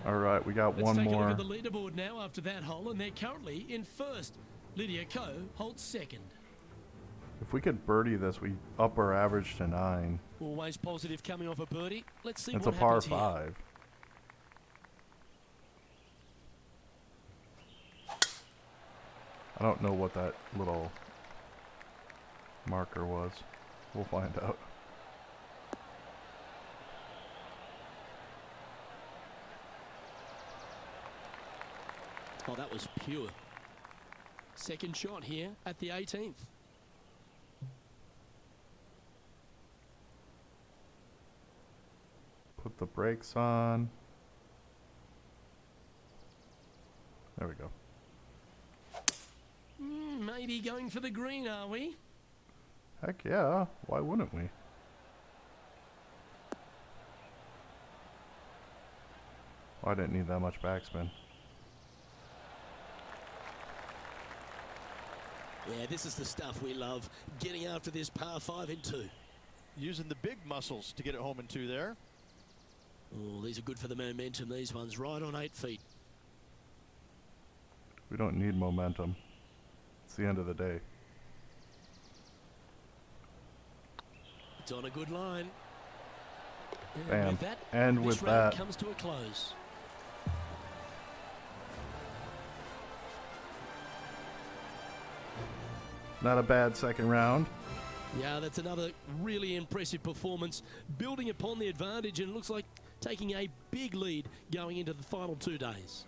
All right, we got Let's one take a more. look at the leaderboard now after that hole, and they're currently in first. Lydia Ko holds second. If we could birdie this, we up our average to 9. Always positive coming off a birdie. Let's see It's what a par happens here. 5. I don't know what that little marker was. We'll find out. Oh, that was pure. Second shot here at the 18th. Put the brakes on. There we go. Maybe going for the green, are we? Heck yeah. Why wouldn't we? Oh, I didn't need that much backspin. Yeah, this is the stuff we love. Getting after this par 5 in 2. Using the big muscles to get it home in 2 there. Oh, these are good for the momentum. These ones right on 8 feet. We don't need momentum. It's the end of the day. It's on a good line. And Bam. with that, And this with round that, comes to a close. not a bad second round. Yeah, that's another really impressive performance, building upon the advantage, and it looks like taking a big lead going into the final 2 days.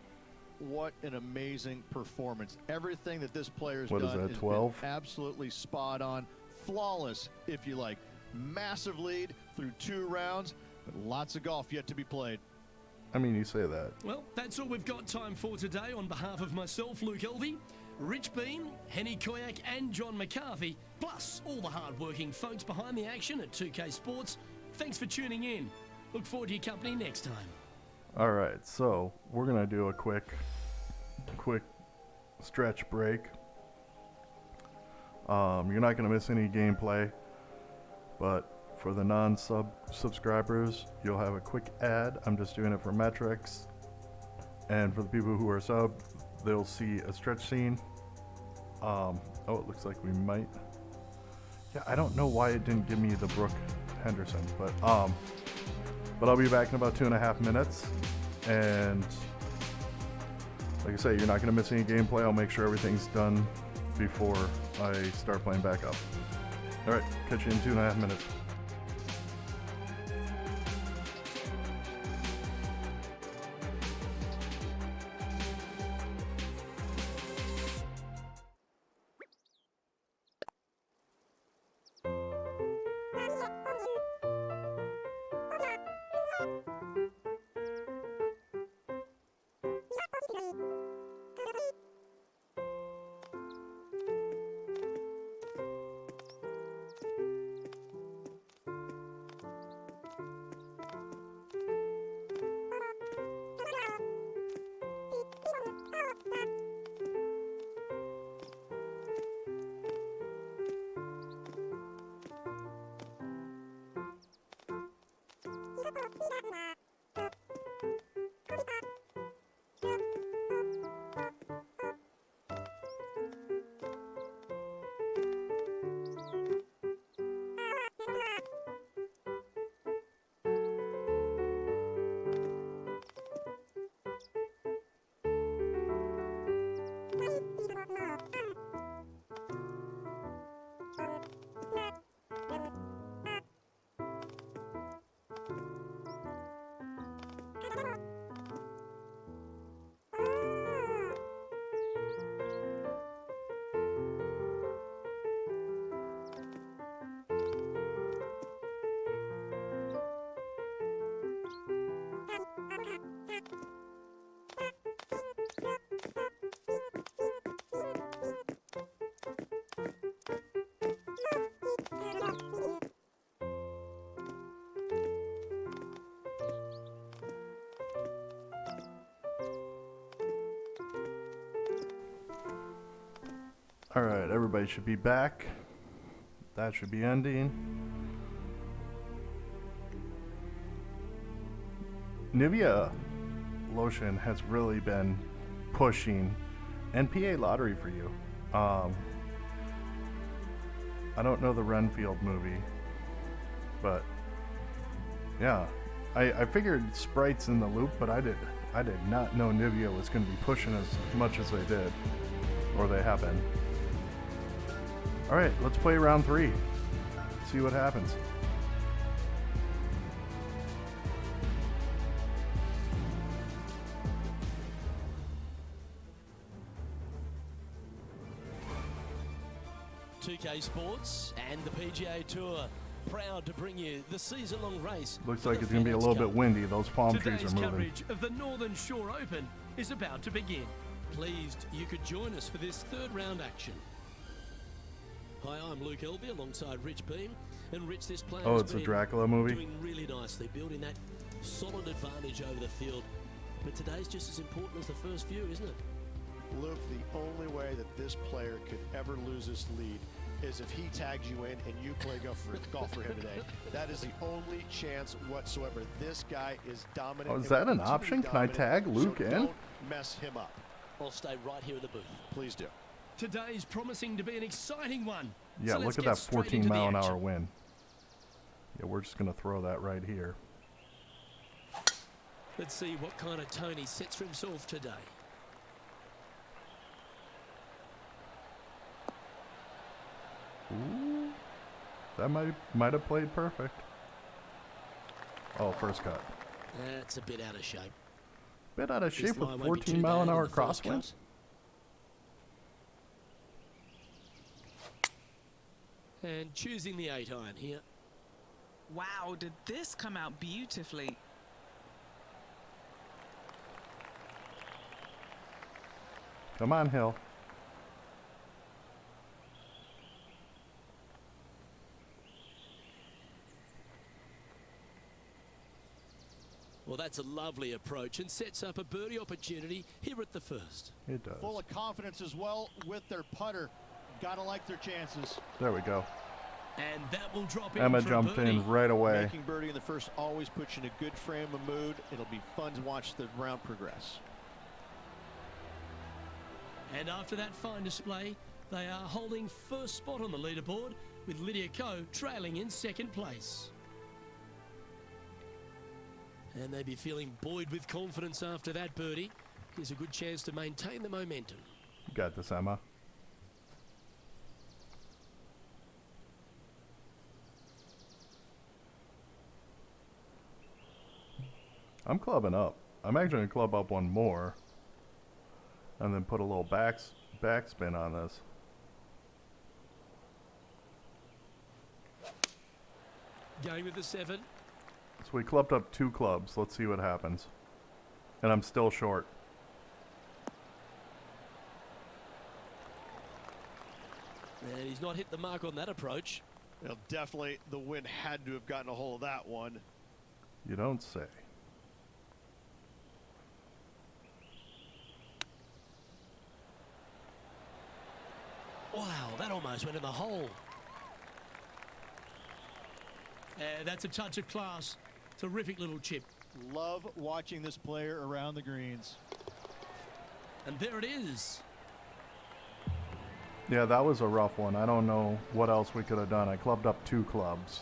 What an amazing performance. Everything that this player's What is done that, has 12? been absolutely spot on. Flawless, if you like. Massive lead through 2 rounds, but lots of golf yet to be played. I mean, you say that. Well, that's all we've got time for today. On behalf of myself, Luke Elvey, Rich Bean, Henny Koyak and John McCarthy, plus all the hard-working folks behind the action at 2K Sports, thanks for tuning in. Look forward to your company next time. All right, so we're gonna do a quick stretch break. You're not gonna miss any gameplay, but for the non-subscribers, you'll have a quick ad. I'm just doing it for metrics, and for the people who are sub, they'll see a stretch scene. Oh, it looks like we might. Yeah, I don't know why it didn't give me the Brooke Henderson, but I'll be back in about 2.5 minutes. And like I say, you're not going to miss any gameplay. I'll make sure everything's done before I start playing back up. All right, catch you in 2.5 minutes. Alright, everybody should be back. That should be ending. Nivea lotion has really been pushing NPA lottery for you. I don't know the Renfield movie, but yeah, I figured Sprite's in the loop, but I did not know Nivea was going to be pushing as much as they did, or they have been. All right, let's play round 3. See what happens. TK Sports and the PGA Tour proud to bring you the season-long race. Looks for like the it's going to be a FedEx little Cup. bit windy. Those palm trees Today's are moving. coverage of the Northern Shore Open is about to begin. Pleased you could join us for this third round action. Hi, I'm Luke Elvey alongside Rich Beam. And Rich, this player Oh, it's a Dracula movie? doing really nicely, building that solid advantage over the field. But today's just as important as the first few, isn't it? Luke, the only way that this player could ever lose this lead is if he tags you in and you play golf for him today. That is the only chance whatsoever. This guy is dominant. Oh, is and that will an continue option? to Can I dominate, tag Luke so in? Don't mess him up. I'll stay right here in the booth. Please do. Today's promising to be an exciting one. Yeah, So let's look at get that straight 14 into the mile an action. hour wind. Yeah, we're just going to throw that right here. Let's see what kind of tone he sets for himself today. Ooh, that might have played perfect. Oh, first cut. That's a bit out of shape. Bit out of This shape with line won't be 14 too mile an bad in hour the first crosswind. cut. And choosing the 8 iron here. Wow, did this come out beautifully? Come on, Hill. Well, that's a lovely approach and sets up a birdie opportunity here at the first. It does. Full of confidence as well with their putter. Gotta like their chances. There we go. And that will drop in Emma for a jumped birdie. in right away. Making birdie in the first always puts you in a good frame of mood. It'll be fun to watch the round progress. And after that fine display, they are holding first spot on the leaderboard with Lydia Ko trailing in second place. And they'd be feeling buoyed with confidence after that birdie. Here's a good chance to maintain the momentum. You got this, Emma. I'm clubbing up. I'm actually going to club up one more. And then put a little backspin on this. Going with the 7. So we clubbed up 2 clubs. Let's see what happens. And I'm still short. And he's not hit the mark on that approach. Well, definitely the wind had to have gotten a hold of that one. You don't say. Wow, that almost went in the hole. That's a touch of class. Terrific little chip. Love watching this player around the greens. And there it is. Yeah, that was a rough one. I don't know what else we could have done. I clubbed up 2 clubs.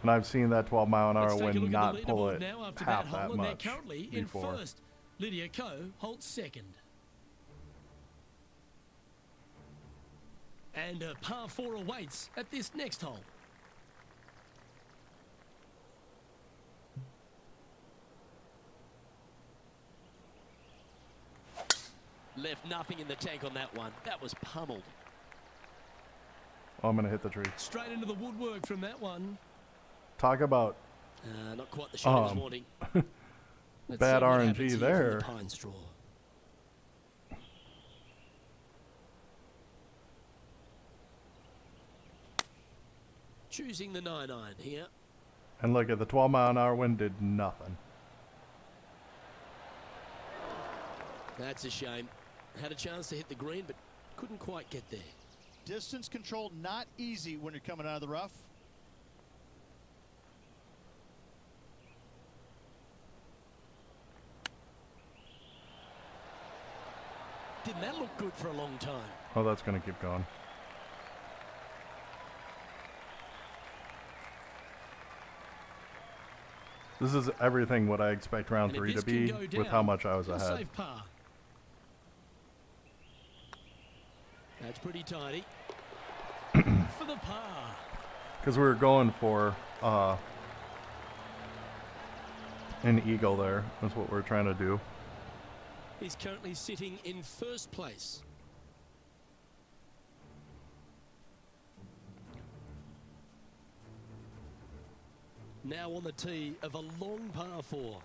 And I've seen that 12 mile an hour Let's take a wind look not at the pull leaderboard it now after half that that hole, and much they're currently before. in first. Lydia Ko holds second. And a par 4 awaits at this next hole. Left nothing in the tank on that one. That was pummeled. Oh, I'm going to hit the tree. Straight into the woodwork from that one. Talk about Not quite the shot he was wanting. Let's bad see what RNG happens here from there. the pine straw. Choosing the 9 iron here. And look at the 12 mile an hour wind did nothing. That's a shame. Had a chance to hit the green, but couldn't quite get there. Distance control not easy when you're coming out of the rough. Didn't that look good for a long time? Oh, that's going to keep going. This is everything what I expect round And if 3 to this can be go with down, how much I was he'll ahead. save par. That's pretty tidy. For the par. Because we were going for an eagle there. That's what we're trying to do. He's currently sitting in first place. Now on the tee of a long par 4.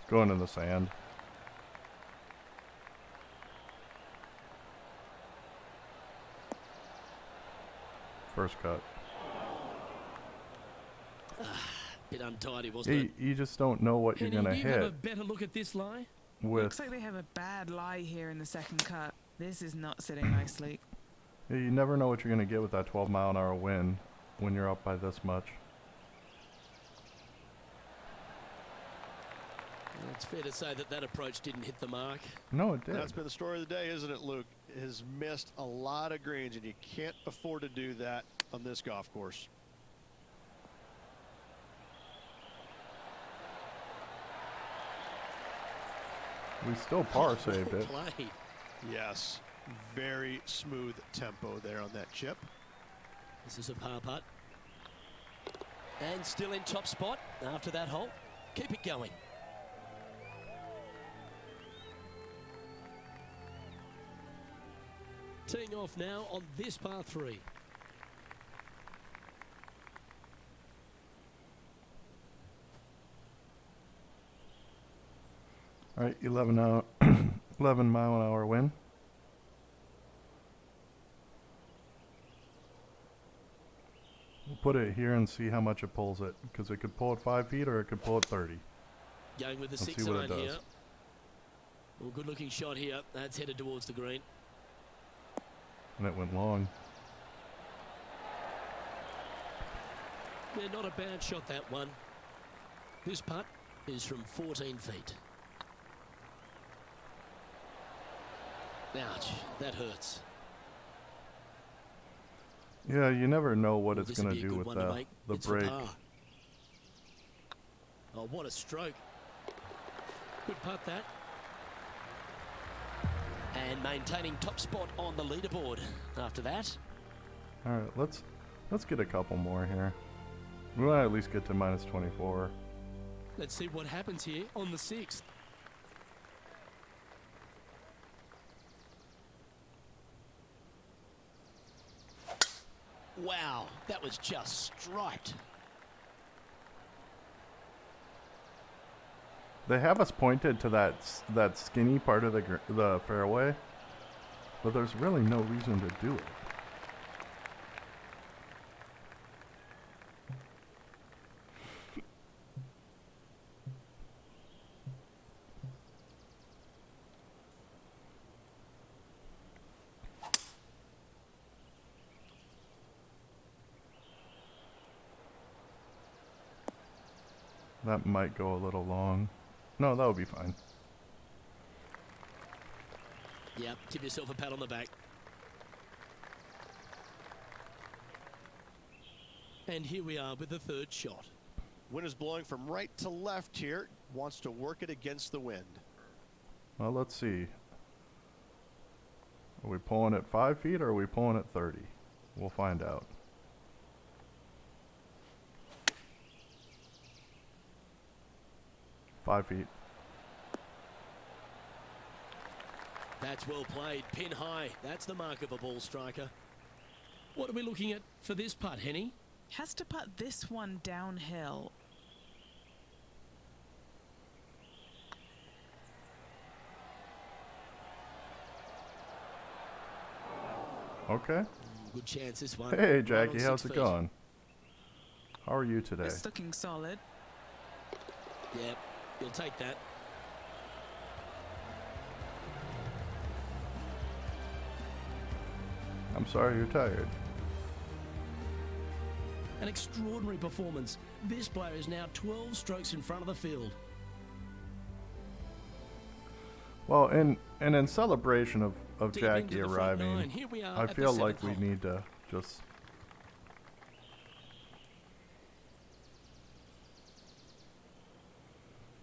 Going in the sand. First cut. Bit untidy, wasn't it? You just don't know what you're Penny, going to do you have a hit better look at this lie? with. Looks like they have a bad lie here in the second cut. This is not sitting nicely. You never know what you're going to get with that 12-mile-an-hour wind when you're up by this much. It's fair to say that that approach didn't hit the mark. No, it did. That's been the story of the day, isn't it, Luke? Has missed a lot of greens, and you can't afford to do that on this golf course. We still par saved it. Well played. Yes, very smooth tempo there on that chip. This is a par putt. And still in top spot after that hole. Keep it going. Teeing off now on this par 3. All right, 11 mile an hour wind. We'll put it here and see how much it pulls it, because it could pull it 5 feet or it could pull it 30. Going with the Let's 6 see what it iron here. does. Well, good looking shot here. That's headed towards the green. And it went long. Yeah, not a bad shot, that one. This putt is from 14 feet. Ouch, that hurts. Yeah, you never know what Well, it's this'll going to be a do good with one to the make. It's for break. par. Oh, what a stroke. Good putt, that. And maintaining top spot on the leaderboard after that. All right, let's get a couple more here. We want to at least get to minus 24. Let's see what happens here on the 6th. Wow, that was just striped. They have us pointed to that skinny part of the fairway, but there's really no reason to do it. That might go a little long. No, that would be fine. Yep, give yourself a pat on the back. And here we are with the third shot. Wind is blowing from right to left here. Wants to work it against the wind. Well, let's see. Are we pulling at 5 feet or are we pulling at 30? We'll find out. Five feet. That's well played, pin high. That's the mark of a ball striker. What are we looking at for this putt, Henny? Has to putt this one downhill. Okay. Good chance this one. Hey, Right Jackie, on how's 6 it feet. going? How are you today? It's looking solid. Yeah, you'll take that. I'm sorry you're tired. An extraordinary performance. This player is now 12 strokes in front of the field. Well, and in celebration of Deep Jackie into the front nine. arriving, Here we are I at the feel like seventh we hole. need to just...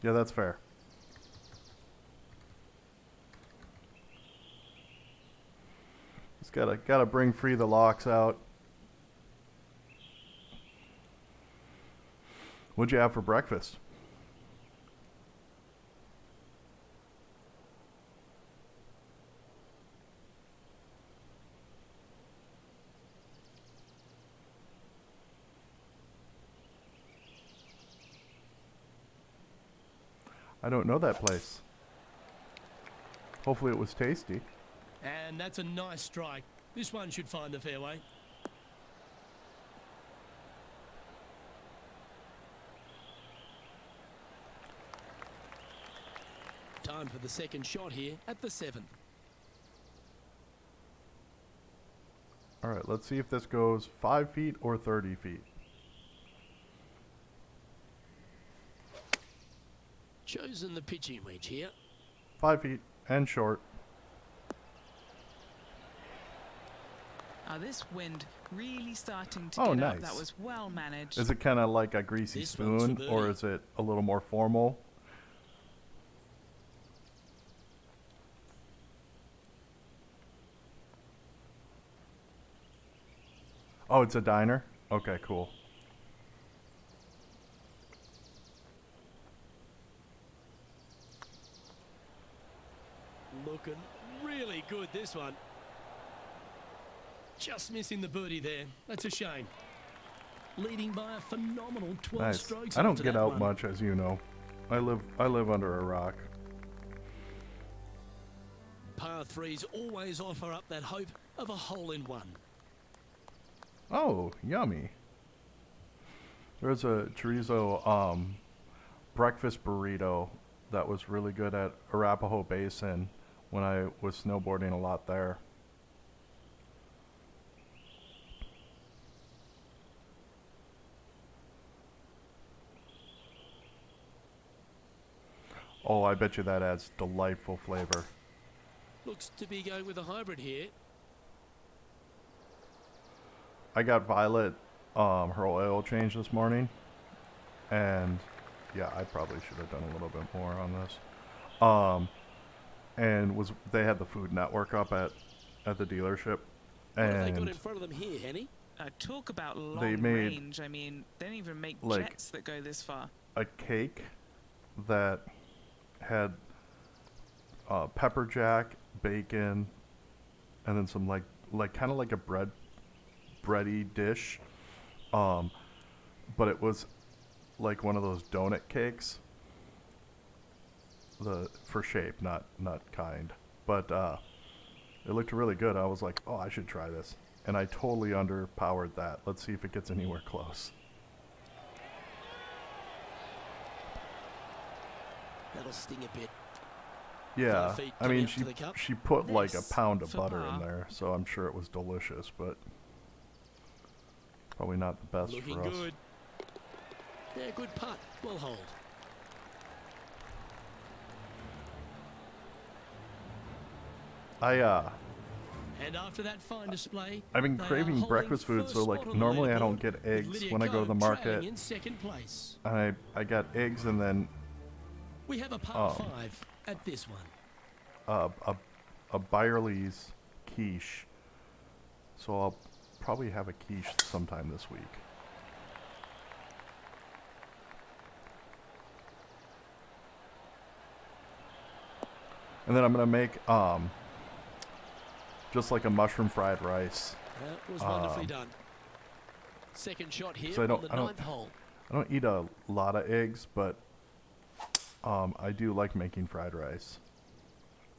Yeah, that's fair. Just gotta bring free the locks out. What'd you have for breakfast? I don't know that place. Hopefully it was tasty. And that's a nice strike. This one should find the fairway. Time for the second shot here at the 7th. All right, let's see if this goes 5 feet or 30 feet. Chosen the pitching wedge here. 5 feet and short. This wind really starting to Oh, get up. nice. That was well managed. Is it kind of like a greasy This one's for spoon, or birdie. is it a little more formal? Oh, it's a diner? Okay, cool. Looking really good, this one. Just missing the birdie there. That's a shame. Leading by a phenomenal 12 Nice. strokes. I don't after get that out one. much, as you know. I live under a rock. Par 3s always offer up that hope of a hole-in-one. Oh, yummy. There's a chorizo breakfast burrito that was really good at Arapahoe Basin when I was snowboarding a lot there. Oh, I bet you that adds delightful flavor. Looks to be going with a hybrid here. I got Violet her oil change this morning, and yeah, I probably should have done a little bit more on this. And they had the Food Network up at the dealership, What have they got and in front of them here, Henny? Talk about long They made, range. I mean, they don't even make like, jets that go this far. a cake that had pepper jack, bacon, and then some like kind of like a bready dish, but it was like one of those donut cakes, for shape, not kind, but it looked really good. I was like, oh, I should try this, and I totally underpowered that. Let's see if it gets anywhere close. That'll sting a bit. Yeah, 5 feet I coming mean, up to the cup. she put like a This pound of for butter par. in there, so I'm sure it was delicious, but probably not the best Looking for us. good. Yeah, good putt. Well hold. And after that fine display, I've been they are craving holding breakfast food, first so like spot on the normally I don't leaderboard, get with eggs Lydia when I go to the Ko market. trailing in second place. And I got eggs and then We have a par 5 at this one. a Byerly's quiche. So I'll probably have a quiche sometime this week. And then I'm gonna make just like a mushroom fried rice. That was wonderfully done. Second shot here So I on don't- the I don't- ninth hole. I don't eat a lot of eggs, but I do like making fried rice.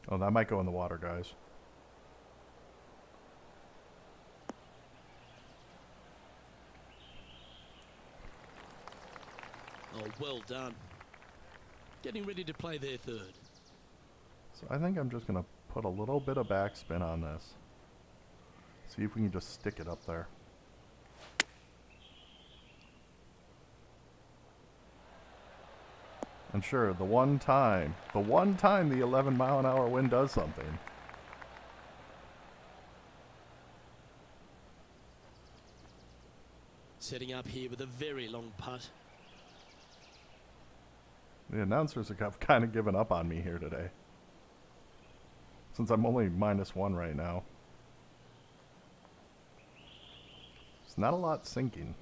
Oh, that might go in the water, guys. Oh, well done. Getting ready to play their third. So I think I'm just going to put a little bit of backspin on this. See if we can just stick it up there. And sure, the one time the 11-mile-an-hour wind does something. Setting up here with a very long putt. The announcers have kind of given up on me here today, since I'm only -1 right now. It's not a lot sinking.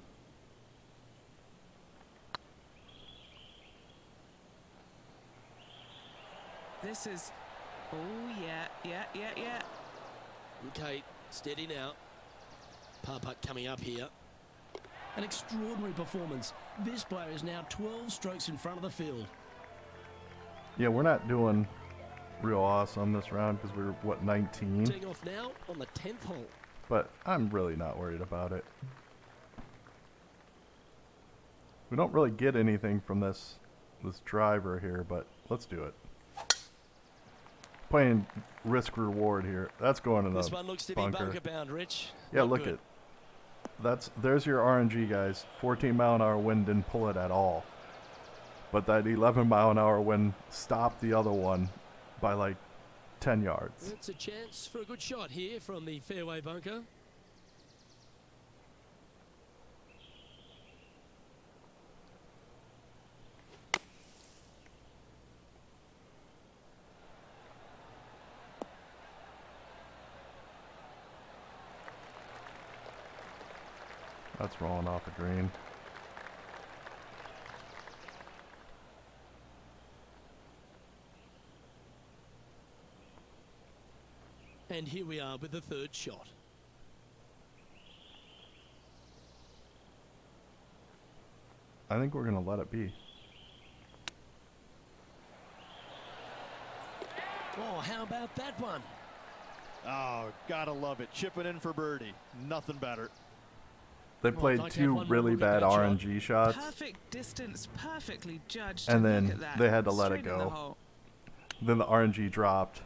This is, oh yeah. Okay, steady now. Par putt coming up here. An extraordinary performance. This player is now 12 strokes in front of the field. Yeah, we're not doing real awesome this round because we're, what, 19? Teeing off now on the 10th hole. But I'm really not worried about it. We don't really get anything from this driver here, but let's do it. Playing risk reward here. That's going in the This one looks to bunker. be bunker bound, Rich. Yeah, Not look good. at there's your RNG, guys. 14-mile-an-hour wind didn't pull it at all. But that 11-mile-an-hour wind stopped the other one by like 10 yards. It's a chance for a good shot here from the fairway bunker. That's rolling off the green. And here we are with the third shot. I think we're going to let it be. Oh, how about that one? Oh, gotta love it. Chipping in for birdie. Nothing better. They Well, played I'd like to have two one really more look bad at that shot. RNG shots, Perfect distance, perfectly judged. and Look then at that. they had to let it Straight in the go. hole. Then the RNG dropped.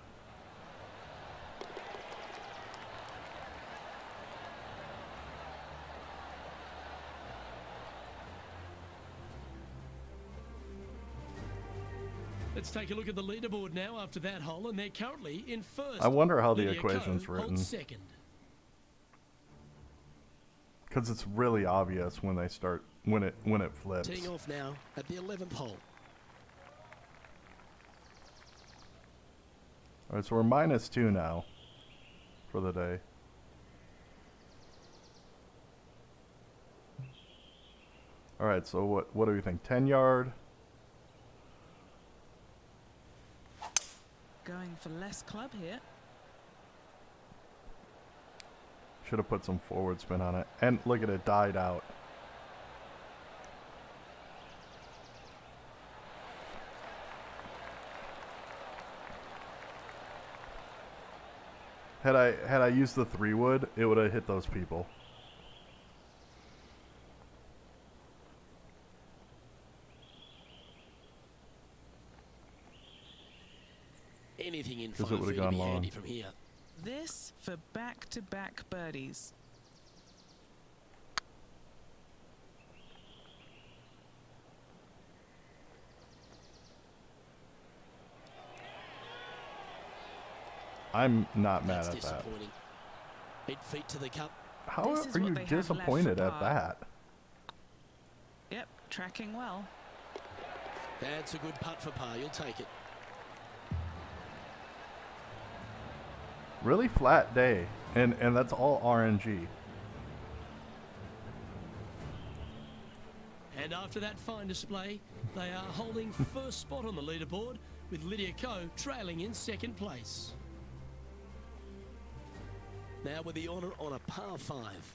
Let's take a look at the leaderboard now after that hole, and they're currently in first. I wonder how the Lydia equation's Ko written. holds second. Because it's really obvious when they start, when it flips. Teeing off now at the 11th hole. All right, so we're -2 now for the day. All right, so what do we think? 10 yard? Going for less club here. Should have put some forward spin on it. And look at it, died out. Had I used the 3-wood, it would have hit those people. Anything in 'Cause 5 it would've feet gone be long. handy from here. This for back-to-back birdies. I'm not mad That's at that. disappointing. 8 feet to the cup. How This is are what you they have left for disappointed at par. that? Yep, tracking well. That's a good putt for par. You'll take it. Really flat day, and that's all RNG. And after that fine display, they are holding first spot on the leaderboard, with Lydia Ko trailing in second place. Now with the honour on a par 5.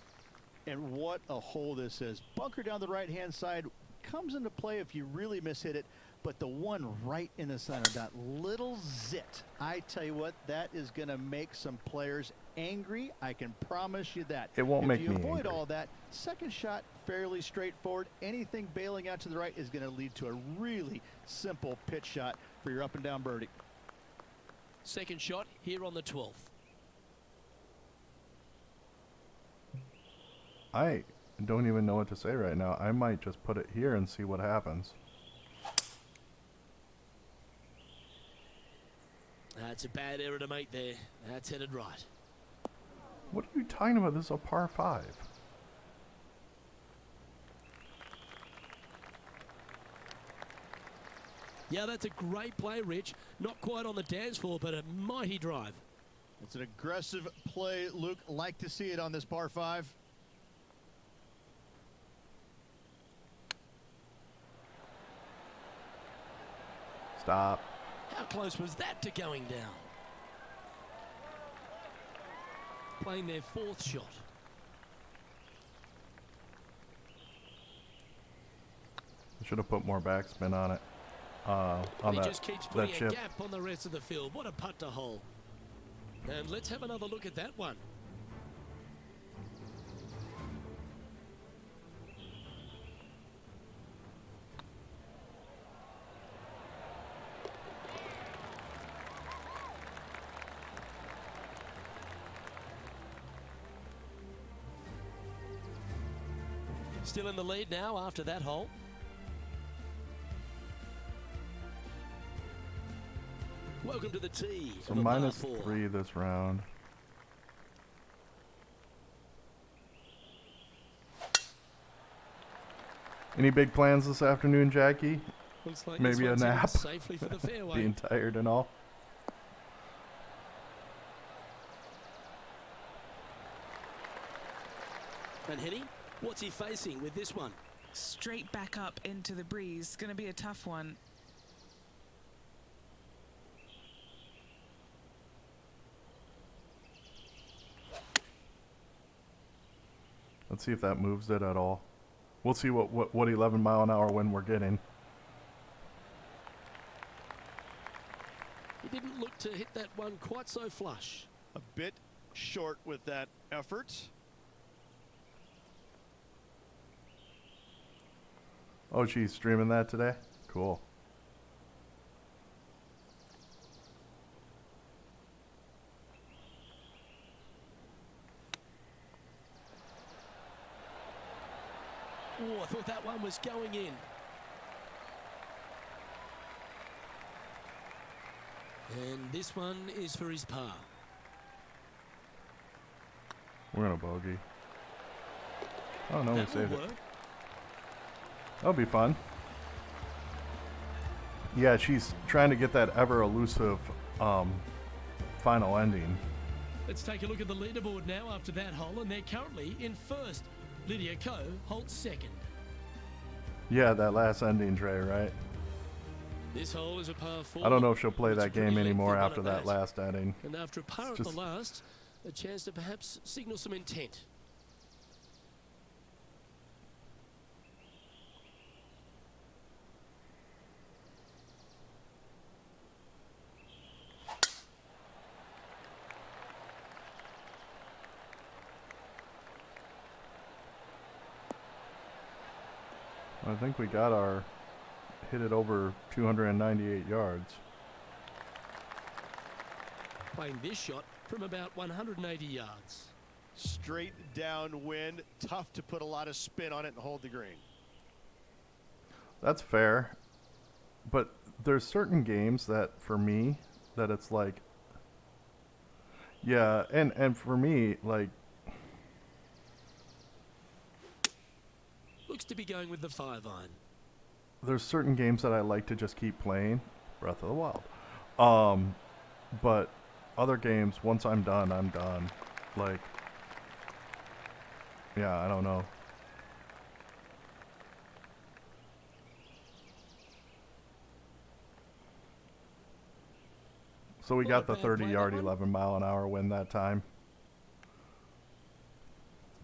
And what a hole this is. Bunker down the right-hand side comes into play if you really mishit it. But the one right in the center, that little zit, I tell you what, that is going to make some players angry. I can promise you that. It won't make me If you avoid angry. all that, second shot, fairly straightforward. Anything bailing out to the right is going to lead to a really simple pitch shot for your up and down birdie. Second shot here on the 12th. I don't even know what to say right now. I might just put it here and see what happens. That's a bad error to make there. That's headed right. What are you talking about? This is a par 5. Yeah, that's a great play, Rich. Not quite on the dance floor, but a mighty drive. It's an aggressive play, Luke. Like to see it on this par 5. Stop. How close was that to going down? Playing their 4th shot. I should have put more backspin on it. On He that, just keeps that putting a chip. gap on the rest of the field. What a putt to hole. And let's have another look at that one. Still in the lead now after that hole. Welcome to the tee. So of a par minus 4. 3 this round. Any big plans this afternoon, Jackie? Looks like Maybe this a one's headed nap. safely for the fairway. Being tired and all. And Henny, what's he facing with this one? Straight back up into the breeze. Going to be a tough one. Let's see if that moves it at all. We'll see what 11 mile an hour wind we're getting. He didn't look to hit that one quite so flush. A bit short with that effort. Oh, geez, streaming that today? Cool. Oh, I thought that one was going in. And this one is for his par. We're in a bogey. Oh, no, we That will saved it. work. That'll be fun. Yeah, she's trying to get that ever elusive final ending. Let's take a look at the leaderboard now after that hole, and they're currently in first. Lydia Ko holds second. Yeah, that last ending, Trey, right? This hole is a par 4. I don't know if she'll play It's a that pretty game lengthy anymore one after at that last ending. And after a par It's at the just- last, a chance to perhaps signal some intent. I think we got our hit it over 298 yards. Playing this shot from about 180 yards. Straight downwind. Tough to put a lot of spin on it and hold the green. That's fair. But there's certain games that for me that it's like yeah, and for me like Looks to be going with the 5-iron. there's certain games that I like to just keep playing. Breath of the Wild. But other games, once I'm done, I'm done. Like, yeah, I don't know. So we Not got a the bad play, 30-yard, that one. 11 mile an hour win that time.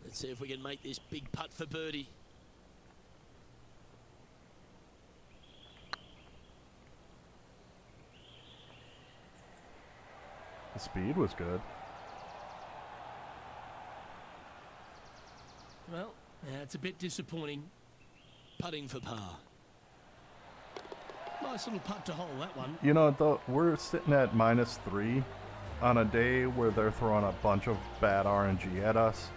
Let's see if we can make this big putt for birdie. The speed was good. Well, it's a bit disappointing. Putting for par. Nice little putt to hole, that one. You know, though, we're sitting at -3 on a day where they're throwing a bunch of bad RNG at us.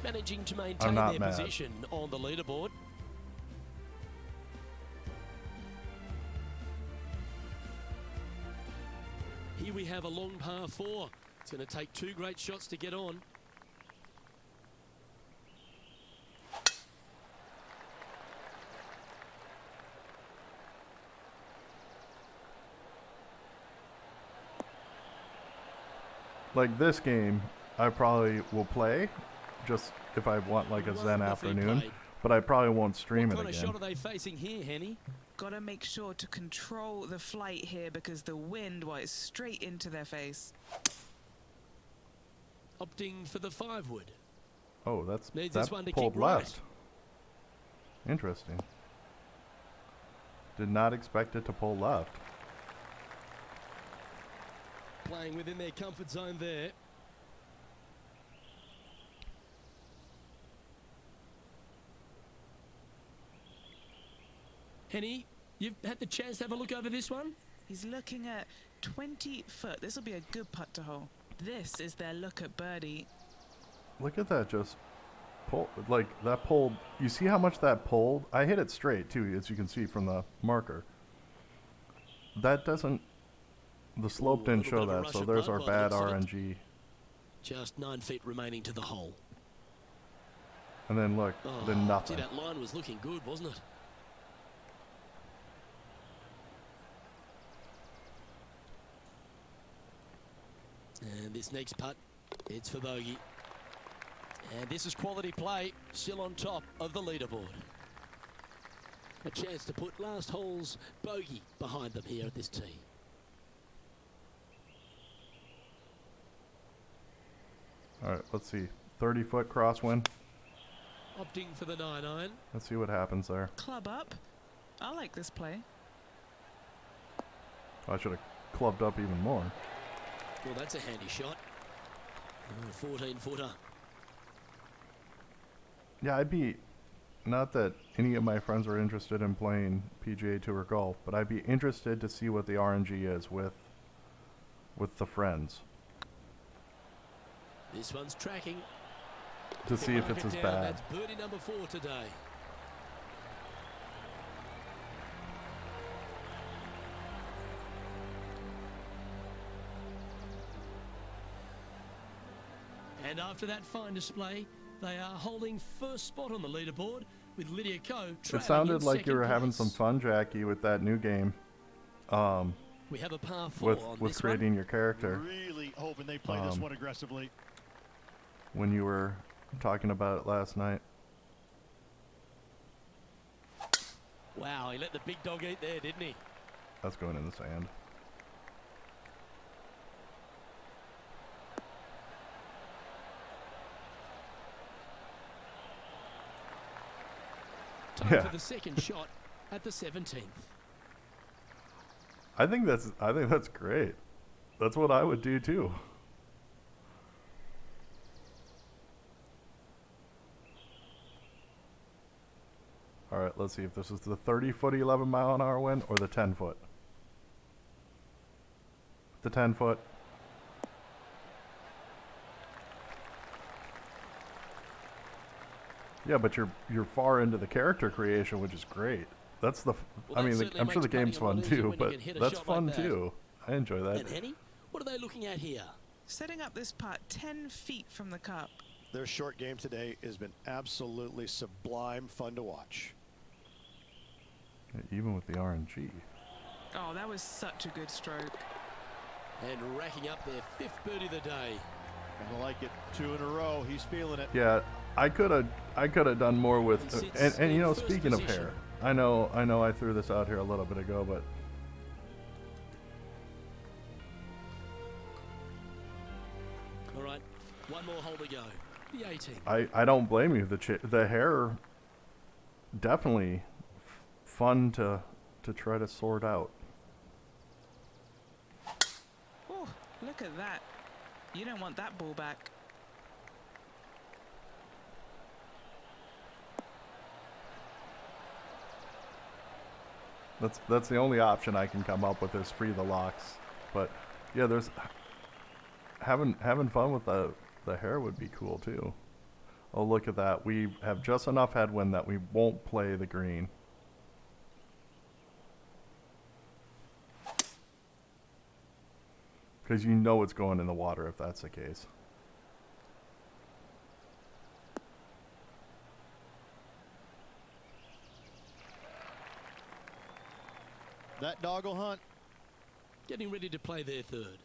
Managing to maintain not their mad. position on the leaderboard. Here we have a long par 4. It's going to take 2 great shots to get on. Like this game, I probably will play just if I want like a zen afternoon, but I probably won't stream it What kind of again. shot are they facing here, Henny? Gotta make sure to control the flight here because the wind, well, it's straight into their face. Opting for the 5-wood. Oh, that's Needs this that one to pulled keep right. left. Interesting. Did not expect it to pull left. Playing within their comfort zone there. Henny, you've had the chance to have a look over this one? He's looking at 20 foot. This will be a good putt to hole. This is their look at birdie. Look at that, just pull, like that pulled. You see how much that pulled? I hit it straight too, as you can see from the marker. That doesn't, the slope Ooh, a didn't little show bit of a that, so rush of there's blood our by the bad looks of it. RNG. Just 9 feet remaining to the hole. And then look, then See, nothing. that line was looking good, wasn't it? And this next putt, it's for bogey. And this is quality play, still on top of the leaderboard. A chance to put last hole's bogey behind them here at this tee. All right, let's see. 30-foot crosswind. Opting for the 9-iron. Let's see what happens there. Club up. I like this play. I should have clubbed up even more. Well, that's a handy shot. 14-footer. Yeah, I'd be, not that any of my friends are interested in playing PGA Tour golf, but I'd be interested to see what the RNG is with the friends, This one's tracking. to see if Mark it's it as down. bad. That's birdie number 4 today. And after that fine display, they are holding first spot on the leaderboard with Lydia Ko. It sounded like you were having some fun, Jackie, with that new game. We have a par 4 on with this creating one. your character Really hoping they play this one aggressively. when you were talking about it last night. Wow, he let the big dog eat there, didn't he? That's going in the sand. Time Yeah. for the second shot at the 17th. I think that's great. That's what I would do too. All right, let's see if this is the 30-foot 11-mile-an-hour wind or the 10-foot. The 10-foot. Yeah, but you're far into the character creation, which is great. That's the. Well, I that mean, certainly I'm sure the makes putting game's a lot fun easier too, when you but can hit a that's shot like fun that. too. I enjoy that. And Henny, what are they looking at here? Setting up this putt 10 feet from the cup. Their short game today has been absolutely sublime fun to watch. Even with the RNG. Oh, that was such a good stroke. And racking up their 5th birdie of the day. I like it. 2 in a row. He's feeling it. Yeah, I could have done more with, He sits and you in know, first speaking of position. hair, I know I threw this out here a little bit ago, but All right, one more hole to go. The 18th. I don't blame you. The hair definitely fun to try to sort out. look at that. You don't want that ball back. That's the only option I can come up with is free the locks. But yeah, there's having fun with the hair would be cool too. Oh, look at that. We have just enough headwind that we won't play the green. Because you know it's going in the water if that's the case. That dog will hunt. Getting ready to play their third.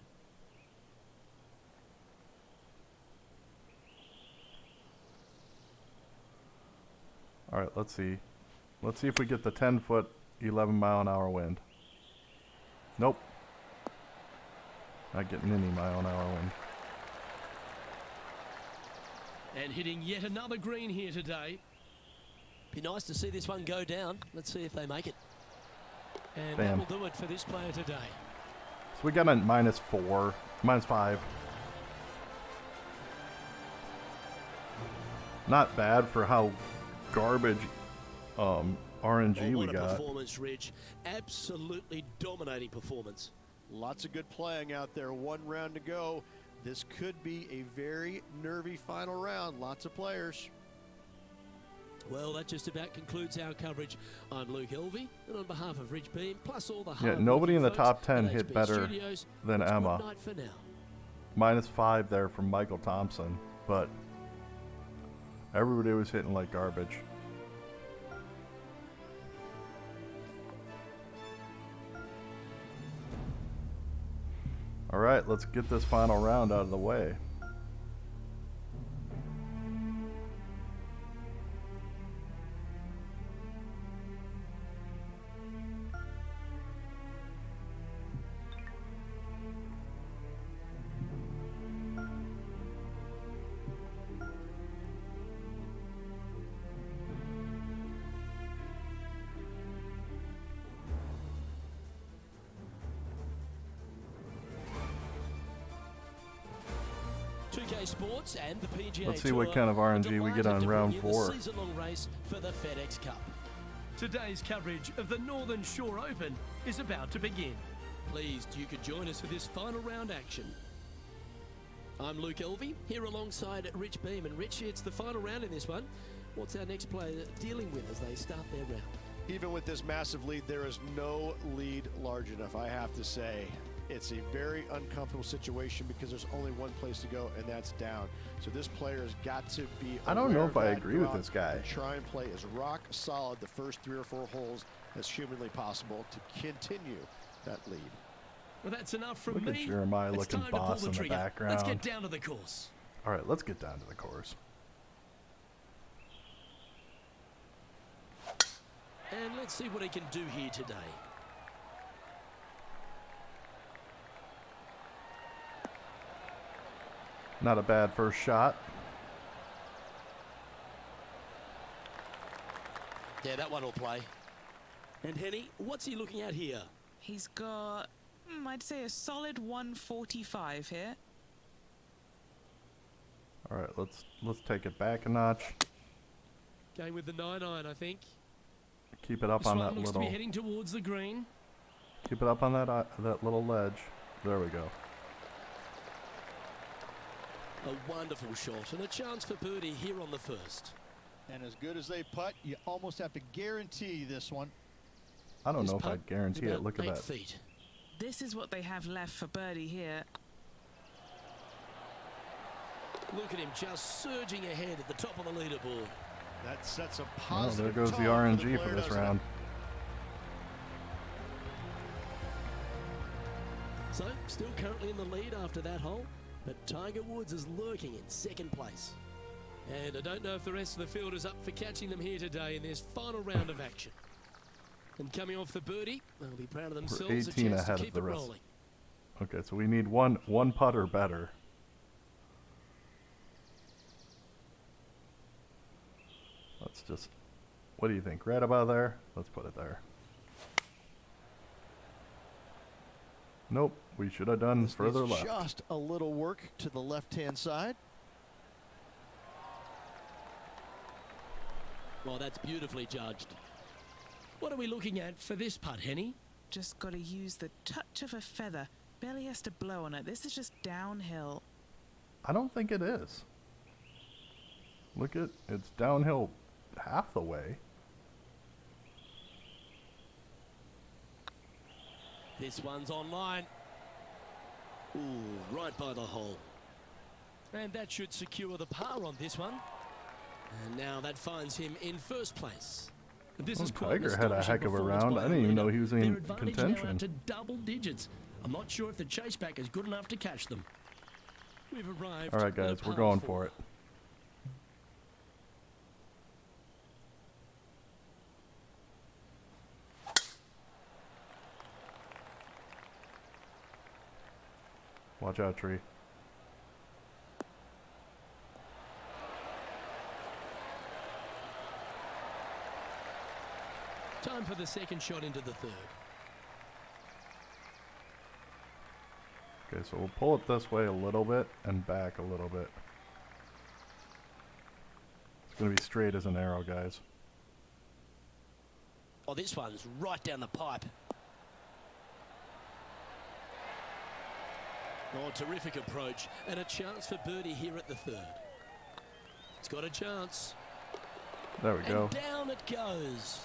All right, let's see. Let's see if we get the 10-foot, 11-mile-an-hour wind. Nope. Not getting any mile-an-hour wind. And hitting yet another green here today. Be nice to see this one go down. Let's see if they make it. And Bam. that will do it for this player today. So we got a -4, -5. Not bad for how garbage RNG Oh, we what a got. performance, Ridge. Absolutely dominating performance. Lots of good playing out there. 1 round to go. This could be a very nervy final round. Lots of players. Well, that just about concludes our coverage. I'm Luke Elvey, and on behalf of Ridge Beam, plus all the Yeah, nobody in the top 10 hit better Studios, than it's Emma. good night for now. -5 there from Michael Thompson, but everybody was hitting like garbage. All right, let's get this final round out of the way. Sports and the PGA Let's see Tour what kind of RNG we get on round 4. The season-long race for the FedEx Cup. Today's coverage of the Northern Shore Open is about to begin. Pleased you could join us for this final round action. I'm Luke Elvey, here alongside Rich Beam. And Rich, it's the final round in this one. What's our next player dealing with as they start their round? Even with this massive lead, there is no lead large enough, I have to say. It's a very uncomfortable situation because there's only one place to go, and that's down. So this player has got to be I don't know aware if of I that agree with drop this guy. and try and play as rock solid the first 3 or 4 holes as humanly possible to continue that lead. Well, that's enough from Look me. at Jeremiah It's looking time to pull boss the in the trigger. Let's background. get down to the course. All right, let's get down to the course. And let's see what he can do here today. Not a bad first shot. Yeah, that one will play. And Henny, what's he looking at here? He's got, I'd say a solid 145 here. All right, let's take it back a notch. Going with the 9-iron, I think. Keep it up This on one that looks little. to be heading towards the green. Keep it up on that little ledge. There we go. A wonderful shot and a chance for birdie here on the first. And as good as they putt, you almost have to guarantee this one. I don't This know if putt I'd guarantee is it. about Look at 8 that. feet. This is what they have left for birdie here. Look at him just surging ahead at the top of the leaderboard. That sets a Oh, positive there goes the tone RNG for player, this doesn't it? round. So, still currently in the lead after that hole, but Tiger Woods is lurking in second place. And I don't know if the rest of the field is up for catching them here today in this final round of action. And coming off the birdie, they'll be proud of themselves. 18 a chance ahead to of keep the it rest. rolling. Okay, so we need one putter better. Let's just, what do you think? Right about there? Let's put it there. Nope, we should have done This further needs left. just a little work to the left-hand side. Well, that's beautifully judged. What are we looking at for this putt, Henny? Just got to use the touch of a feather. Barely has to blow on it. This is just downhill. I don't think it is. Look at, it's downhill half the way. This one's online. Ooh, right by the hole. And that should secure the par on this one. And now that finds him in first place. This is quite an Tiger had a astonishing heck of a performance round. by I didn't even leader. know he was Their in advantage now contention. out to double digits. I'm not sure if the chase back is good enough to catch them. We've arrived. All right, at a guys, we're par going 4. for it. Watch out, tree. Time for the second shot into the third. Okay, so we'll pull it this way a little bit and back a little bit. It's going to be straight as an arrow, guys. Oh, this one's right down the pipe. Oh, terrific approach. And a chance for birdie here at the third. It's got a chance. There we go. And down it goes.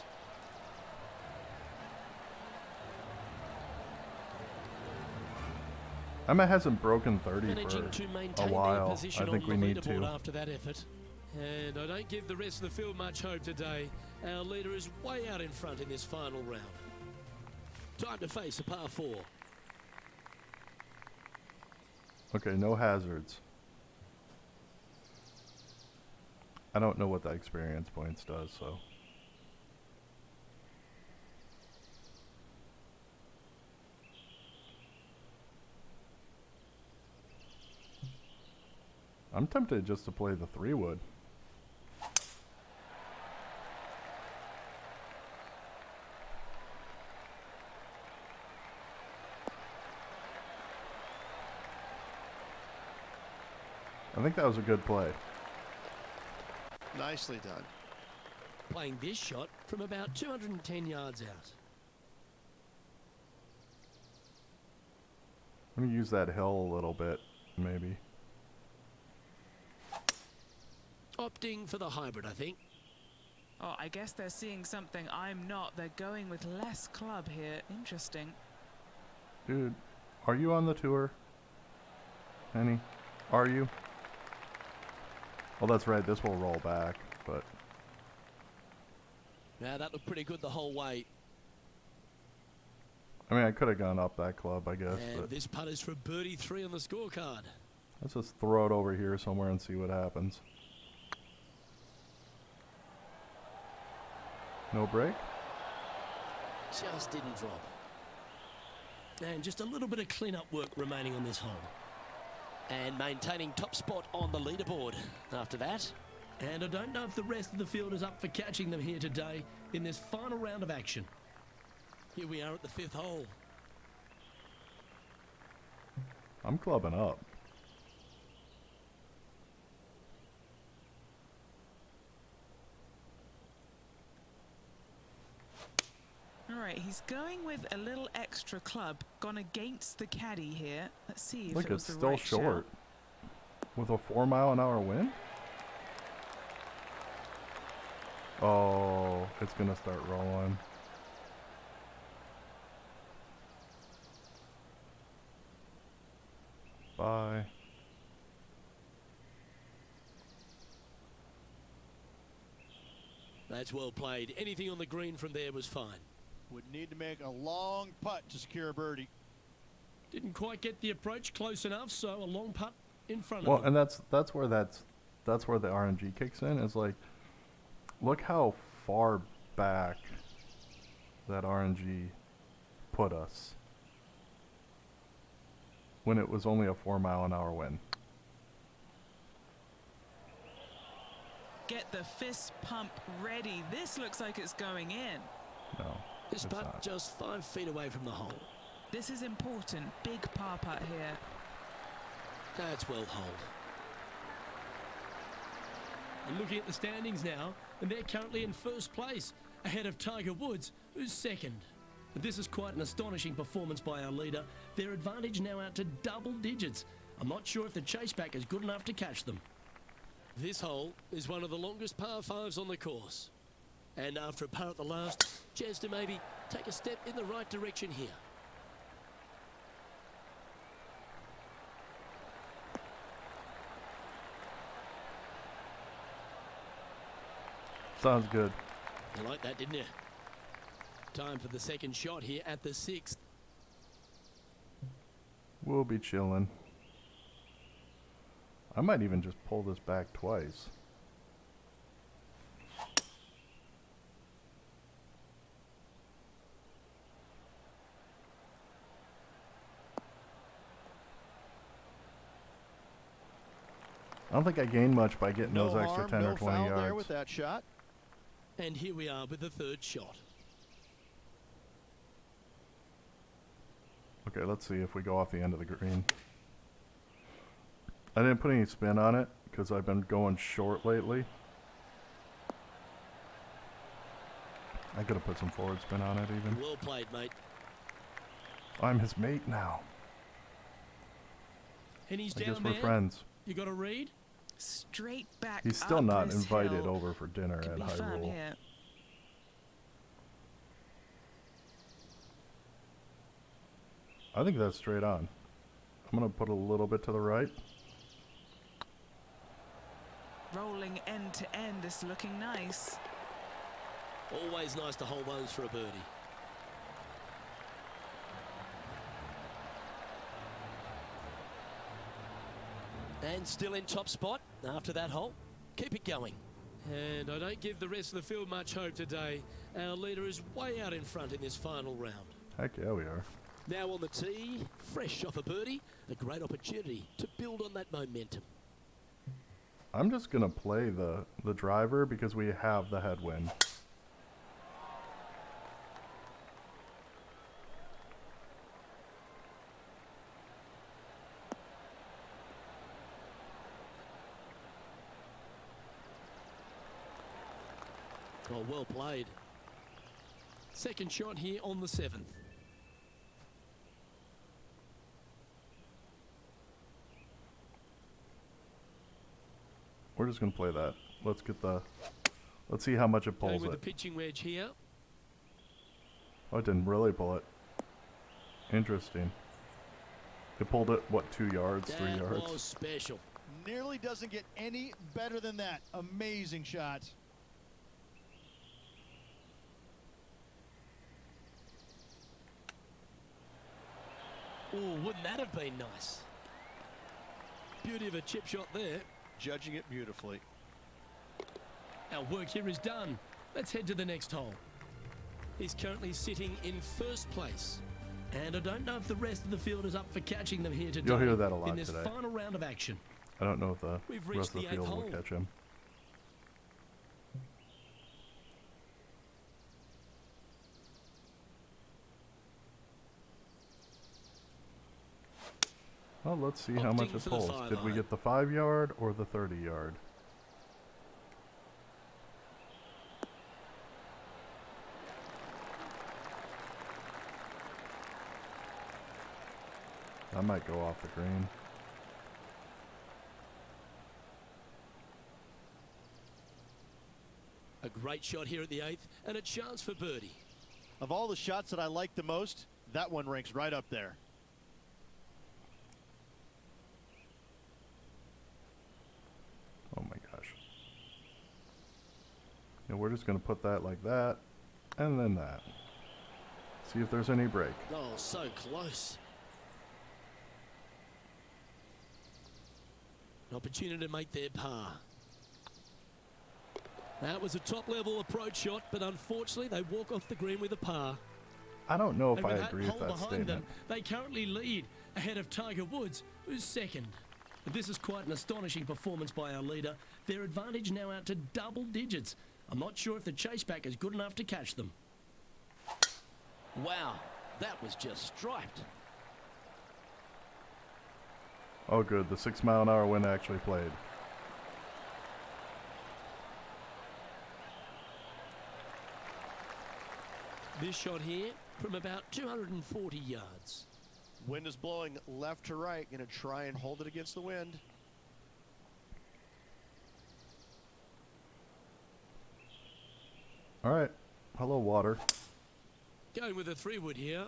Emma hasn't broken 30 Managing for to a maintain their while. position I think on we the need leaderboard to. after that effort. And I don't give the rest of the field much hope today. Our leader is way out in front in this final round. Time to face a par 4. Okay, no hazards. I don't know what that experience points does, so. I'm tempted just to play the 3-wood. I think that was a good play. Nicely done. Playing this shot from about 210 yards out. I'm gonna use that hill a little bit, maybe. Opting for the hybrid, I think. Oh, I guess they're seeing something I'm not. They're going with less club here. Interesting. Dude, are you on the tour? Henny? Are you? Well, that's right. This will roll back, but Now that looked pretty good the whole way. I mean, I could have gone up that club, I guess, And but this putt is for birdie 3 on the scorecard. let's just throw it over here somewhere and see what happens. No break? Just didn't drop. And just a little bit of clean-up work remaining on this hole. And maintaining top spot on the leaderboard after that. And I don't know if the rest of the field is up for catching them here today in this final round of action. Here we are at the 5th hole. I'm clubbing up. All right, he's going with a little extra club. Gone against the caddy here. Let's see if Look, it was it's the still right short. shout. With a 4-mile-an-hour wind? Oh, it's gonna start rolling. Bye. That's well played. Anything on the green from there was fine. Would need to make a long putt to secure a birdie. Didn't quite get the approach close enough, so a long putt in front Well, of him. and that's where the RNG kicks in. Is like, look how far back that RNG put us when it was only a 4-mile-an-hour wind. Get the fist pump ready. This looks like it's going in. No, This it's putt not. just 5 feet away from the hole. This is important. Big par putt here. That's well holed. And looking at the standings now, and they're currently in first place, ahead of Tiger Woods, who's second. But this is quite an astonishing performance by our leader. Their advantage now out to double digits. I'm not sure if the chase back is good enough to catch them. This hole is one of the longest par 5s on the course. And after a par at the last, chance to maybe take a step in the right direction here. Sounds good. You like that, didn't you? Time for the second shot here at the 6th. We'll be chilling. I might even just pull this back twice. I don't think I gained much by getting No those extra harm, 10 no or 20 foul yards. there with that shot. And here we are with the third shot. Okay, let's see if we go off the end of the green. I didn't put any spin on it because I've been going short lately. I could have put some forward spin on it even. Well played, mate. I'm his mate now. And he's I down guess we're there. friends. You got a read? Straight back. He's still up not this invited hill. over for dinner Could at be fun Hyrule. here. I think that's straight on. I'm going to put a little bit to the right. Rolling end to end. This looking nice. Always nice to hold those for a birdie. And still in top spot after that hole. Keep it going. And I don't give the rest of the field much hope today. Our leader is way out in front in this final round. Heck yeah, we are. Now on the tee, fresh off a birdie, a great opportunity to build on that momentum. I'm just going to play the driver because we have the headwind. Oh, well played. Second shot here on the 7th. We're just going to play that. Let's see how much it Going pulls with the it. pitching wedge here. Oh, it didn't really pull it. Interesting. It pulled it, what, 2 yards, 3 That yards? was special. Nearly doesn't get any better than that. Amazing shot. Oh, wouldn't that have been nice? Beauty of a chip shot there. Judging it beautifully. Our work here is done. Let's head to the next hole. He's currently sitting in first place. And I don't know if the rest of the field is up for catching them here today. You'll hear that a lot in this today. final round of action. I don't know if the We've rest reached of the the 8th field will hole. catch him. Well, let's see how much Opting it for the pulls. 5 Did we iron. get the 5 yard or the 30 yard? I might go off the green. A great shot here at the 8th and a chance for birdie. Of all the shots that I like the most, that one ranks right up there. Oh my gosh. Yeah, we're just going to put that like that, and then that. See if there's any break. Oh, so close. An opportunity to make their par. That was a top-level approach shot, but unfortunately they walk off the green with a par. I don't know if And I with that agree with hole that behind statement. them, they currently lead ahead of Tiger Woods, who's second. But this is quite an astonishing performance by our leader. Their advantage now out to double digits. I'm not sure if the chase back is good enough to catch them. Wow, that was just striped. Oh, good. The 6-mile-an-hour wind actually played. This shot here from about 240 yards. Wind is blowing left to right. Going to try and hold it against the wind. All right. Hello, water. Going with a 3-wood here.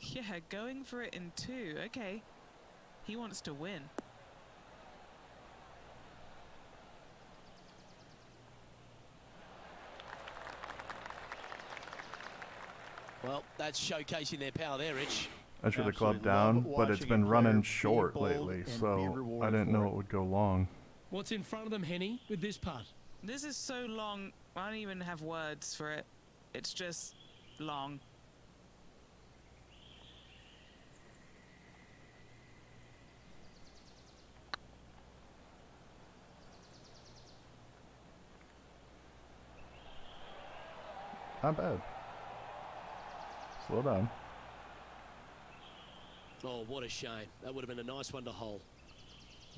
Yeah, going for it in 2. Okay. He wants to win. Well, that's showcasing their power there, Rich. I should have Absolutely clubbed down, love but it's watching been a running player be short bold lately, and be so I rewarded didn't for know it. it would go long. What's in front of them, Henny, with this putt? This is so long, I don't even have words for it. It's just long. Not bad. Slow down. Oh, what a shame. That would have been a nice one to hole.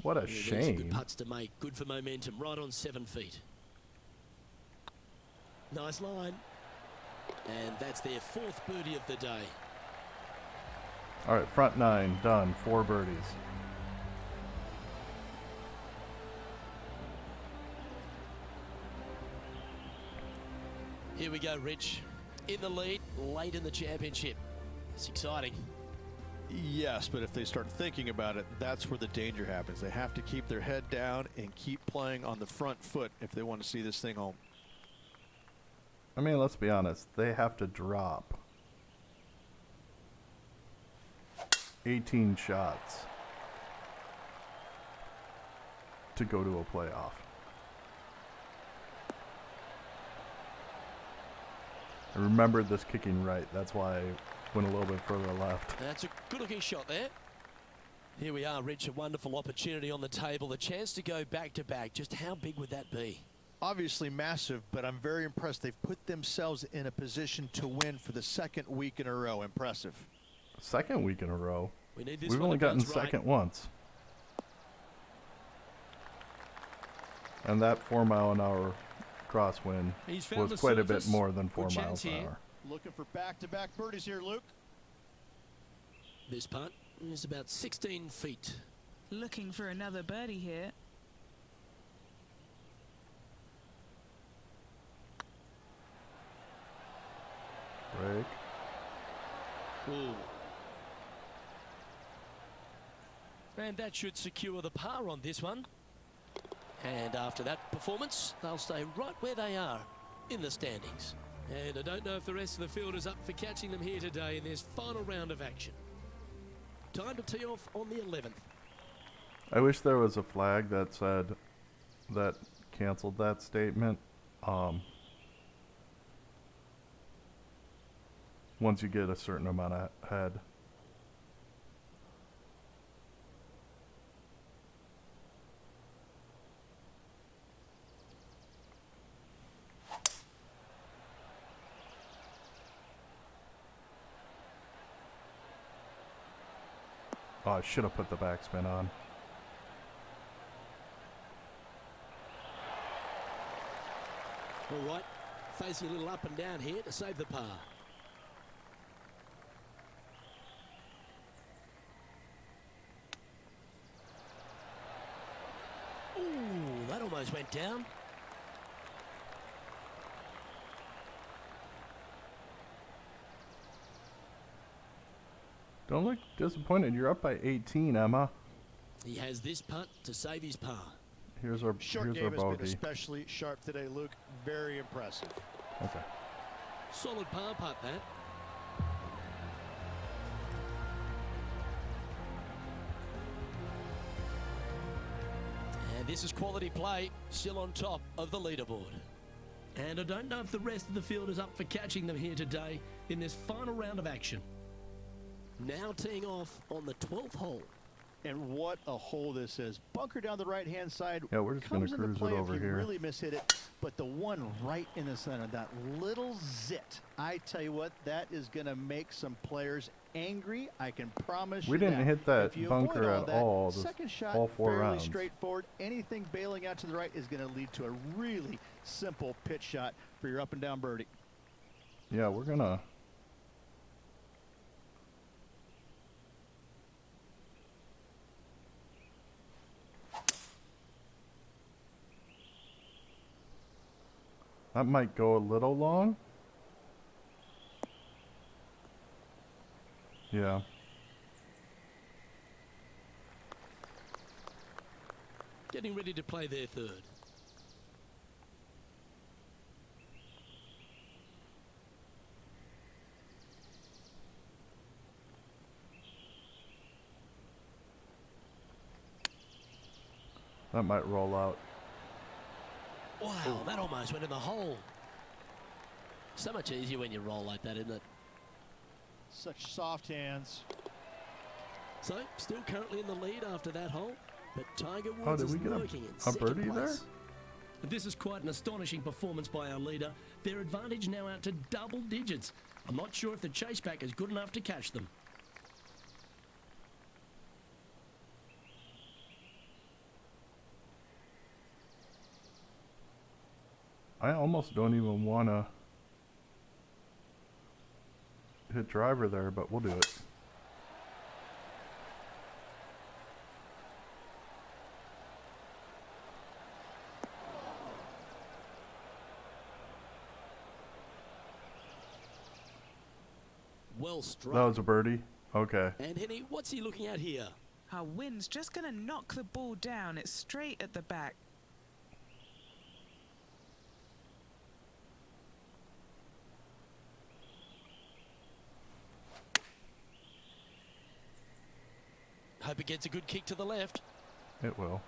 What a Yeah, these are good shame. putts to make. Good for momentum. Right on 7 feet. Nice line. And that's their 4th birdie of the day. All right, front 9, done. 4 birdies. Here we go, Rich. In the lead, late in the championship. It's exciting. Yes, but if they start thinking about it, that's where the danger happens. They have to keep their head down and keep playing on the front foot if they want to see this thing home. I mean, let's be honest. They have to drop 18 shots to go to a playoff. I remembered this kicking right. That's why I went a little bit further left. That's a good-looking shot there. Here we are, Rich. A wonderful opportunity on the table. The chance to go back-to-back. Just how big would that be? Obviously massive, but I'm very impressed. They've put themselves in a position to win for the 2nd week in a row. Impressive. Second week in a row. We need this We've one only to gotten bounce right. second once. And that 4-mile-an-hour crosswind He's found was the quite a bit surface. more than Good 4 chance miles an here. hour. Looking for back-to-back birdies here, Luke. This putt is about 16 feet. Looking for another birdie here. Break. Ooh. And that should secure the par on this one. And after that performance, they'll stay right where they are in the standings. And I don't know if the rest of the field is up for catching them here today in this final round of action. Time to tee off on the 11th. I wish there was a flag that said that canceled that statement. Once you get a certain amount of head. Oh, I should have put the backspin on. All right, facing a little up and down here to save the par. Ooh, that almost went down. Don't look disappointed. You're up by 18, Emma. He has this putt to save his par. Here's our Short here's our game has been bogey. especially sharp today, Luke. Very impressive. Okay. Solid par putt, that. And this is quality play, still on top of the leaderboard. And I don't know if the rest of the field is up for catching them here today in this final round of action. Now teeing off on the 12th hole. And what a hole this is. Bunker down the right-hand side. Yeah, we're just gonna comes into cruise it play over if you here. really mishit it. But the one right in the center, that little zit, I tell you what, that is going to make some players angry. I can promise you We didn't that. hit that If you bunker avoid at that, all this, second shot, all 4 fairly rounds. straightforward. Anything bailing out to the right is going to lead to a really simple pitch shot for your up and down birdie. Yeah, we're gonna. That might go a little long. Yeah. Getting ready to play their third. That might roll out. Wow, that almost went in the hole. So much easier when you roll like that, isn't it? Such soft hands. So, still currently in the lead after that hole, but Tiger Oh, Woods did we is get lurking in a second birdie there? place. This is quite an astonishing performance by our leader. Their advantage now out to double digits. I'm not sure if the chase pack is good enough to catch them. I almost don't even want to hit driver there, but we'll do it. Well struck. That was a birdie. Okay. And Henny, what's he looking at here? Our wind's just going to knock the ball down. It's straight at the back. Hope it gets a good kick to the left. It will.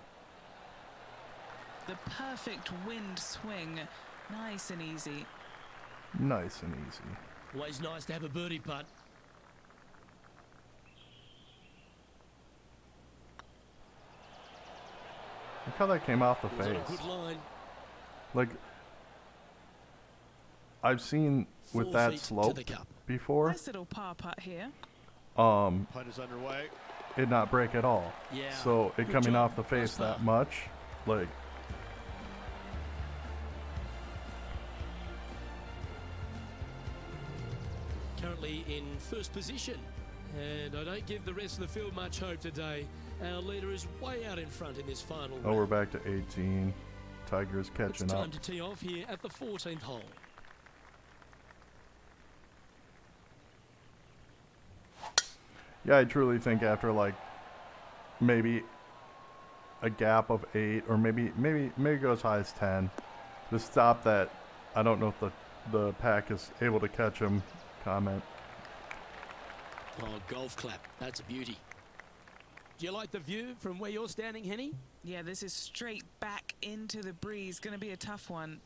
The perfect wind swing. Nice and easy. Nice and easy. Always nice to have a birdie putt. Look how that came off the Was on a face. good line. Like, I've seen with 4 that feet to slope the cup. before, Nice little par putt here. Putt is underway. it not break at all. Yeah. So it Good coming job. off the face Nice that par. much, like, Currently in first position. And I don't give the rest of the field much hope today. Our leader is way out in front in this final oh, we're round. back to 18. Tiger's It's catching time up. to tee off here at the 14th hole. Yeah, I truly think after like maybe a gap of 8 or maybe go as high as 10, to stop that. I don't know if the pack is able to catch him. Comment. Oh, golf clap. That's a beauty. Do you like the view from where you're standing, Henny? Yeah, this is straight back into the breeze. Going to be a tough one.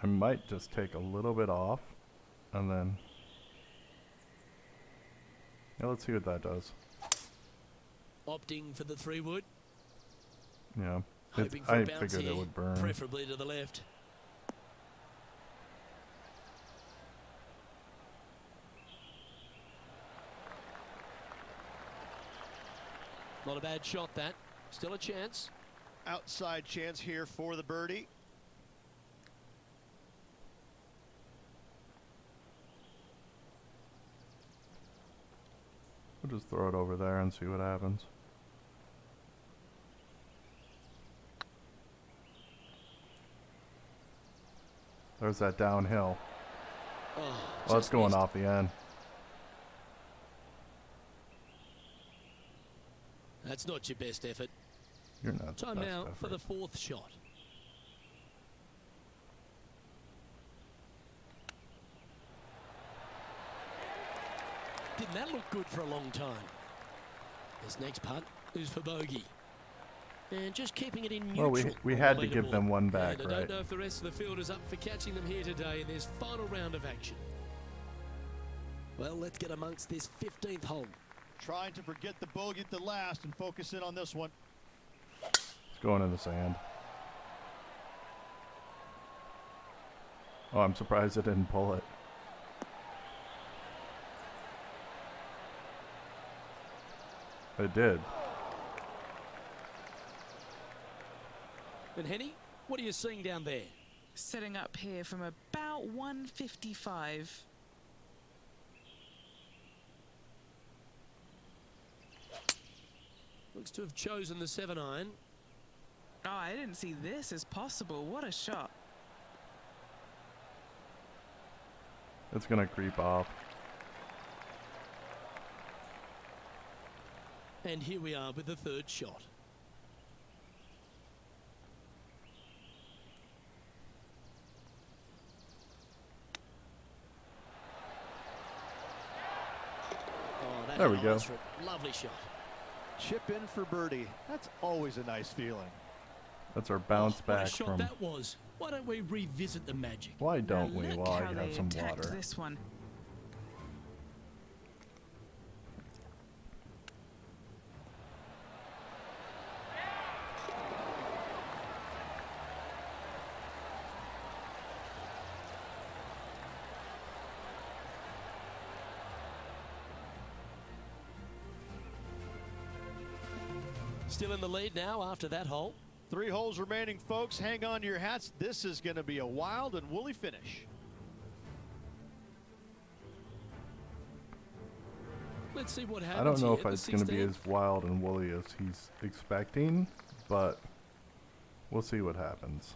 I might just take a little bit off, and then yeah, let's see what that does. Opting for the 3-wood. Yeah, Hoping for I a bounce figured here, it would burn. preferably to the left. Not a bad shot, that. Still a chance. Outside chance here for the birdie. We'll just throw it over there and see what happens. There's that downhill. Oh, Well, it's just going missed. off the end. That's not your best effort. You're not the Time best now for effort. the 4th shot. Didn't that look good for a long time? This next putt is for bogey. And just keeping it in neutral. Well, we on had the to give leaderboard. them one back, and I right? don't know if the rest of the field is up for catching them here today in this final round of action. Well, let's get amongst this 15th hole. Trying to forget the bogey at the last and focus in on this one. It's going in the sand. Oh, I'm surprised it didn't pull it. It did. And Henny, what are you seeing down there? Setting up here from about 155. Looks to have chosen the 7-iron. Oh, I didn't see this as possible. What a shot. It's gonna creep off. And here we are with the third shot. Oh, that There we hit go. answer it. Lovely shot. Chip in for birdie. That's always a nice feeling. That's our bounce What back a shot from. that was. Why don't we revisit the magic? Why don't Now we? look While I how have they some attacked water. this one. Still in the lead now after that hole. 3 holes remaining, folks. Hang on to your hats. This is going to be a wild and woolly finish. Let's see what happens. I don't know here if at it's the going to be 16th. as wild and woolly as he's expecting, but we'll see what happens.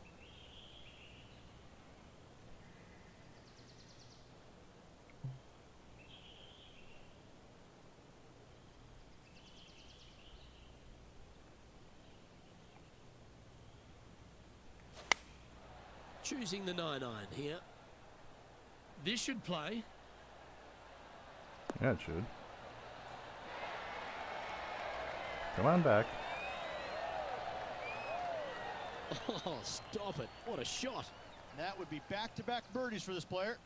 Choosing the 9-iron here. This should play. Yeah, it should. Come on back. Oh, stop it. What a shot. That would be back-to-back birdies for this player.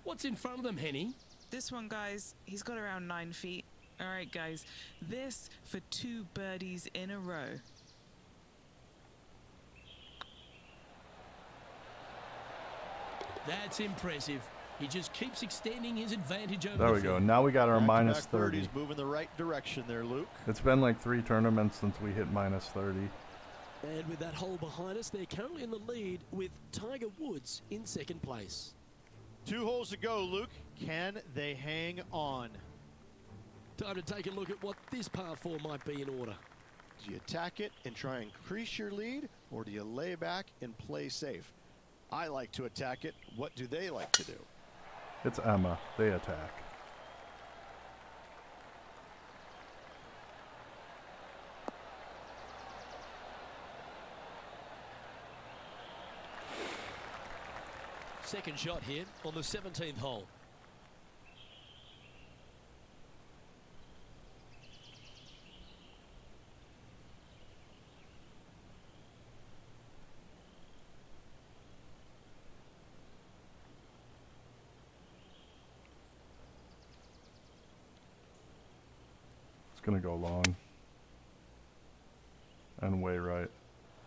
What's in front of them, Henny? This one, guys, he's got around 9 feet. All right, guys, this for 2 birdies in a row. That's impressive. He just keeps extending his advantage over There the we go. field. Now we got our Back-to-back minus 30. birdies moving the right direction there, Luke. It's been like 3 tournaments since we hit minus 30. And with that hole behind us, they're currently in the lead with Tiger Woods in second place. 2 holes to go, Luke. Can they hang on? Time to take a look at what this par 4 might be in order. Do you attack it and try and increase your lead, or do you lay back and play safe? I like to attack it. What do they like to do? It's Emma. They attack. Second shot here on the 17th hole. It's going to go long. And way right.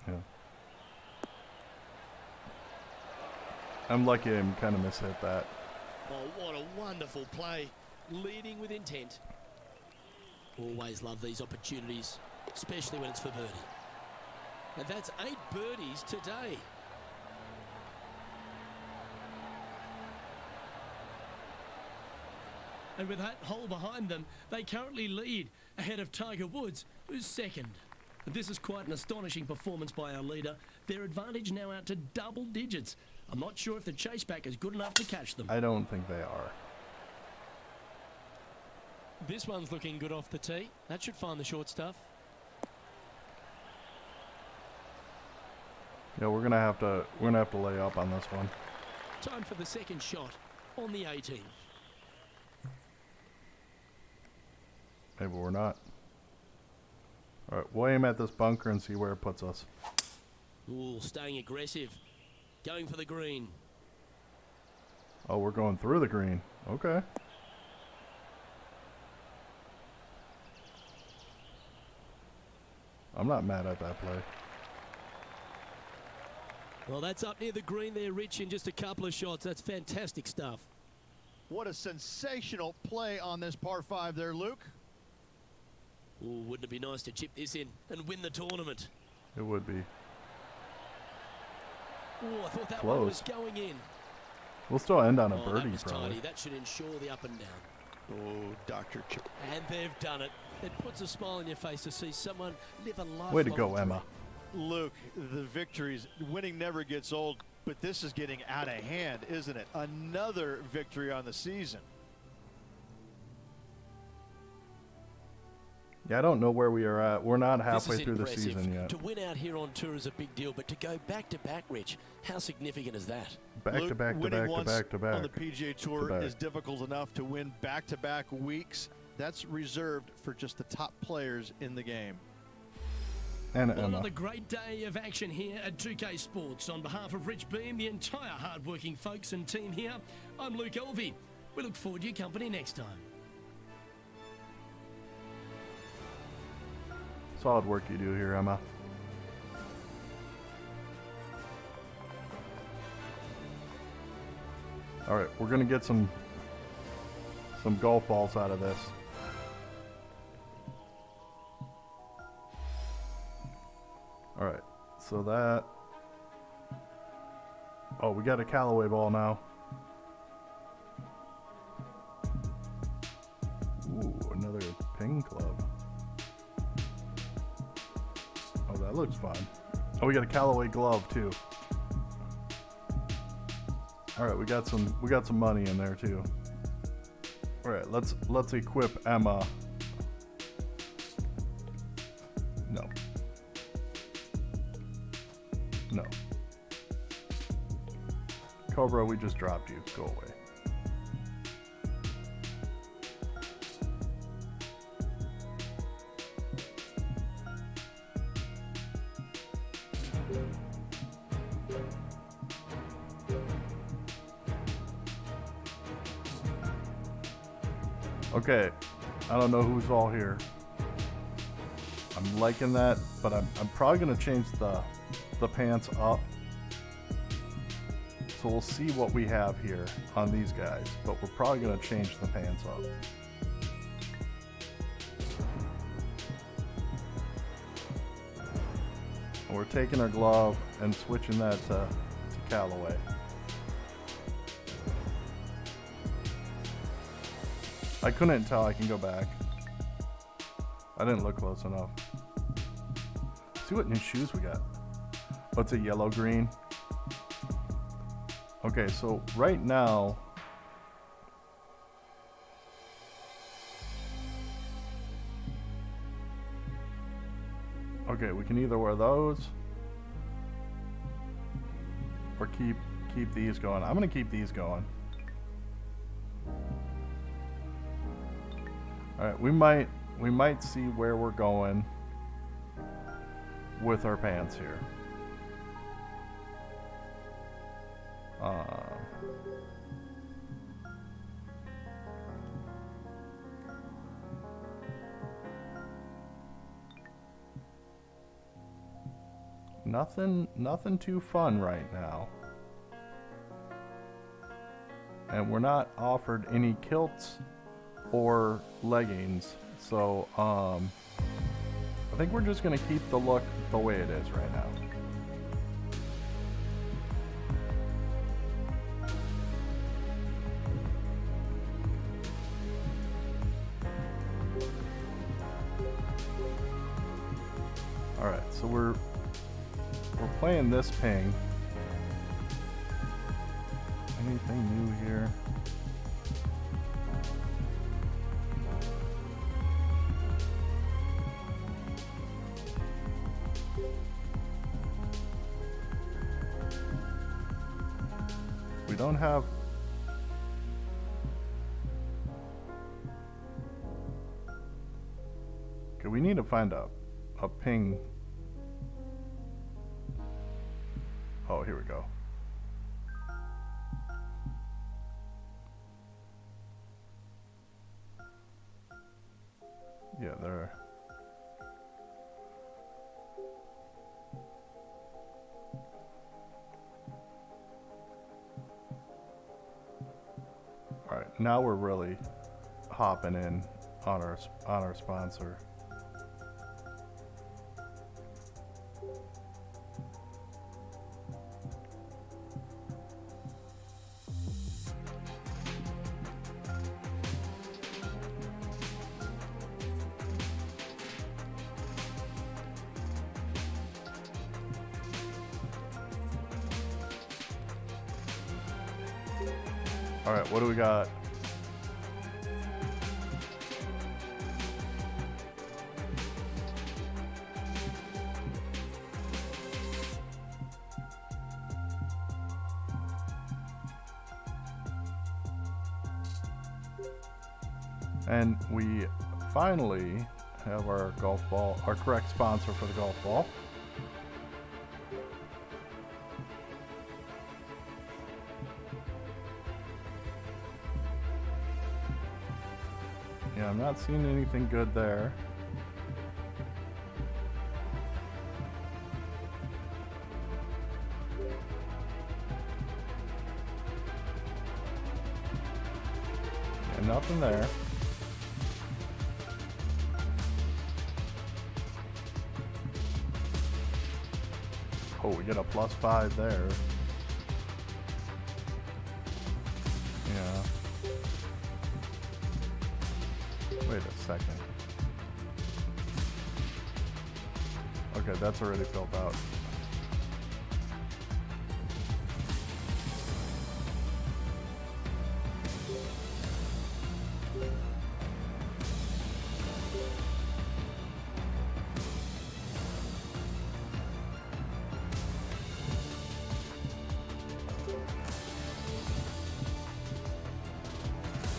Yeah. I'm lucky I kind of mishit that. Oh, what a wonderful play. Leading with intent. Always love these opportunities, especially when it's for birdie. And that's 8 birdies today. And with that hole behind them, they currently lead ahead of Tiger Woods, who's second. This is quite an astonishing performance by our leader. Their advantage now out to double digits. I'm not sure if the chase back is good enough to catch them. I don't think they are. This one's looking good off the tee. That should find the short stuff. Yeah, we're gonna have to lay up on this one. Time for the second shot on the 18th. Maybe we're not. All right, we'll aim at this bunker and see where it puts us. Ooh, staying aggressive. Going for the green. Oh, we're going through the green. Okay. I'm not mad at that play. Well, that's up near the green there, Rich, in just a couple of shots. That's fantastic stuff. What a sensational play on this par 5 there, Luke. Ooh, wouldn't it be nice to chip this in and win the tournament? It would be. Oh, I thought that Close. one was going in. We'll still end on a Oh, that birdie, was probably. tidy. That should ensure the up and down. Oh, Dr. Chip. And they've done it. It puts a smile on your face to see someone live a life. Way to go, Emma. Luke, the victories, winning never gets old, but this is getting out of hand, isn't it? Another victory on the season. Yeah, I don't know where we are at. We're not halfway This is through the impressive. season yet. To win out here on tour is a big deal, but to go back to back, Rich, how significant is that? Back Luke, to back to winning back to once back to back. on the PGA Tour back. is difficult enough. To win back-to-back weeks, that's reserved for just the top players in the game. And Well, Emma. another great day of action here at 2K Sports. On behalf of Rich Beam, the entire hard-working folks and team here, I'm Luke Elvey. We look forward to your company next time. Solid work you do here, Emma. All right, we're gonna get some golf balls out of this. All right, so that. Oh, we got a Callaway ball now. Ooh, another ping club. Oh, that looks fun. Oh, we got a Callaway glove too. All right, we got some money in there too. All right, let's equip Emma. No. No. Cobra, we just dropped you. Go away. Okay, I don't know who's all here. I'm liking that, but I'm probably gonna change the pants up. So we'll see what we have here on these guys, but we're probably gonna change the pants up. And we're taking our glove and switching that to Callaway. I couldn't tell. I can go back. I didn't look close enough. See what new shoes we got. What's a yellow green? Okay, so right now, okay, we can either wear those or keep these going. I'm gonna keep these going. All right, we might see where we're going with our pants here. Nothing too fun right now. And we're not offered any kilts or leggings, so I think we're just gonna keep the look the way it is right now. All right, so we're playing this ping. Anything new here? We don't have. Okay, we need to find a ping. Oh, here we go. Yeah, there. All right, now we're really hopping in on our sponsor. All right, what do we got? And we finally have our golf ball, our correct sponsor for the golf ball. Yeah, I'm not seeing anything good there. And nothing there. Oh, we get a +5 there. Yeah. Wait a second. Okay, that's already filled out.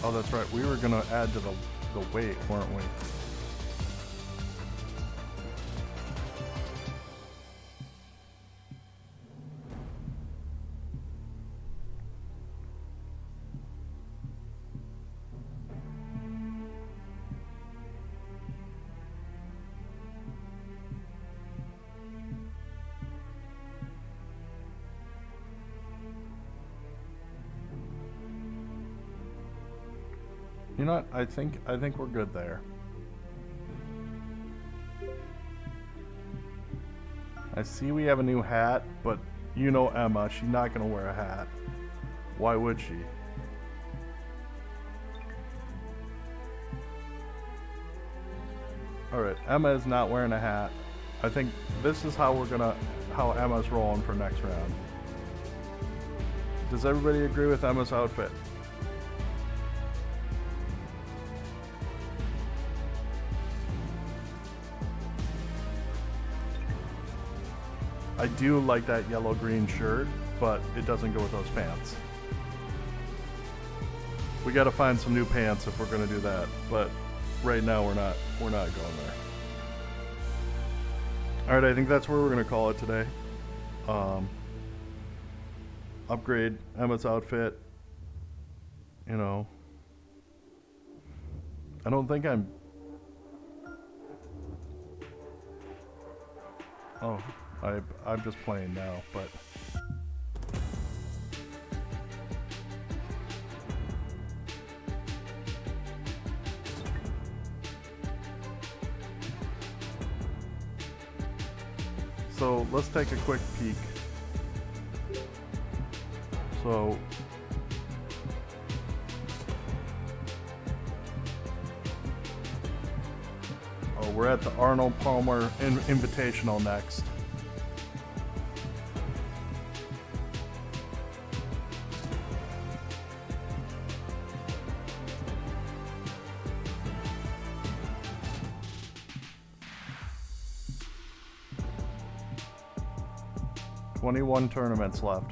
Oh, that's right. We were gonna add to the weight, weren't we? You know what? I think we're good there. I see we have a new hat, but you know Emma, she's not gonna wear a hat. Why would she? Alright, Emma is not wearing a hat. I think this is how Emma's rolling for next round. Does everybody agree with Emma's outfit? I do like that yellow-green shirt, but it doesn't go with those pants. We gotta find some new pants if we're gonna do that, but right now we're not going there. Alright, I think that's where we're gonna call it today. Upgrade Emma's outfit. You know, I don't think I'm... Oh, I'm just playing now, but... So let's take a quick peek. So we're at the Arnold Palmer Invitational next. $21 tournaments left.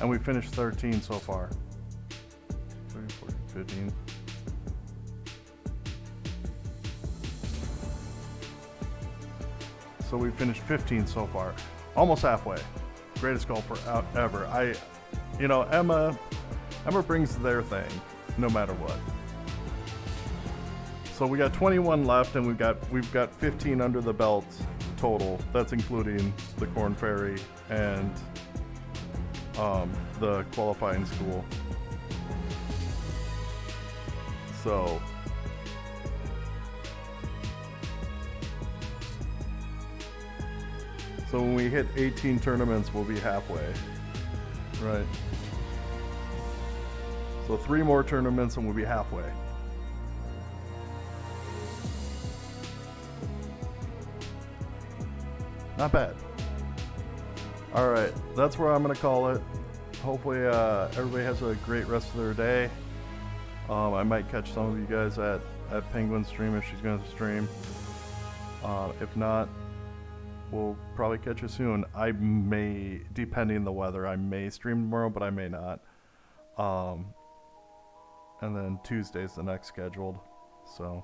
And we finished 13 so far. 13, 14, 15. So we finished 15 so far. Almost halfway. Greatest golfer out ever. You know, Emma brings their thing, no matter what. So we got 21 left, and we've got 15 under the belt total. That's including the Corn Ferry and the qualifying school. So when we hit 18 tournaments, we'll be halfway, right? So 3 more tournaments and we'll be halfway. Not bad. All right, that's where I'm gonna call it. Hopefully everybody has a great rest of their day. I might catch some of you guys at Penguin's stream if she's gonna stream. If not, we'll probably catch you soon. I may, depending on the weather, I may stream tomorrow, but I may not. And then Tuesday's the next scheduled. So,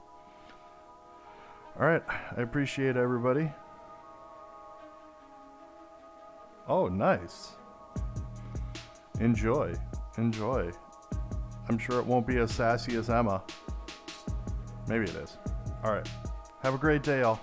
all right, I appreciate everybody. Oh, nice. Enjoy. I'm sure it won't be as sassy as Emma. Maybe it is. All right. Have a great day, y'all.